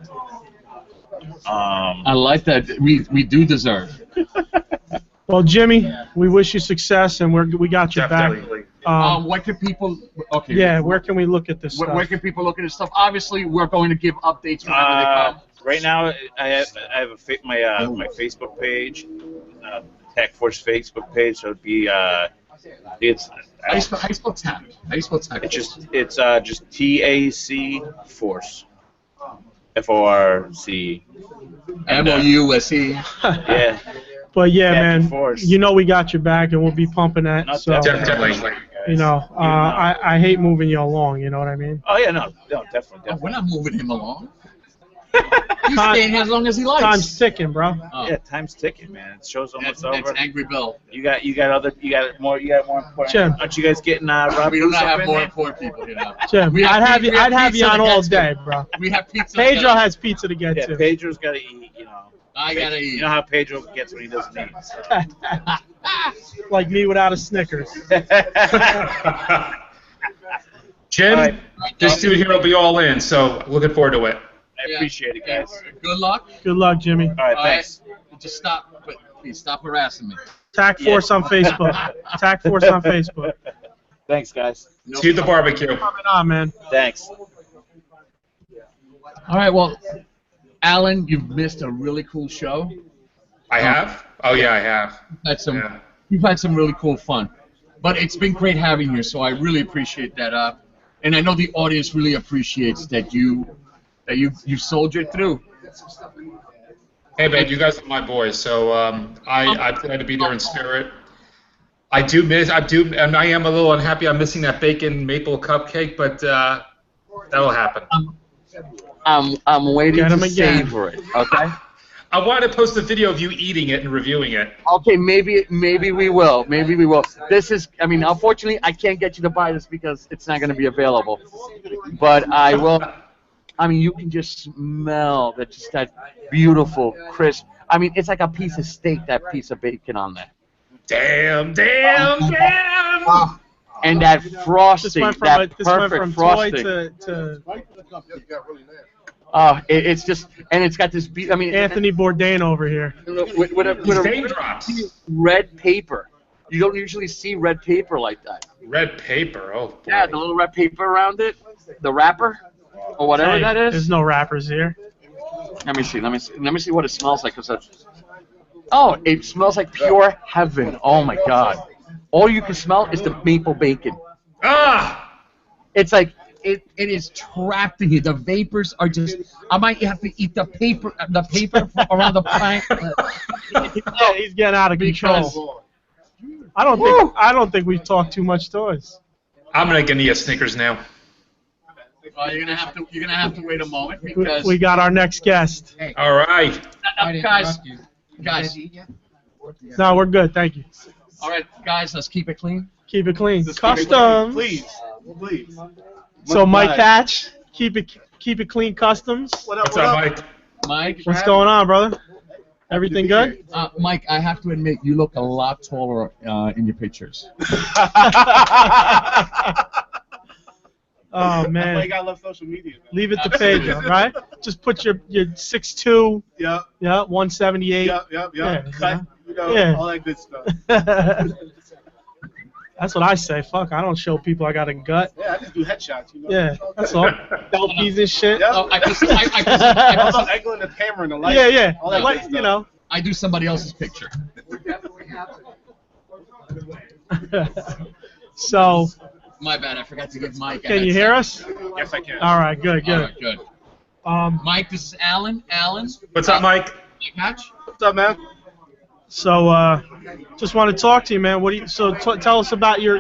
I like that. We do deserve. Well, Jimmy, we wish you success, and we got your back. What can people? Okay. Yeah, where can we look at this stuff? Where can people look at this stuff? Obviously, we're going to give updates whenever they come. Right now, I have my Facebook page, Tac Force Facebook page. So it'd be it's. How you spell TAC? How you spell TAC? It's just TAC Force. FORC. MOUSE. Yeah. But yeah, man, Force. we got your back, and we'll be pumping that. No, so Definitely. I hate moving you along. You know what I mean? Oh yeah, no, definitely. We're not moving him along. He's staying here as long as he likes. Time's ticking, bro. Yeah, time's ticking, man. It show's almost over. That's Angry Bill. You got more important. Jim. Aren't you guys getting Rob? We don't have more important people, Jim, I'd have you on all day, bro. We have pizza. Pedro has pizza to get to. Pedro's got to eat. I gotta eat. You know how Pedro gets when he doesn't eat. Like me without a Snickers. Jim, All right. this dude here will be all in, so looking forward to it. I appreciate it, guys. Good luck. Good luck, Jimmy. All right, thanks. Just stop, but please stop harassing me. Tac Force on Facebook. Tac Force on Facebook. Thanks, guys. See you at the barbecue. Coming on, man. Thanks. All right, well, Alan, you've missed a really cool show. I have? Oh, yeah, I have. You've had some really cool fun. But it's been great having you, so I really appreciate that. And I know the audience really appreciates that you soldiered through. Hey, man, you guys are my boys, so I plan to be there in spirit. I am a little unhappy I'm missing that bacon maple cupcake, but that'll happen. I'm waiting to savor it, okay? I want to post a video of you eating it and reviewing it. Okay, maybe we will. Maybe we will. Unfortunately, I can't get you to buy this because it's not going to be available. But I will. You can just smell that beautiful, crisp. It's like a piece of steak, that piece of bacon on there. Damn. And that frosting, perfect frosting. It's just, and it's got this. Anthony Bourdain over here. With a red paper. You don't usually see red paper like that. Red paper, oh boy. Yeah, the little red paper around it, the wrapper, or whatever that is. There's no wrappers here. Let me see what it smells like. Oh, it smells like pure heaven. Oh my God! All you can smell is the maple bacon. Ah! It's like it is trapped in here. The vapors are just. I might have to eat the paper around the plank. Yeah, he's getting out of control. I don't think we've talked too much toys. I'm gonna need a Snickers now. You're gonna have to wait a moment because we got our next guest. Hey. All right. Guys. No, we're good. Thank you. All right, guys. Let's keep it clean. Keep it clean. Customs. Please. So Mike Hatch, keep it clean. Customs. What's up, Mike? Mike. What's going on, brother? Everything good? Mike, I have to admit, you look a lot taller in your pictures. Oh man! I got love social media. Man. Leave it to Pedro, right? Just put your 6'2". Yeah. 178. Yeah. Yeah, Cut, all that good stuff. That's what I say. Fuck, I don't show people I got a gut. Yeah, I just do headshots. You know. Yeah, that's all. Selfies and shit. Yeah. Oh, Also, angling the camera and the light. Yeah, yeah. All that Like, good you stuff. know. I do somebody else's picture. So, My bad, I forgot to give Mike. can you hear us? Yes, I can. All right, good, All good. right, good. Mike, this is Alan. Alan. What's up, Mike? Hatch. What's up, man? So, just want to talk to you, man. What do you? So, tell us about your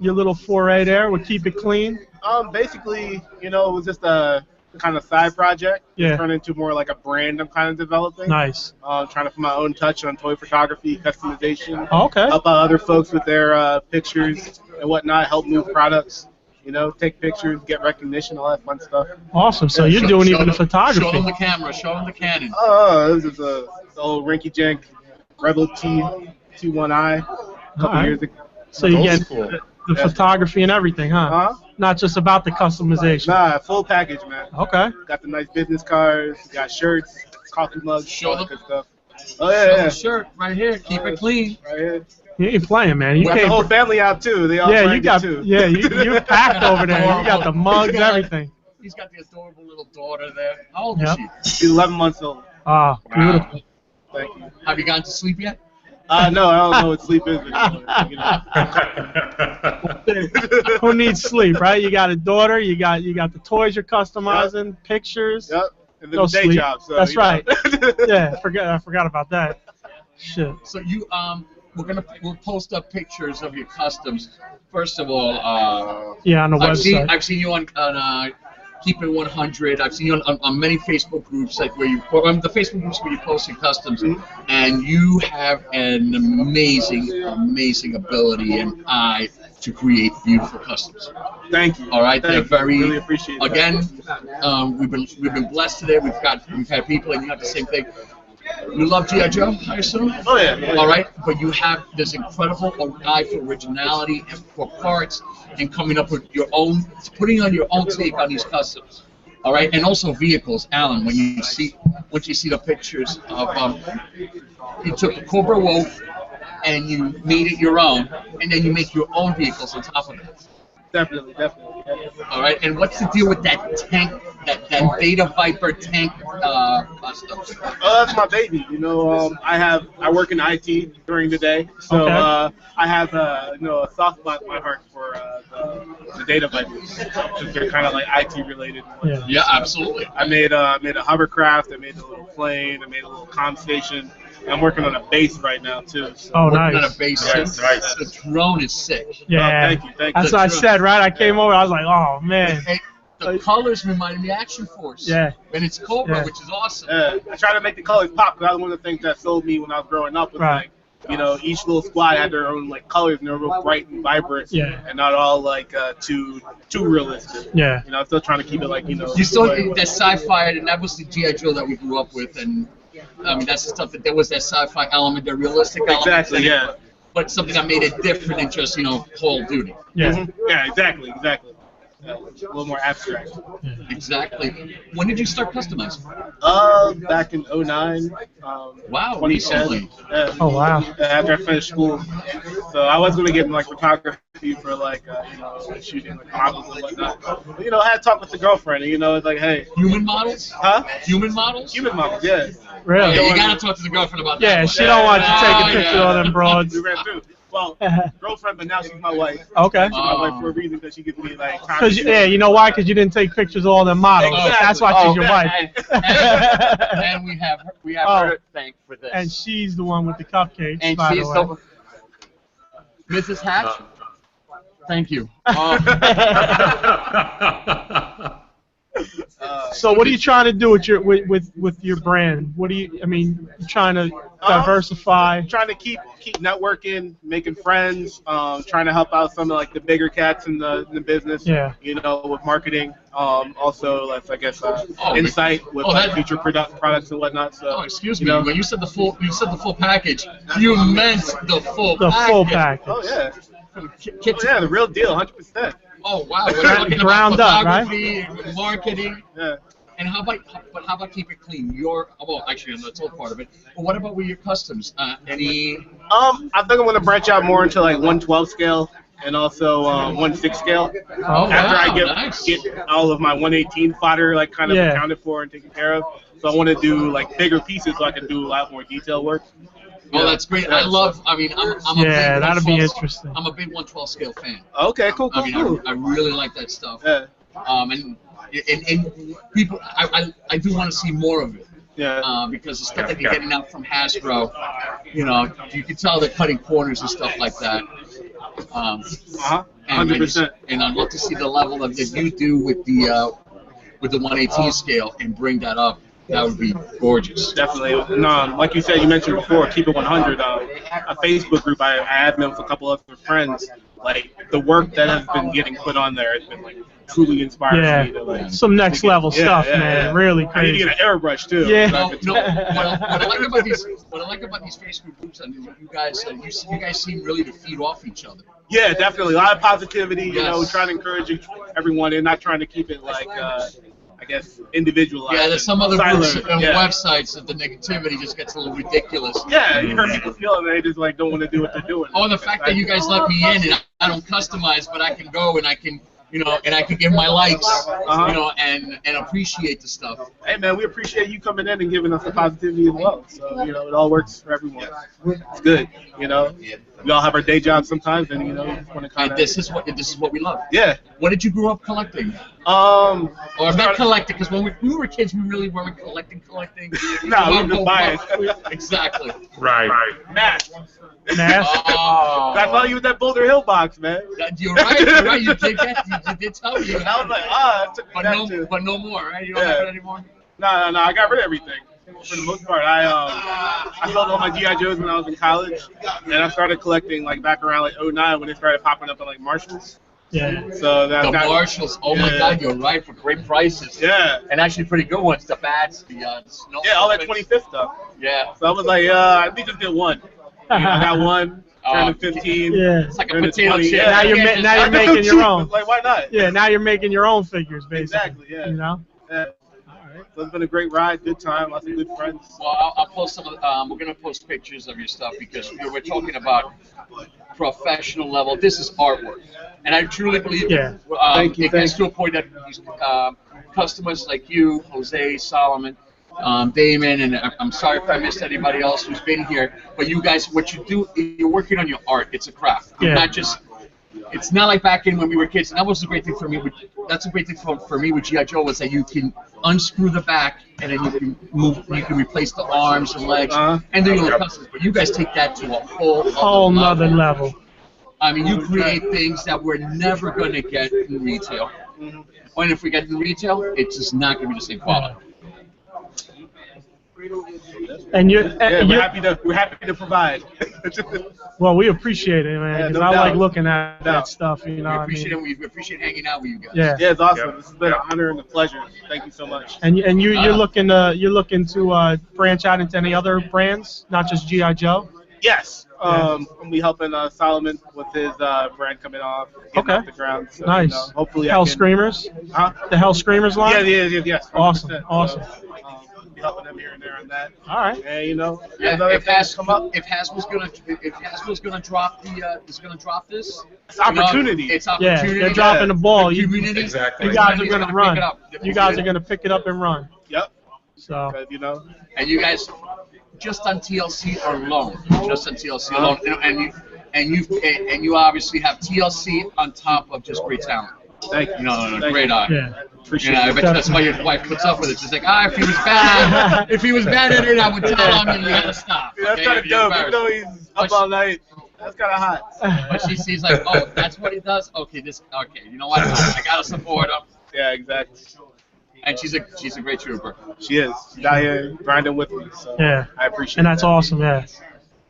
little foray there. We'll keep it clean. Basically, you know, it was just a kind of side project. Yeah. It's turned into more like a brand I'm kind of developing. Nice. Trying to put my own touch on toy photography, customization. Oh, okay. Help out other folks with their pictures and whatnot. Help move products. You know, take pictures, get recognition, all that fun stuff. Awesome. So you're doing even the photography. Show them the camera. Show them the Canon. Oh, this is the old rinky jank Rebel T21i. A couple Alright. years ago. So you That's get cool. the photography and everything, huh? Huh? Not just about the customization. Nah, full package, man. Okay. Got the nice business cards, got shirts, coffee mugs, Show all that them. good stuff. Oh Show yeah, the shirt right here. Keep it clean. right here. You ain't playing, man. You We got the came. whole family out too. They all Yeah, you signed got. it too. Yeah, you packed over there. You got the mugs, everything. He's got the adorable little daughter there. How old is Yep. she? She's 11 months old. Ah, beautiful. Thank you. Have you gone to sleep yet? No, I don't know what sleep is anymore. You know. Who needs sleep, right? You got a daughter. You got the toys you're customizing, pictures. Yep. And then No the day sleep. job. So, That's you know. right. Yeah, I forgot about that. Shit. So you we'll post up pictures of your customs. First of all, Yeah, on the I've website. seen you on Keep It 100. I've seen you on many Facebook groups, like where you the Facebook groups where you post your customs, and you have an amazing ability and eye to create beautiful customs. Thank you. All right, Thank they're you. very. Really appreciate that. Again, we've been blessed today. We've had people, and you have the same thing. You love G.I. Joe, I assume? Oh yeah. All right, but you have this incredible eye for originality and for parts and coming up with your own, putting on your own take on these customs. All right, and also vehicles, Alan. Once you see the pictures of, you took the Cobra Wolf and you made it your own, and then you make your own vehicles on top of it. Definitely. All right, and what's the deal with that tank, that Beta Viper tank customs? Oh, that's my baby. You know, I work in IT during the day, so Okay. I have a soft spot in my heart for the data vipers. They're kind of like IT related. Yeah. Yeah, absolutely. I made a hovercraft. I made a little plane. I made a little comm station. I'm working on a base right now too. So. Oh, Working nice. on a base. Yes, nice. The drone is sick. Yeah. Thank you. That's what I said, right? I came over. I was like, oh man. Hey, the colors remind me of Action Force. Yeah. And it's Cobra, Yeah. which is awesome. I try to make the colors pop because that was one of the things that sold me when I was growing up. Was Right. like, each little squad had their own like colors and they were real bright and vibrant. Yeah. And not all like too realistic. Yeah. I'm still trying to keep it like You still that sci-fi, and that was the G.I. Joe that we grew up with, and I mean that's the stuff that there was that sci-fi element, the realistic element. Exactly, yeah. But something that made it different than just Call of Duty. Yeah. Mhm. Yeah, exactly. A little more abstract. Exactly. When did you start customizing? Back in 2009. Wow, 2010. recently. Yeah. Oh wow. After I finished school, so I was gonna get in like photography for like shooting like models and whatnot. But, I had to talk with the girlfriend, and it's like, hey. Human models? Huh? Human models? Human models, yeah. Really? Yeah, you gotta talk to the girlfriend about that. Yeah, she don't want you taking pictures of them broads. We ran through. Well, girlfriend, but now she's my wife. Okay. She's my wife for a reason because she gives me like time. Cause you know why? Because you didn't take pictures of all them models. Exactly. That's why she's your wife. And we have Oh. her to thank for this. And she's the one with the cupcakes. And by she's the way. Mrs. Hatch. Thank you. So what are you trying to do with your with your brand? What do you? I mean, you're trying to diversify. Trying to keep networking, making friends, trying to help out some of like the bigger cats in the business. Yeah. With marketing. Also, I guess insight with future products and whatnot. So. Oh, excuse me. When you said the full package, you meant the full package. Full package. Oh yeah. The real deal, 100%. Oh wow, we're talking Ground about up, right? photography, marketing. Yeah. And how about keep it clean? Well, actually, that's all part of it. But what about with your customs? Any? I think I'm gonna branch out more into like 112 scale and also 1/6 scale. Oh, After wow, I nice. get all of my 118 fodder like kind of Yeah. accounted for and taken care of. So I want to do like bigger pieces so I can do a lot more detail work. Oh, that's great. I'm a big Yeah, that'd be 112 interesting. I'm a big 112 scale fan. Okay, cool. I really like that stuff. Yeah. And people, I do want to see more of it. Yeah. Because the stuff that you're getting out from Hasbro, you can tell they're cutting corners and stuff like that. 100%. And I'd love to see the level that you do with the 118 scale and bring that up. That would be gorgeous. Definitely. And, like you said, you mentioned before, Keep It 100, a Facebook group I admin with a couple other friends. Like, the work that has been getting put on there has been, like, truly inspiring for me to, like... Some next level stuff, man. Really I need crazy. to get an airbrush, too. Yeah. What I like about these Facebook groups, I mean, you guys seem really to feed off each other. Yeah, definitely. A lot of positivity, you know, Yes. trying to encourage everyone and not trying to keep it, like, I guess, individualized. Yeah, there's some other groups and yeah. websites that the negativity just gets a little ridiculous. Yeah, you heard people feel they just, like, don't want to do what they're doing. Oh, the fact that you guys let me in and I don't customize, but I can go and I can, and I can give my likes, and appreciate the stuff. Hey, man, we appreciate you coming in and giving us the positivity as well. So, it all works for everyone. It's good, We all have our day jobs sometimes, and, we just want to kind of... This is what we love. Yeah. What did you grow up collecting? Or not collecting, because when we were kids, we really weren't collecting. No, we were just buying. Exactly. Right. Mask. Oh. I saw you with that Boulder Hill box, man. You're right. You did tell me. I was like, that took me back to... But no more, right? You don't have it anymore? No, I got rid of everything. For the most part, I sold all my G.I. Joes when I was in college, and I started collecting like back around like 2009 when they started popping up at like Marshalls. Yeah. So the Marshalls. Oh my God, you're right, for great prices. Yeah. And actually pretty good ones. The bats, the snow. Yeah, all that 25th stuff. Yeah. So I was like, I need to just get one. I got one. Turning 15. Yeah. It's like a potato chip. Yeah. Now you're making your own. Like, why not? Yeah. Now you're making your own figures, basically. Exactly. Yeah. Yeah. So it's been a great ride, good time, lots of good friends. Well, I'll post some. We're gonna post pictures of your stuff because we're talking about professional level. This is artwork, and I truly believe it gets to a point that customers like you, Jose, Solomon, Damon, and I'm sorry if I missed anybody else who's been here, but you guys, what you do, you're working on your art. It's a craft. You're not just. It's not like back in when we were kids. And that was the great thing for me. That's a great thing for me with G.I. Joe was that you can unscrew the back and then you can move. You can replace the arms and legs and do your little customs. But you guys take that to a whole nother level. I mean, you create things that we're never going to get in retail. And if we get in retail, it's just not going to be the same quality. And we're happy to provide. Well, we appreciate it, man. No I doubt. like looking at that stuff. We appreciate hanging out with you guys. Yeah. Yeah, it's awesome. This has been an honor and a pleasure. Thank you so much. And you're looking to branch out into any other brands, not just G.I. Joe. Yes. I'll be helping Solomon with his brand coming off, getting off the ground. So, Nice. Hopefully Hell I can... Screamers? Huh? The Hell Screamers line? Yes. Awesome. 100%. Awesome. So, be helping them here and there on that. All right. And if Hasbro's gonna drop this, it's opportunity. It's opportunity. Yeah, they're dropping the ball. Exactly. You guys are gonna run. You guys are gonna pick it up and run. Yep. So. And you guys, just on TLC alone, and you obviously have TLC on top of just great talent. Thank you. Great eye. Yeah. Appreciate I bet that's why your wife puts up with it. She's like, if he was bad, at it, I would tell him you gotta stop. That's kind of dope. Even though he's up all night, that's kind of hot. But she sees like, that's what he does. Okay, you know what? I gotta support him. Yeah, exactly. And she's a great trooper. She is. She's out here grinding with me. So yeah. I appreciate it. And that's awesome. Yeah.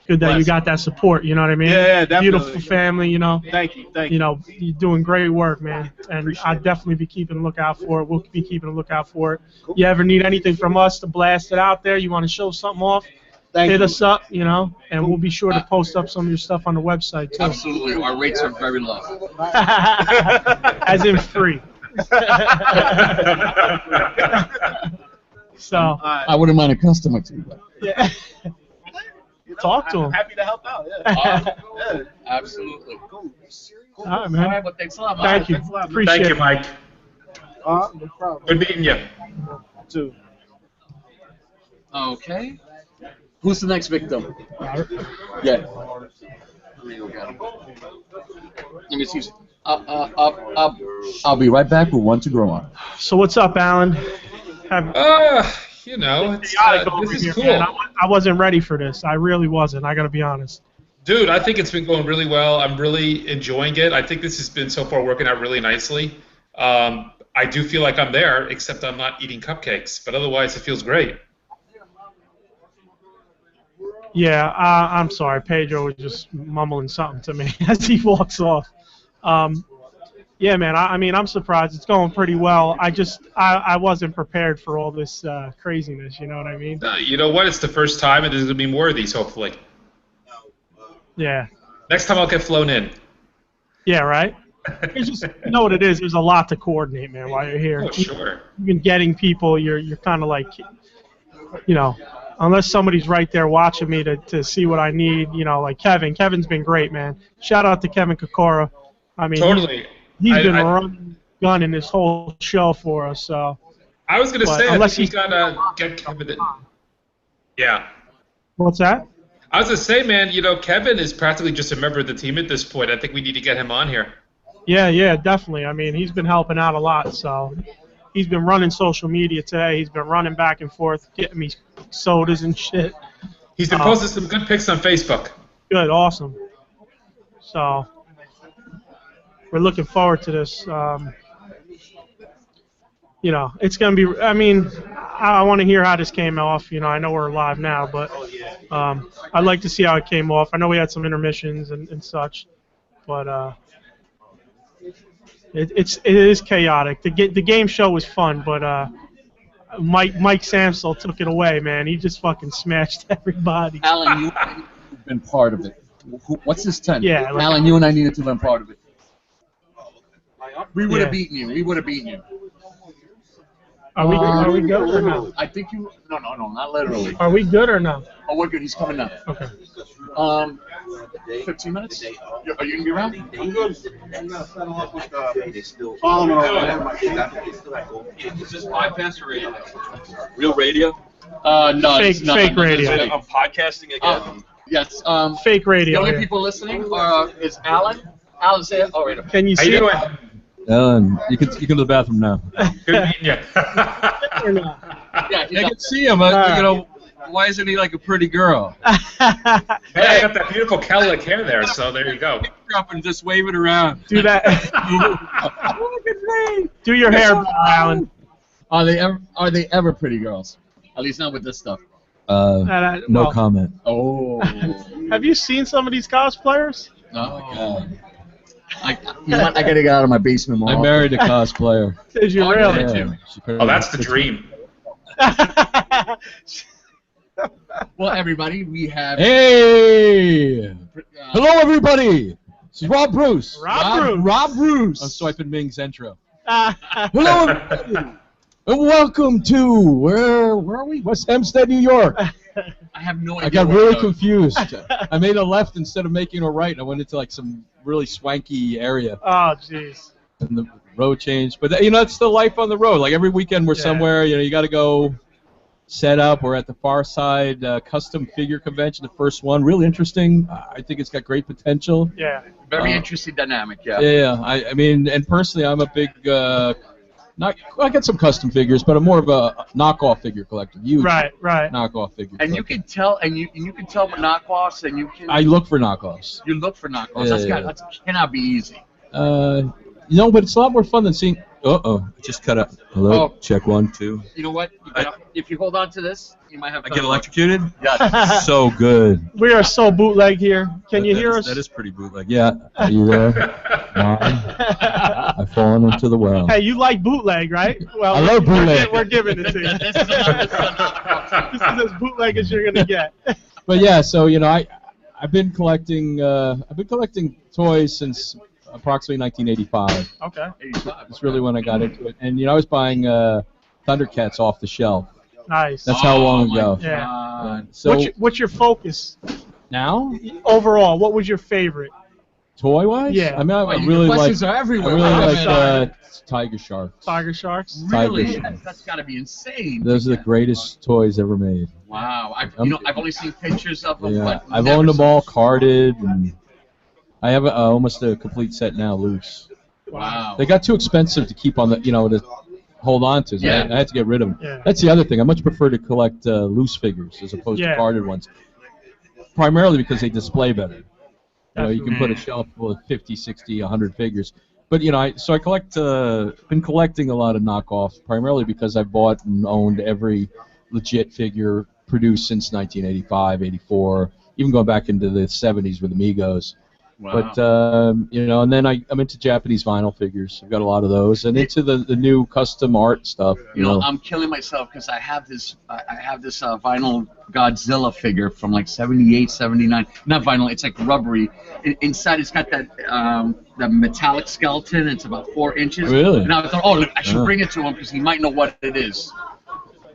Good that you got that support, you know what I mean? Yeah, definitely. Beautiful family, Thank you. You're doing great work, man. And I'll definitely be keeping a lookout for it. We'll be keeping a lookout for it. Cool. You ever need anything from us to blast it out there, you want to show something off, hit us up, and we'll be sure to post up some of your stuff on the website, too. Absolutely. Our rates are very low. As in free. So I wouldn't mind a customer too. But. yeah. Talk to him. Happy to help out. Yeah. Yeah. Absolutely. Cool. All right, man. All right, well, thanks a lot. Thank you. Thanks a lot. Appreciate Thank you, it. Mike. No problem. Good meeting you. Too. Okay. Who's the next victim? Yeah. Let me go get him. Let me see. I'll be right back with one to grow on. So what's up, Alan? You know, it's, this is Here, cool. man. I wasn't ready for this. I really wasn't. I got to be honest. Dude, I think it's been going really well. I'm really enjoying it. I think this has been so far working out really nicely. I do feel like I'm there, except I'm not eating cupcakes. But otherwise, it feels great. Yeah, I'm sorry. Pedro was just mumbling something to me as he walks off. Yeah, man. I mean, I'm surprised. It's going pretty well. I wasn't prepared for all this craziness. You know what I mean? You know what? It's the first time, and there's going to be more of these, hopefully. Yeah. Next time I'll get flown in. Yeah, right? It's just, you know what it is? There's a lot to coordinate, man, while you're here. Oh, sure. Even getting people, you're kind of like, you know, unless somebody's right there watching me to see what I need, you know, like Kevin. Kevin's been great, man. Shout out to Kevin Kokora. I mean, Totally. he's been running gunning this whole show for us. So I was going to But say, I unless think we got to get Kevin in. Yeah. What's that? I was going to say, man, you know, Kevin is practically just a member of the team at this point. I think we need to get him on here. Yeah, definitely. I mean, he's been helping out a lot. So he's been running social media today. He's been running back and forth, getting me sodas and shit. He's been posting some good pics on Facebook. Good, awesome. So we're looking forward to this. You know, it's going to be, I mean, I want to hear how this came off. You know, I know we're live now, but I'd like to see how it came off. I know we had some intermissions and such, but it is chaotic. The game show was fun, but Mike Samsel took it away, man. He just fucking smashed everybody. Alan, you've been part of it. What's this 10? Yeah, like, Alan, you and I needed to have been part of it. We would have Yeah. beaten you. We would have beaten you. Are we good or no? I think you. No, not literally. Are we good or no? Oh, we're good. He's coming now. Okay. 15 minutes? Are you gonna be around? I'm good. Is this podcast or radio? Real radio? No, Fake radio. I'm podcasting again. Yes. Fake radio. The only here. people listening is Alan. Alan, say it. Oh, right. Okay. Can you How see you it? doing? Ellen, you can go to the bathroom now. Good meeting you. Or not? Yeah, I can see him. You know, why isn't he like a pretty girl? Hey, I got that beautiful cowlick hair there, so there you go. Up and just wave it around. Do that. Do your hair, Alan. Are they ever pretty girls? At least not with this stuff. No Well, comment. Oh. Have you seen some of these cosplayers? Oh my God. You know what? I gotta get out of my basement more. I married a cosplayer. Did you really? Yeah, she put it Oh, on that's the the dream. Well, everybody, we have. Hey! Hello, everybody! This is Rob Bruce. Rob Bruce. I'm swiping Ming's intro. Hello, everybody! And welcome to, where are we? West Hempstead, New York. I have no idea. I got where really to go. confused. I made a left instead of making a right. I went into like some really swanky area. Oh, jeez. And the road changed. But, you know, it's the life on the road. Like every weekend we're somewhere, you know, you got to go set up. We're at the Far Side Custom Figure Convention, the first one. Really interesting. I think it's got great potential. Yeah. Very interesting dynamic, yeah. Yeah, I mean, and personally, I'm a big, I got some custom figures, but I'm more of a knockoff figure collector. Huge Right. knockoff figure And you collector. can tell, and you can tell with knockoffs, and you can. I look for knockoffs. You look for knockoffs. Yeah, That cannot be easy. No, but it's a lot more fun than seeing. Just cut up. Hello, Oh. check 1, 2. You know what? If you hold on to this, you might have. I get electrocuted? Yes. So good. We are so bootleg here. Can you hear us? That is pretty bootleg. Yeah. Are you there? I've fallen into the well. Hey, you like bootleg, right? Well, I love bootleg. We're giving it to you. This is as bootleg as you're gonna get. But yeah, so you know, I've been collecting toys since approximately 1985. Okay. That's really when I got into it. And, I was buying Thundercats off the shelf. Nice. That's how long ago. Yeah. So What's your focus now? Overall, what was your favorite? Toy-wise? Yeah. I mean, I Well, really your like. questions are everywhere. I really Wow. like Tiger Sharks. Tiger Sharks? Really? Tiger Sharks. That's got to be insane. Those are the greatest toys ever made. Wow. I've only seen pictures of them. Yeah, But I've never owned them seen- all carded, and I have almost a complete set now loose. Wow. They got too expensive to keep on the, to hold on to. So Yeah. I had to get rid of them. Yeah. That's the other thing. I much prefer to collect loose figures as opposed to Yeah. carded ones. Primarily because they display better. You can put a shelf full of 50, 60, 100 figures. But I collect. Been collecting a lot of knockoffs primarily because I bought and owned every legit figure produced since 1985, 84, even going back into the 70s with Amigos. Wow. But and then I'm into Japanese vinyl figures. I've got a lot of those, and into the new custom art stuff. I'm killing myself because I have this vinyl Godzilla figure from like 78, 79. Not vinyl, it's like rubbery. Inside it's got that the metallic skeleton. It's about 4 inches. Really? And I thought, I should bring it to him because he might know what it is.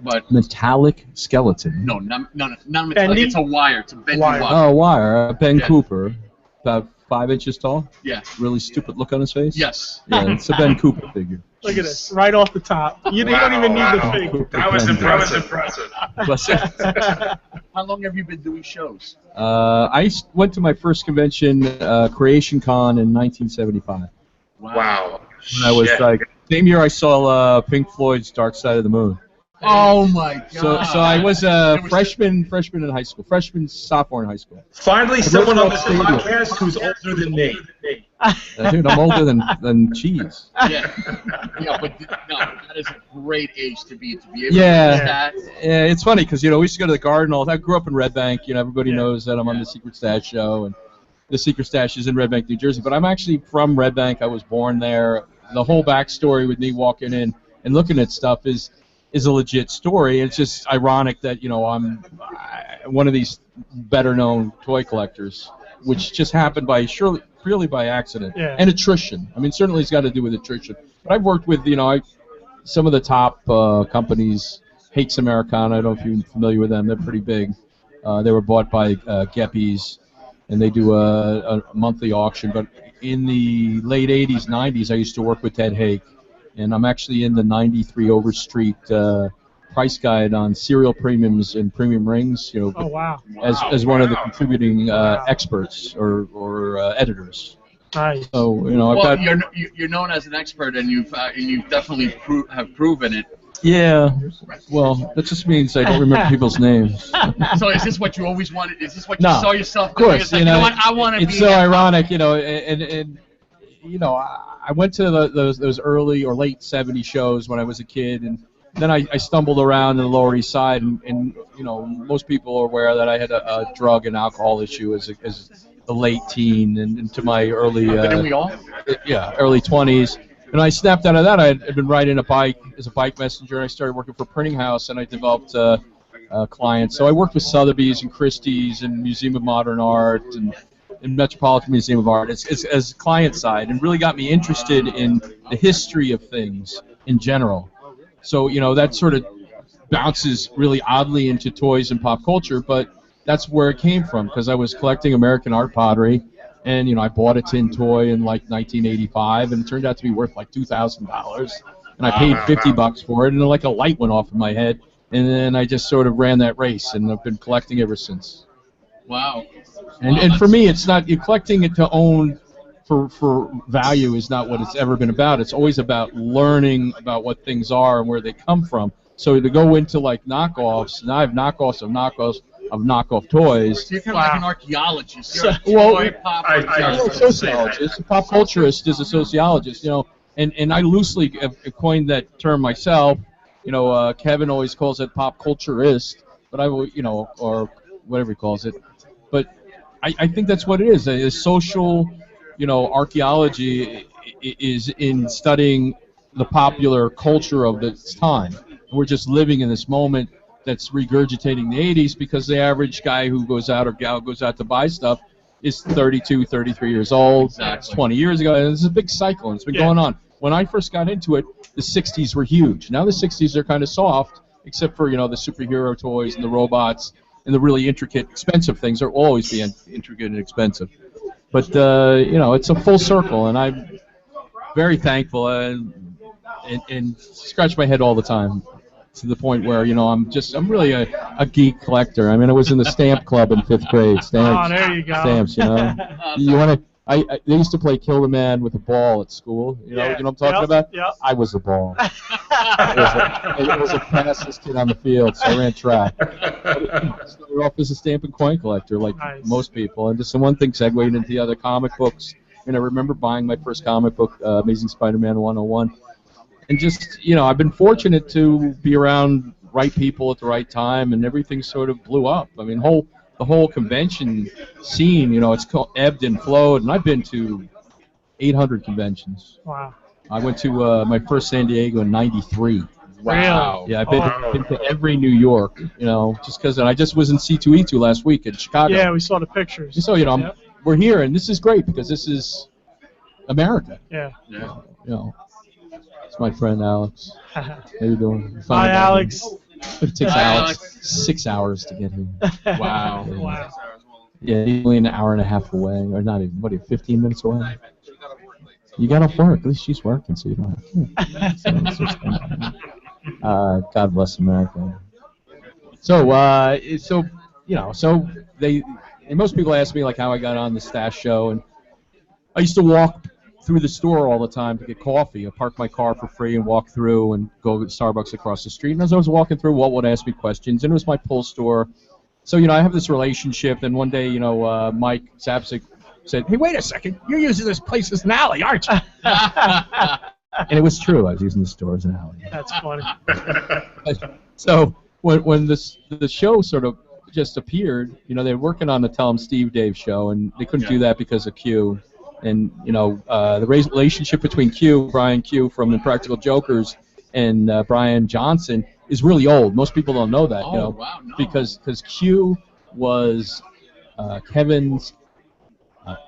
But metallic skeleton. no, not metallic. Bendy? It's a wire. It's a bendy Wire. wire. Oh, wire. Ben Yeah. Cooper, about 5 inches tall. Yeah. Really stupid look on his face. Yes. Yeah, it's a Ben Cooper figure. Look at this, right off the top. You don't even need the figure. That was impressive. Bless you. How long have you been doing shows? I went to my first convention, Creation Con, in 1975. Wow. When I was same year I saw Pink Floyd's Dark Side of the Moon. Oh my God! So I was a freshman in high school, sophomore in high school. Finally, someone on this Stadium. podcast who's older than me. Dude, I'm older than cheese. Yeah, but that is a great age to be able to do Yeah, that. yeah, it's funny because we used to go to the Garden all the time. I grew up in Red Bank. Everybody knows that I'm on the Secret Stash show, and the Secret Stash is in Red Bank, New Jersey. But I'm actually from Red Bank. I was born there. The whole backstory with me walking in and looking at stuff is a legit story. It's just ironic that I'm one of these better-known toy collectors, which just happened purely by accident and attrition. I mean, certainly it's got to do with attrition. But I've worked with some of the top companies. Hakes Americana. I don't know if you're familiar with them. They're pretty big. They were bought by Geppies, and they do a monthly auction. But in the late 80s, 90s, I used to work with Ted Hake. And I'm actually in the 93 Overstreet price guide on serial premiums and premium rings. Oh, wow. As one of the contributing experts or editors. Nice. So Well, I've got you're known as an expert, and you've definitely have proven it. yeah. Well, that just means I don't remember people's names. So is this what you always wanted? Is this what you No, saw yourself of doing? course, It's like, you know what? I want to be. It's so ironic, and I went to those early or late '70s shows when I was a kid, and then I stumbled around in the Lower East Side, and most people are aware that I had a drug and alcohol issue as a late teen and into my early Didn't we all? early 20s. And I snapped out of that. I had been riding a bike as a bike messenger, and I started working for a printing house, and I developed clients. So I worked with Sotheby's and Christie's and Museum of Modern Art and Metropolitan Museum of Art as client side, and really got me interested in the history of things in general. So that sort of bounces really oddly into toys and pop culture, but that's where it came from because I was collecting American art pottery, and I bought a tin toy in like 1985, and it turned out to be worth like $2,000, and I paid $50 for it, and like a light went off in my head, and then I just sort of ran that race, and I've been collecting ever since. Wow. And for me, it's not collecting it to own for value is not what it's ever been about. It's always about learning about what things are and where they come from. So to go into like knockoffs, now I have knockoffs of knockoff toys. So you're kind of like an archaeologist. You're Well, a toy pop I'm a archaeologist. sociologist. A pop culturist is a sociologist, and I loosely have coined that term myself. Kevin always calls it pop culturist, but I will, or whatever he calls it. But I think that's what it is. A social, archaeology is in studying the popular culture of its time. We're just living in this moment that's regurgitating the 80s because the average guy who goes out or gal goes out to buy stuff, is 32, 33 years old. Exactly. It's 20 years ago, and it's a big cycle, and it's been going on. When I first got into it, the 60s were huge. Now the 60s are kind of soft, except for, the superhero toys and the robots and the really intricate, expensive things are always being intricate and expensive. But, it's a full circle, and I'm very thankful and scratch my head all the time to the point where, I'm really a geek collector. I mean, I was in the stamp club in 5th grade. Stamps, there you go. Stamps, You want to... they used to play kill the man with a ball at school. You know what I'm talking about? Yep. I was a ball. It was a fastest kid on the field, so I ran track. I started off as a stamp and coin collector, like most people. And just the one thing segued into the other comic books. And I remember buying my first comic book, Amazing Spider-Man 101. And just, I've been fortunate to be around right people at the right time, and everything sort of blew up. I mean, the whole convention scene, it's ebbed and flowed, and I've been to 800 conventions. Wow. I went to my first San Diego in '93. Wow. Yeah, I've been to every New York, just because I just was in C2E2 last week in Chicago. Yeah, we saw the pictures. So, we're here, and this is great because this is America. Yeah. It's my friend Alex. How you doing? Hi, Alex. It takes Alex 6 hours to get here. Wow. Wow. Yeah, he's only an hour and a half away, or not even, 15 minutes away? You got off work. At least she's working, so you don't have to. God bless America. So most people ask me, like, how I got on the Stash Show, and I used to walk through the store all the time to get coffee. I park my car for free and walk through and go to Starbucks across the street. And as I was walking through, Walt would ask me questions, and it was my pull store. So, I have this relationship, and one day, Mike Zapsik said, "Hey, wait a second, you're using this place as an alley, aren't you?" And it was true. I was using the store as an alley. That's funny. So when the show sort of just appeared, they were working on the Tell 'em Steve Dave show, and they couldn't do that because of Q. And, the relationship between Brian Q from Impractical Jokers, and Brian Johnson is really old. Most people don't know that, Wow, no. because Q was Kevin's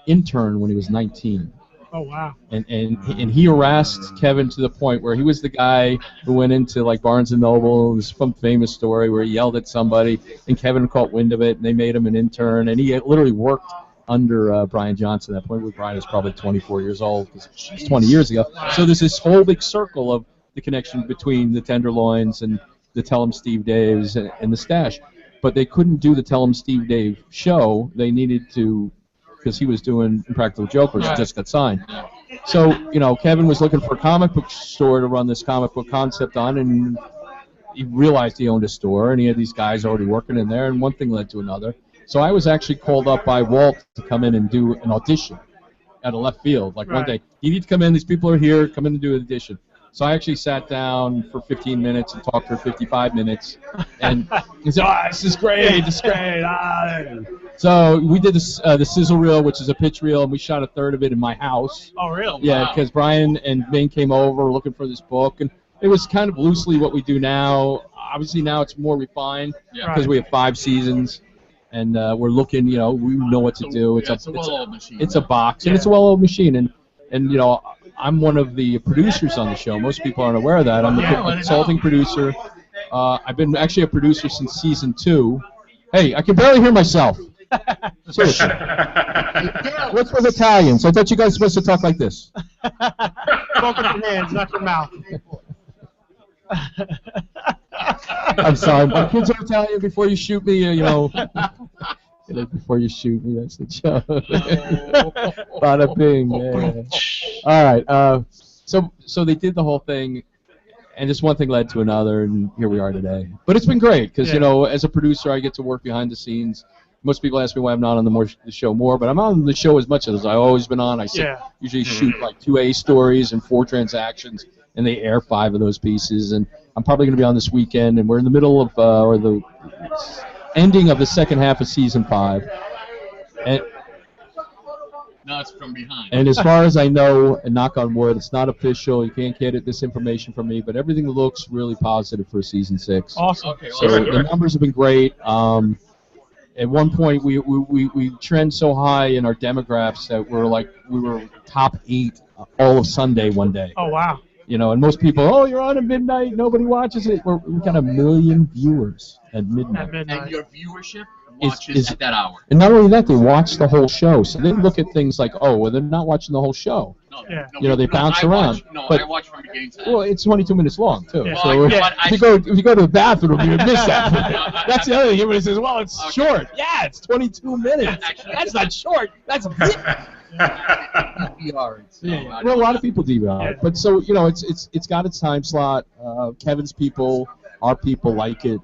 intern when he was 19. Oh, wow. And he harassed Kevin to the point where he was the guy who went into, like, Barnes & Noble. This some famous story where he yelled at somebody, and Kevin caught wind of it, and they made him an intern, and he literally worked under Brian Johnson at that point, where Brian was probably 24 years old, because it was 20 years ago. So there's this whole big circle of the connection between the Tenderloins and the Tell 'em Steve Daves and the Stash. But they couldn't do the Tell 'em Steve Dave show. They needed to, because he was doing Impractical Jokers, Right. just got signed. So, Kevin was looking for a comic book store to run this comic book concept on, and he realized he owned a store, and he had these guys already working in there, and one thing led to another. So I was actually called up by Walt to come in and do an audition at a left field. Like, one day, you need to come in, these people are here, come in and do an audition. So I actually sat down for 15 minutes and talked for 55 minutes. And he said, this is great, this is great. So we did this, the sizzle reel, which is a pitch reel, and we shot a third of it in my house. Oh, really? Yeah, because Brian and Ming came over looking for this book. And it was kind of loosely what we do now. Obviously, now it's more refined because we have 5 seasons. And we're looking, we know what to do. It's a well-oiled machine. It's a box, and it's a well-oiled machine. And I'm one of the producers on the show. Most people aren't aware of that. I'm a consulting producer. I've been actually a producer since season 2. Hey, I can barely hear myself. Seriously. What's with Italians? I thought you guys were supposed to talk like this. Talk with your hands, not your mouth. I'm sorry, my kids are Italian. Before you shoot me, before you shoot me, that's the joke. Bada bing. Yeah. All right. So they did the whole thing, and just one thing led to another, and here we are today. But it's been great because as a producer, I get to work behind the scenes. Most people ask me why I'm not on the show more, but I'm on the show as much as I've always been on. I usually shoot like 2 A stories and 4 transactions, and they air 5 of those pieces. And I'm probably going to be on this weekend, and we're in the middle of or the ending of the second half of season 5. And no, it's from behind. And as far as I know, and knock on wood, it's not official. You can't get this information from me, but everything looks really positive for season 6. Awesome. Okay, so the numbers have been great. at one point we trend so high in our demographics that we were top 8 all of Sunday one day. Oh wow. You know, and most people, oh, you're on at midnight, nobody watches it. We got 1 million viewers at midnight. And your viewership watches at that hour. And not only that, they watch the whole show. So they look at things like, oh, well, they're not watching the whole show. You know, they bounce around. I watch from beginning to end. Well, it's 22 minutes long too. Yeah. So if you go to the bathroom, you miss that. That's the other thing. Everybody says, well, it's short. Yeah, it's 22 minutes. That's not short. That's DVR. Well, a lot of people DVR, but so you know, it's got its time slot. Kevin's people, our people like it.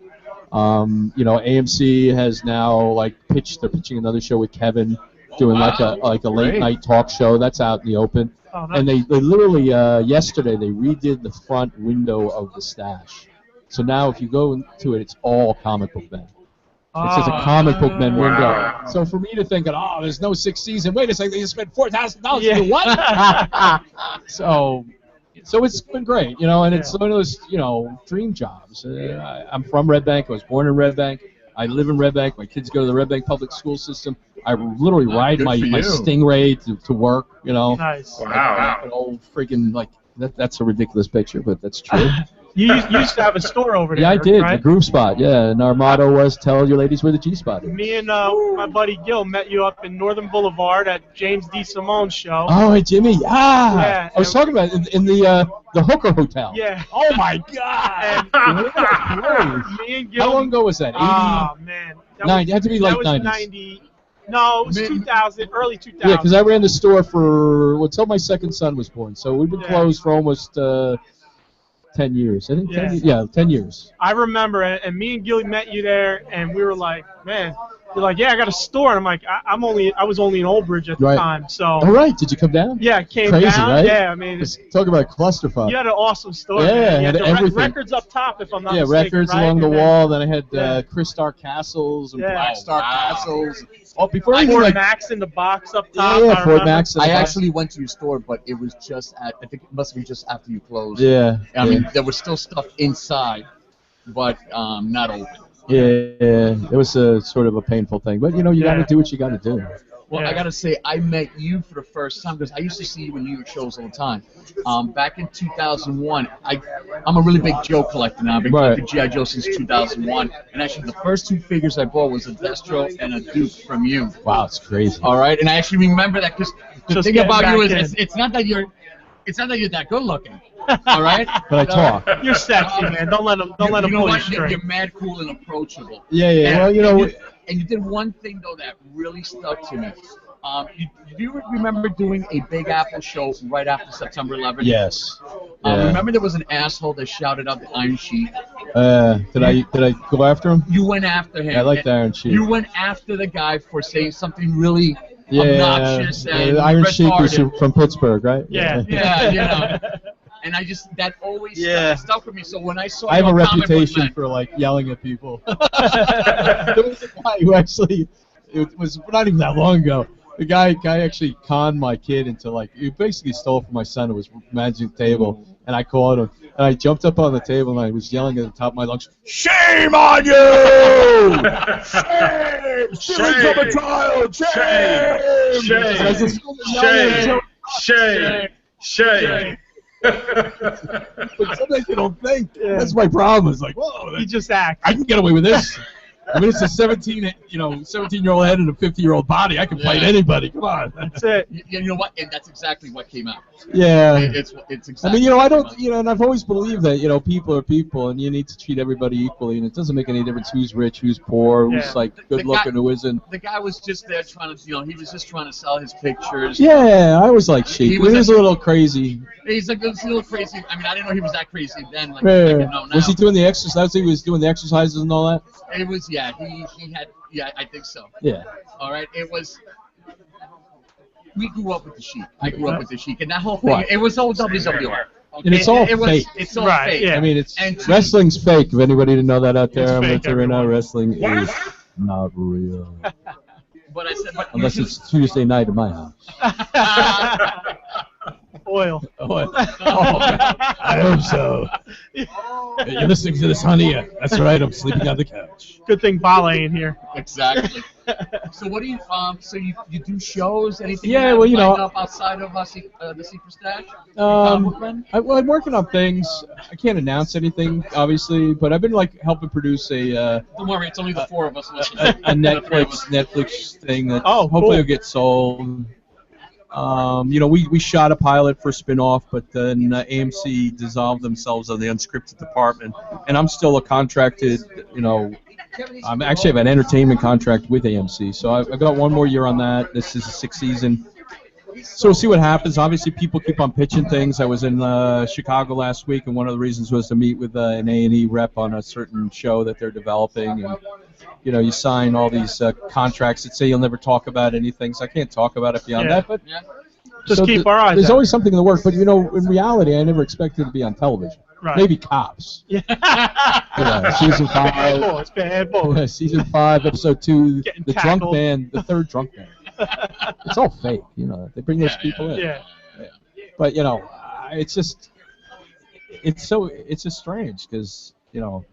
You know, AMC has now they're pitching another show with Kevin, doing like a late night talk show. That's out in the open. Oh, and they literally yesterday they redid the front window of the stash. So now if you go into it, it's all comic book men. It says a comic book men window. So for me to think, oh, there's no 6th season. Wait a second, they just spent $4,000 to do what? So it's been great, you know, and it's one of those, you know, dream jobs. I'm from Red Bank. I was born in Red Bank. I live in Red Bank. My kids go to the Red Bank public school system. I literally ride my Stingray to work, you know. Nice. Wow. An old freaking, that's a ridiculous picture, but that's true. You used to have a store over there. Yeah, I did. Right? The Groove Spot. Yeah, and our motto was "Tell your ladies where the G Spot is." Me and my buddy Gil met you up in Northern Boulevard at James D. Simone's show. Oh, hey, Jimmy. Yeah. I was talking about it in the Hooker Hotel. Yeah. Oh my God. Me and Gil. How long ago was that? 80? Oh man. It had to be late 90s. That was 90. No, it was 2000, early 2000. Yeah, because I ran the store until my second son was born. So we've been closed for almost 10 years. I think 10 years. Yeah, 10 years. I remember it, and me and Gilly met you there, and we were like, man, you're like, yeah, I got a store. And I'm like, I was only in Old Bridge at the time, so. All right, did you come down? Yeah, I came Crazy, down. Right? Yeah, I mean. Talk about clusterfuck. You had an awesome store. Yeah, you had everything. records up top, if I'm not mistaken. Records right? along the wall. Then I had Chris Star Castles and Black Star Castles. Oh, before Fort Max in the box up top. Yeah, Fort Max. I actually went to your store, but it was just I think it must have been just after you closed. Yeah. I mean, there was still stuff inside, but not open. Yeah, it was a sort of a painful thing, but you know, you got to do what you got to do. Well, I gotta say, I met you for the first time because I used to see you in New York shows all the time. Back in 2001, I'm a really big Joe collector now. I've been collecting G.I. Joe since 2001, and actually the first 2 figures I bought was a Destro and a Duke from you. Wow, it's crazy. All right, and I actually remember that because the thing about you is it's not that you're that good looking. All right, but I talk. You're sexy, man. Don't let them pull you straight. You're mad cool and approachable. Yeah. And, well, you know. And you did one thing though that really stuck to me. Do you remember doing a Big Apple show right after September 11th? Yes. Remember there was an asshole that shouted out the Iron Sheik? Did I go after him? You went after him. I like the Iron Sheik. You went after the guy for saying something really obnoxious and the Iron Sheik was from Pittsburgh, right? Yeah, you know. And that always stuck with me. So when I saw I have a reputation for yelling at people. There was a guy who actually, it was not even that long ago. The guy actually conned my kid into he basically stole from my son who was managing the table, and I called him. And I jumped up on the table and I was yelling at the top of my lungs, "Shame on you! Shame! Stealing from a child! Shame! Shame! Shame! But sometimes you don't think. That's my problem. It's whoa, you just act. I can get away with this. I mean, it's a 17-year-old head and a 50-year-old body. I can fight anybody. Come on. That's it. You know what? And that's exactly what came out. Yeah. It's exactly. I mean, I don't, and I've always believed that, people are people, and you need to treat everybody equally, and it doesn't make any difference who's rich, who's poor, who's good looking, who isn't. The guy was just there trying to, he was just trying to sell his pictures. Yeah, I was like Sheik. He was a little crazy. He's a little crazy. I mean, I didn't know he was that crazy then. Now. Was he doing the exercise? He was doing the exercises and all that. It was, he had, I think so. Yeah. All right, it was. We grew up with the Sheik. I grew up with the Sheik, and that whole thing, it was all WWR. Okay? And it's all fake. It's all fake. Yeah. I mean, wrestling's fake. If anybody didn't know that out there, I'm going to tell you right now, wrestling is not real. But I said, unless it's Tuesday night at my house. Oil. Oil. Oh, I hope so. You're listening to this, honey? That's right. I'm sleeping on the couch. Good thing Bala ain't here. Exactly. So what do you so you do shows? Anything? Yeah, well, you know, up outside of the Secret Stash. I'm working on things. I can't announce anything, obviously, but I've been like helping produce a. Don't worry, it's only the four of us listening. A Netflix thing that hopefully cool. will get sold. You know, we shot a pilot for spin-off, but then AMC dissolved themselves on the unscripted department, and I'm still a contracted, you know, I'm actually have an entertainment contract with AMC, so I've got one more year on that. This is the 6th season. So we'll see what happens. Obviously, people keep on pitching things. I was in Chicago last week, and one of the reasons was to meet with an A&E rep on a certain show that they're developing. And you know, you sign all these contracts that say you'll never talk about anything. So I can't talk about it beyond that. But just keep our eyes. There's out. always something in the works. But you know, in reality, I never expected to be on television. Right. Maybe Cops. Yeah. Season 5. It's bad boy. Season 5, episode 2. Getting The tackled. drunk man, the third drunk man. It's all fake, you know. They bring those people in. Yeah. But you know, it's just strange because you know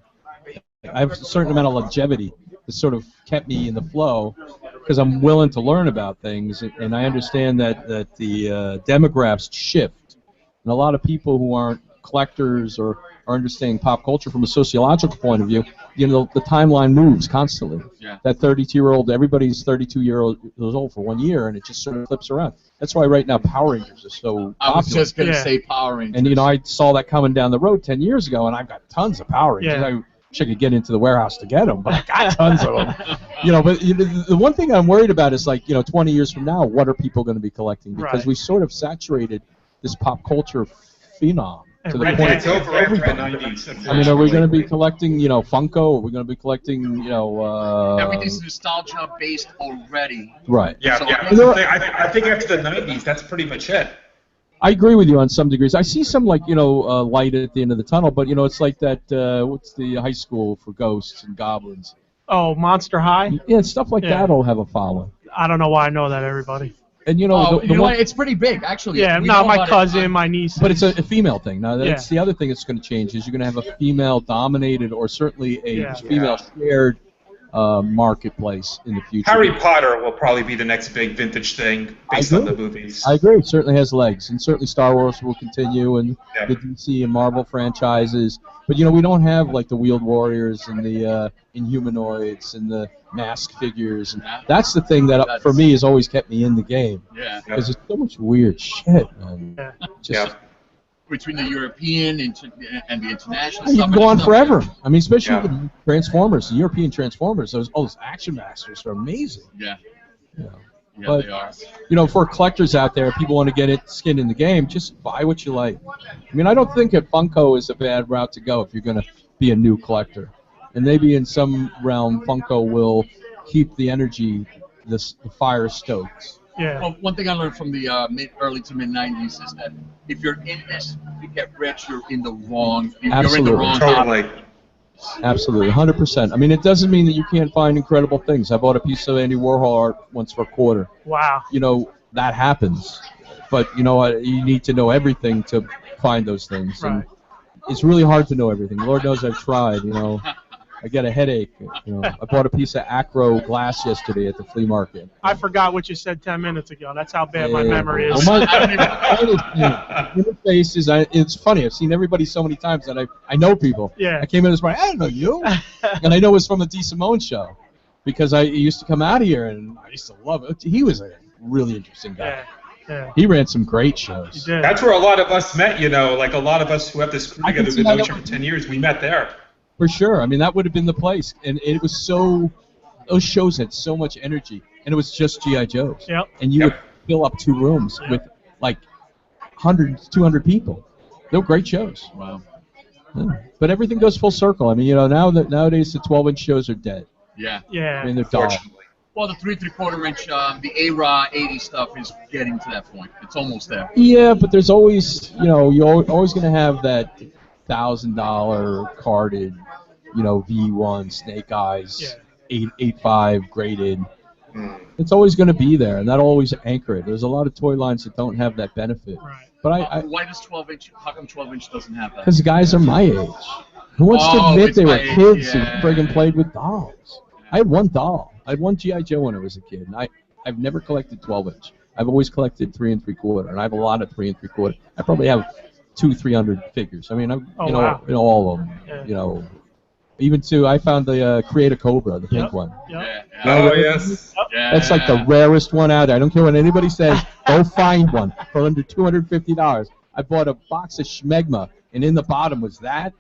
I have a certain amount of longevity that sort of kept me in the flow because I'm willing to learn about things, and I understand that the demographics shift, and a lot of people who aren't collectors or are understanding pop culture from a sociological point of view, you know, the timeline moves constantly. Yeah. That 32-year-old, everybody's 32 years old for 1 year, and it just sort of flips around. That's why right now Power Rangers are so I was popular. just going to say Power Rangers. And you know, I saw that coming down the road 10 years ago, and I've got tons of Power Rangers. Yeah. I wish I could get into the warehouse to get them, but I got tons of them. You know, but the one thing I'm worried about is, like, you know, 20 years from now, what are people going to be collecting? Because we sort of saturated this pop culture phenom. To the point it's over after the 90s. I mean, are we going to be collecting, you know, Funko? Are we going to be collecting, you know... Everything's nostalgia based already. Right. Yeah, So- I think after the 90s, that's pretty much it. I agree with you on some degrees. I see some, like, you know, light at the end of the tunnel, but, you know, it's like that, what's the high school for ghosts and goblins? Oh, Monster High? Yeah, stuff like that will have a following. I don't know why I know that, everybody. And, you know, you know what? It's pretty big, actually. Yeah, We no, know my about it. cousin, my niece. But it's a female thing. Now, that's Yeah. the other thing that's going to change is you're going to have a female-dominated or certainly a Yeah. female-shared marketplace in the future. Harry Potter will probably be the next big vintage thing based on the movies. I agree. It certainly has legs, and certainly Star Wars will continue, and Yeah. the DC and Marvel franchises. But you know, we don't have like the Wheeled Warriors and the Inhumanoids and the mask figures, and that's the thing that for me has always kept me in the game. Yeah. Because there's so much weird shit, man. Just, Between the European and the international You stuff. can go on and forever. I mean, especially the Transformers, the European Transformers. Those action masters are amazing. Yeah. Yeah. Yeah, But, they are. you know, for collectors out there, people want to get skin in the game, just buy what you like. I mean, I don't think that Funko is a bad route to go if you're going to be a new collector. And maybe in some realm, Funko will keep the energy, the fire stoked. Yeah. Well, one thing I learned from the early to mid '90s is that if you're in this to get rich, you're in the wrong. You're in Absolutely. the wrong. Totally. Absolutely, 100%. I mean, it doesn't mean that you can't find incredible things. I bought a piece of Andy Warhol art once for $0.25. Wow. You know, that happens. But, you know what, you need to know everything to find those things. And it's really hard to know everything. Lord knows I've tried, you know. I get a headache. You know, I bought a piece of Acro glass yesterday at the flea market. I forgot what you said 10 minutes ago. That's how bad my memory is. Well, interface is, it's funny. I've seen everybody so many times that I know people. Yeah. I came in this morning, I don't know you. And I know it was from the D. Simone show because I used to come out here and I used to love it. He was a really interesting guy. Yeah. He ran some great shows. That's where a lot of us met, you know, like a lot of us who have this crew together who've been knowing each other for 10 years, we met there. For sure. I mean, that would have been the place. And it was so, those shows had so much energy. And it was just G.I. Joes. Yep. And you would fill up 2 rooms with like 100, 200 people. They were great shows. Wow. Yeah. But everything goes full circle. I mean, you know, nowadays the 12-inch shows are dead. Yeah. Yeah. I mean, they're dull. Well, the 3 3/4 inch, the A-Raw 80 stuff is getting to that point. It's almost there. Yeah, but there's always, you know, you're always going to have that $1,000 carded, you know, V1 Snake Eyes, 8.5 graded. It's always going to be there, and that'll always anchor it. There's a lot of toy lines that don't have that benefit. Right. But why does 12-inch? How come 12-inch doesn't have that? because guys are my age. Who wants to admit it's they were my age, kids who yeah. friggin' played with dolls? I had one doll. I had one G.I. Joe when I was a kid, and I've never collected 12-inch. I've always collected 3 3/4, and I have a lot of 3 3/4. I probably have 300 figures. I mean, wow. All of them. Yeah. Even I found the Creator Cobra, the pink one. Yep. Oh, yes. That's like the rarest one out there. I don't care what anybody says. Go find one for under $250. I bought a box of Schmegma, and in the bottom was that,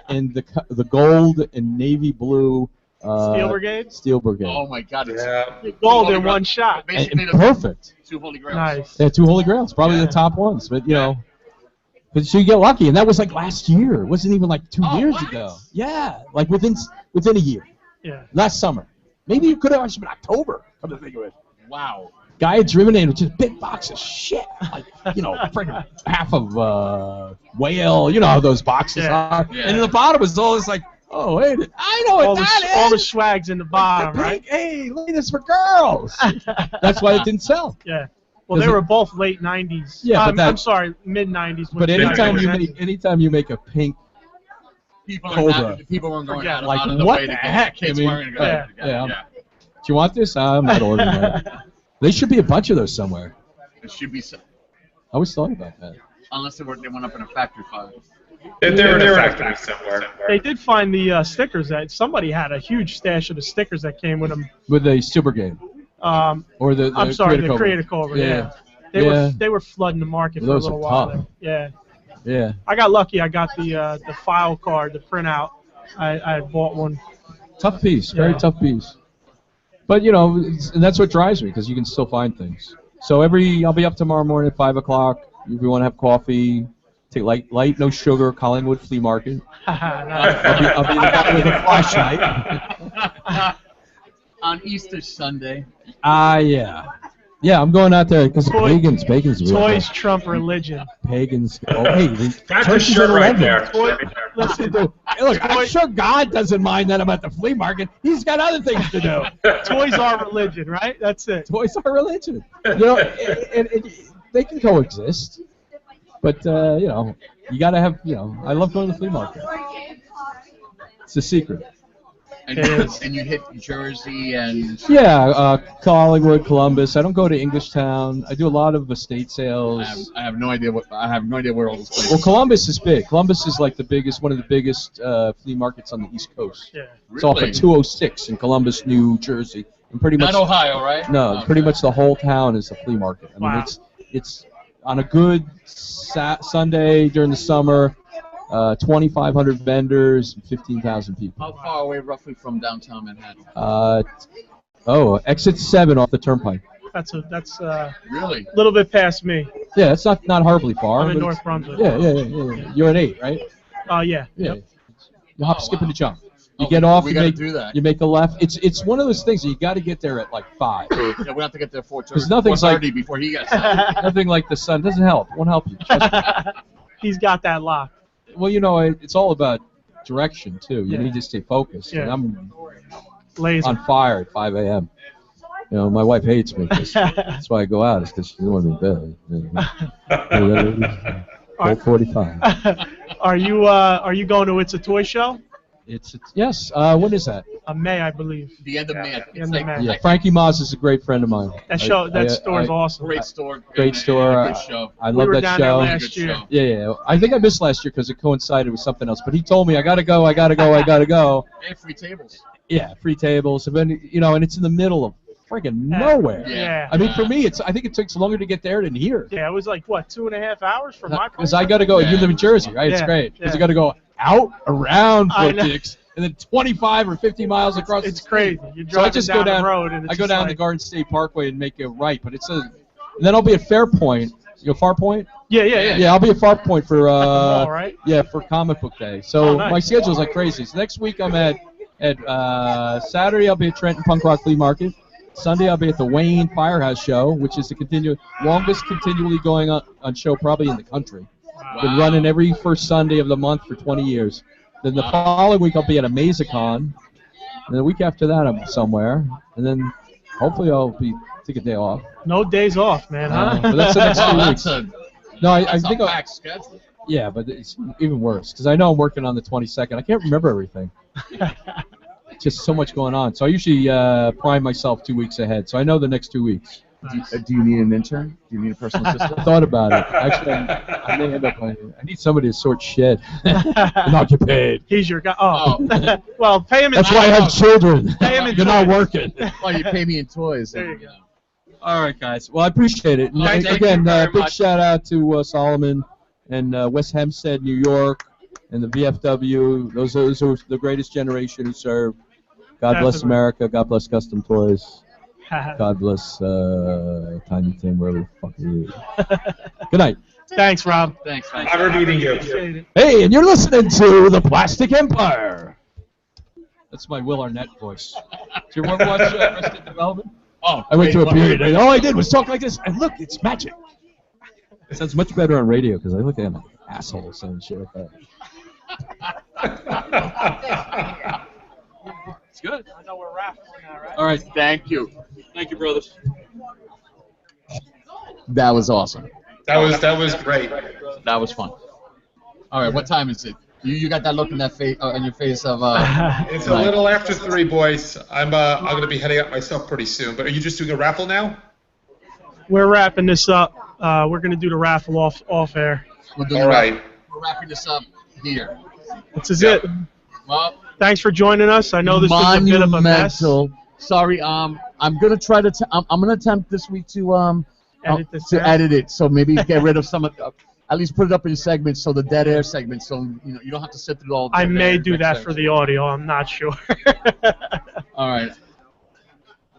and the gold and navy blue. Steel Brigade? Steel Brigade. Oh my God! It's Gold in one shot. And perfect. 2 Holy Grails. Nice. Yeah, 2 Holy Grails, probably the top ones. But but so you get lucky, and that was like last year. It wasn't even like 2 years ago. Yeah, like within a year. Yeah. Last summer. Maybe you could have actually been October. Come to think of it. Wow. Guy had driven in with just a big box of shit, like freaking half of whale. You know how those boxes are. Yeah. And in the bottom was all this like, oh wait, I know what that is. All the swags in the bottom, right? Hey, look at this for girls. That's why it didn't sell. Yeah. Well, they were both late '90s. Yeah, but I'm sorry, mid '90s. But anytime you make a pink People Cobra, weren't going out like of the what way the to heck? get kids wearing it. Yeah. Do you want this? I'm not ordering that. There should be a bunch of those somewhere. It should be so. I always thought about that. Unless they went up in a factory fire. They're in a factory somewhere. They did find the stickers that somebody had a huge stash of the stickers that came with them. With the Steel Brigade. Or the I'm sorry, the Cobra. Creator Cobra. Yeah. They were flooding the market for a little while. There. Yeah. Yeah. I got lucky. I got the file card, the printout. I bought one. Tough piece, very tough piece. But and that's what drives me because you can still find things. So I'll be up tomorrow morning at 5 o'clock. If you want to have coffee, take light, no sugar, Collingwood Flea Market. I'll be with a flashlight. On Easter Sunday. Yeah, I'm going out there because pagans real Toys good. trump religion. Pagans. Oh, hey, That's a shirt right there. Listen, Look, I'm sure God doesn't mind that I'm at the flea market. He's got other things to do. Toys are religion, right? That's it. Toys are religion. And they can coexist. But, you got to have, I love going to the flea market. It's a secret. And you hit Jersey and... Yeah, Collingwood, Columbus. I don't go to Englishtown. I do a lot of estate sales. I have no idea where all this places. Well, Columbus is big. Columbus is like one of the biggest flea markets on the East Coast. Yeah. It's off of 206 in Columbus, New Jersey. And pretty much Not Ohio, right? No, pretty much the whole town is a flea market. I mean, it's on a good Sunday during the summer. 2,500 vendors, and 15,000 people. How far away roughly from downtown Manhattan? Exit 7 off the Turnpike. That's really a little bit past me. Yeah, it's not horribly far. I'm in North Brunswick. Yeah. You're at 8, right? Yeah. Yeah. Yep. You hop, skip, and a jump. You get off. You make a left. It's one of those things that you got to get there at like 5. Yeah, we have to get there 4:30. Because nothing's like before he gets there. Nothing like the sun doesn't help. Won't help you. Trust me. He's got that locked. Well, it's all about direction too. You need to stay focused. Yeah. And I'm Laser. on fire at 5 a.m. My wife hates me. That's why I go out. It's because she doesn't want me in bed. 4:45. Are you going to It's a Toy Show? Yes. When is that? May, I believe. The end of May. Yeah, Frankie Moss is a great friend of mine. That store is awesome. Great store. Great store. Good show. I love that down show. there last year. Yeah. I think I missed last year because it coincided with something else. But he told me I gotta go. And free tables. Yeah, free tables. And then, and it's in the middle of friggin' nowhere. Yeah. I mean, for me, I think it takes longer to get there than here. Yeah, it was like 2.5 hours from my place. Because I gotta go. You live in Jersey, right? It's great. Because I gotta go out around Fort Dix. And then 25 or 50 miles across the state. It's crazy. You're driving down the road, and it's I go down the Garden State Parkway and make a right, but and then I'll be at Fairpoint. Farpoint? Yeah. Yeah, I'll be at Farpoint for mall, right? Yeah, for Comic Book Day. So nice. My schedule's like crazy. So next week I'm at Saturday I'll be at Trenton Punk Rock Flea Market. Sunday I'll be at the Wayne Firehouse Show, which is the longest continually going on show probably in the country. Wow. Been running every first Sunday of the month for 20 years. Then the following week I'll be at Amazicon. And the week after that I'm somewhere. And then hopefully I'll take a day off. No days off, man, huh? But that's the next 2 weeks. No, I That's think a packed schedule. Yeah, but it's even worse because I know I'm working on the 22nd. I can't remember everything. Just so much going on. So I usually prime myself 2 weeks ahead. So I know the next 2 weeks. Do you need an intern? Do you need a personal assistant? I thought about it. Actually, I may end up. I need somebody to sort shit and not get paid. He's your guy. Oh, well, pay him. That's why I have children. Pay him in They're not toys. working. Oh, you pay me in toys. There you go. All right, guys. Well, I appreciate it. And Thank you again, very big much. shout out to Solomon and West Hempstead, New York, and the VFW. Those are the greatest generation who served. God bless Definitely. America. God bless Custom Toys. God bless Tiny Tim, wherever the fuck he is. Good night. Thanks, Rob. Thanks. Never meeting you. Appreciate it. Hey, and you're listening to The Plastic Empire. That's my Will Arnett voice. Did you ever watch Arrested Development? Oh, I went through a period. And all I did was talk like this, and look, it's magic. It sounds much better on radio because I look at him like an asshole saying shit like that. It's good. I know we're raffling now, right? All right. Thank you. Thank you, brothers. That was awesome. That was great. That was fun. All right, what time is it? You got that look in that face on your face of It's a little after 3, boys. I'm gonna be heading out myself pretty soon. But are you just doing a raffle now? We're wrapping this up. We're going to do the raffle off air. All right. We're wrapping this up here. This is it. Well, Thanks for joining us. I know this was a bit of a mess. monumental. Sorry, I'm gonna try to. I'm gonna attempt this week to Edit this to out. edit it. So maybe get rid of some of. At least put it up in segments, so the dead air segments, so you don't have to sit through all. I dead may air do next that segment. for the audio. I'm not sure. All right.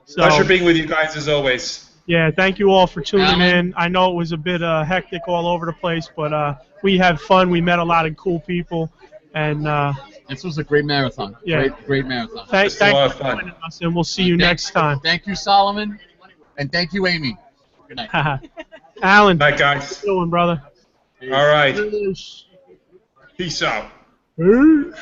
So, Pleasure being with you guys as always. yeah, thank you all for tuning Alan? in. I know it was a bit hectic all over the place, but we had fun. We met a lot of cool people, and This was a great marathon. Yeah. Great marathon. thanks It's a lot for of fun. joining us, and we'll see you next time. Thank you, Solomon, and thank you, Amy. Good night. Alan, Night, guys. how you doing, brother? All right. Peace out. Peace.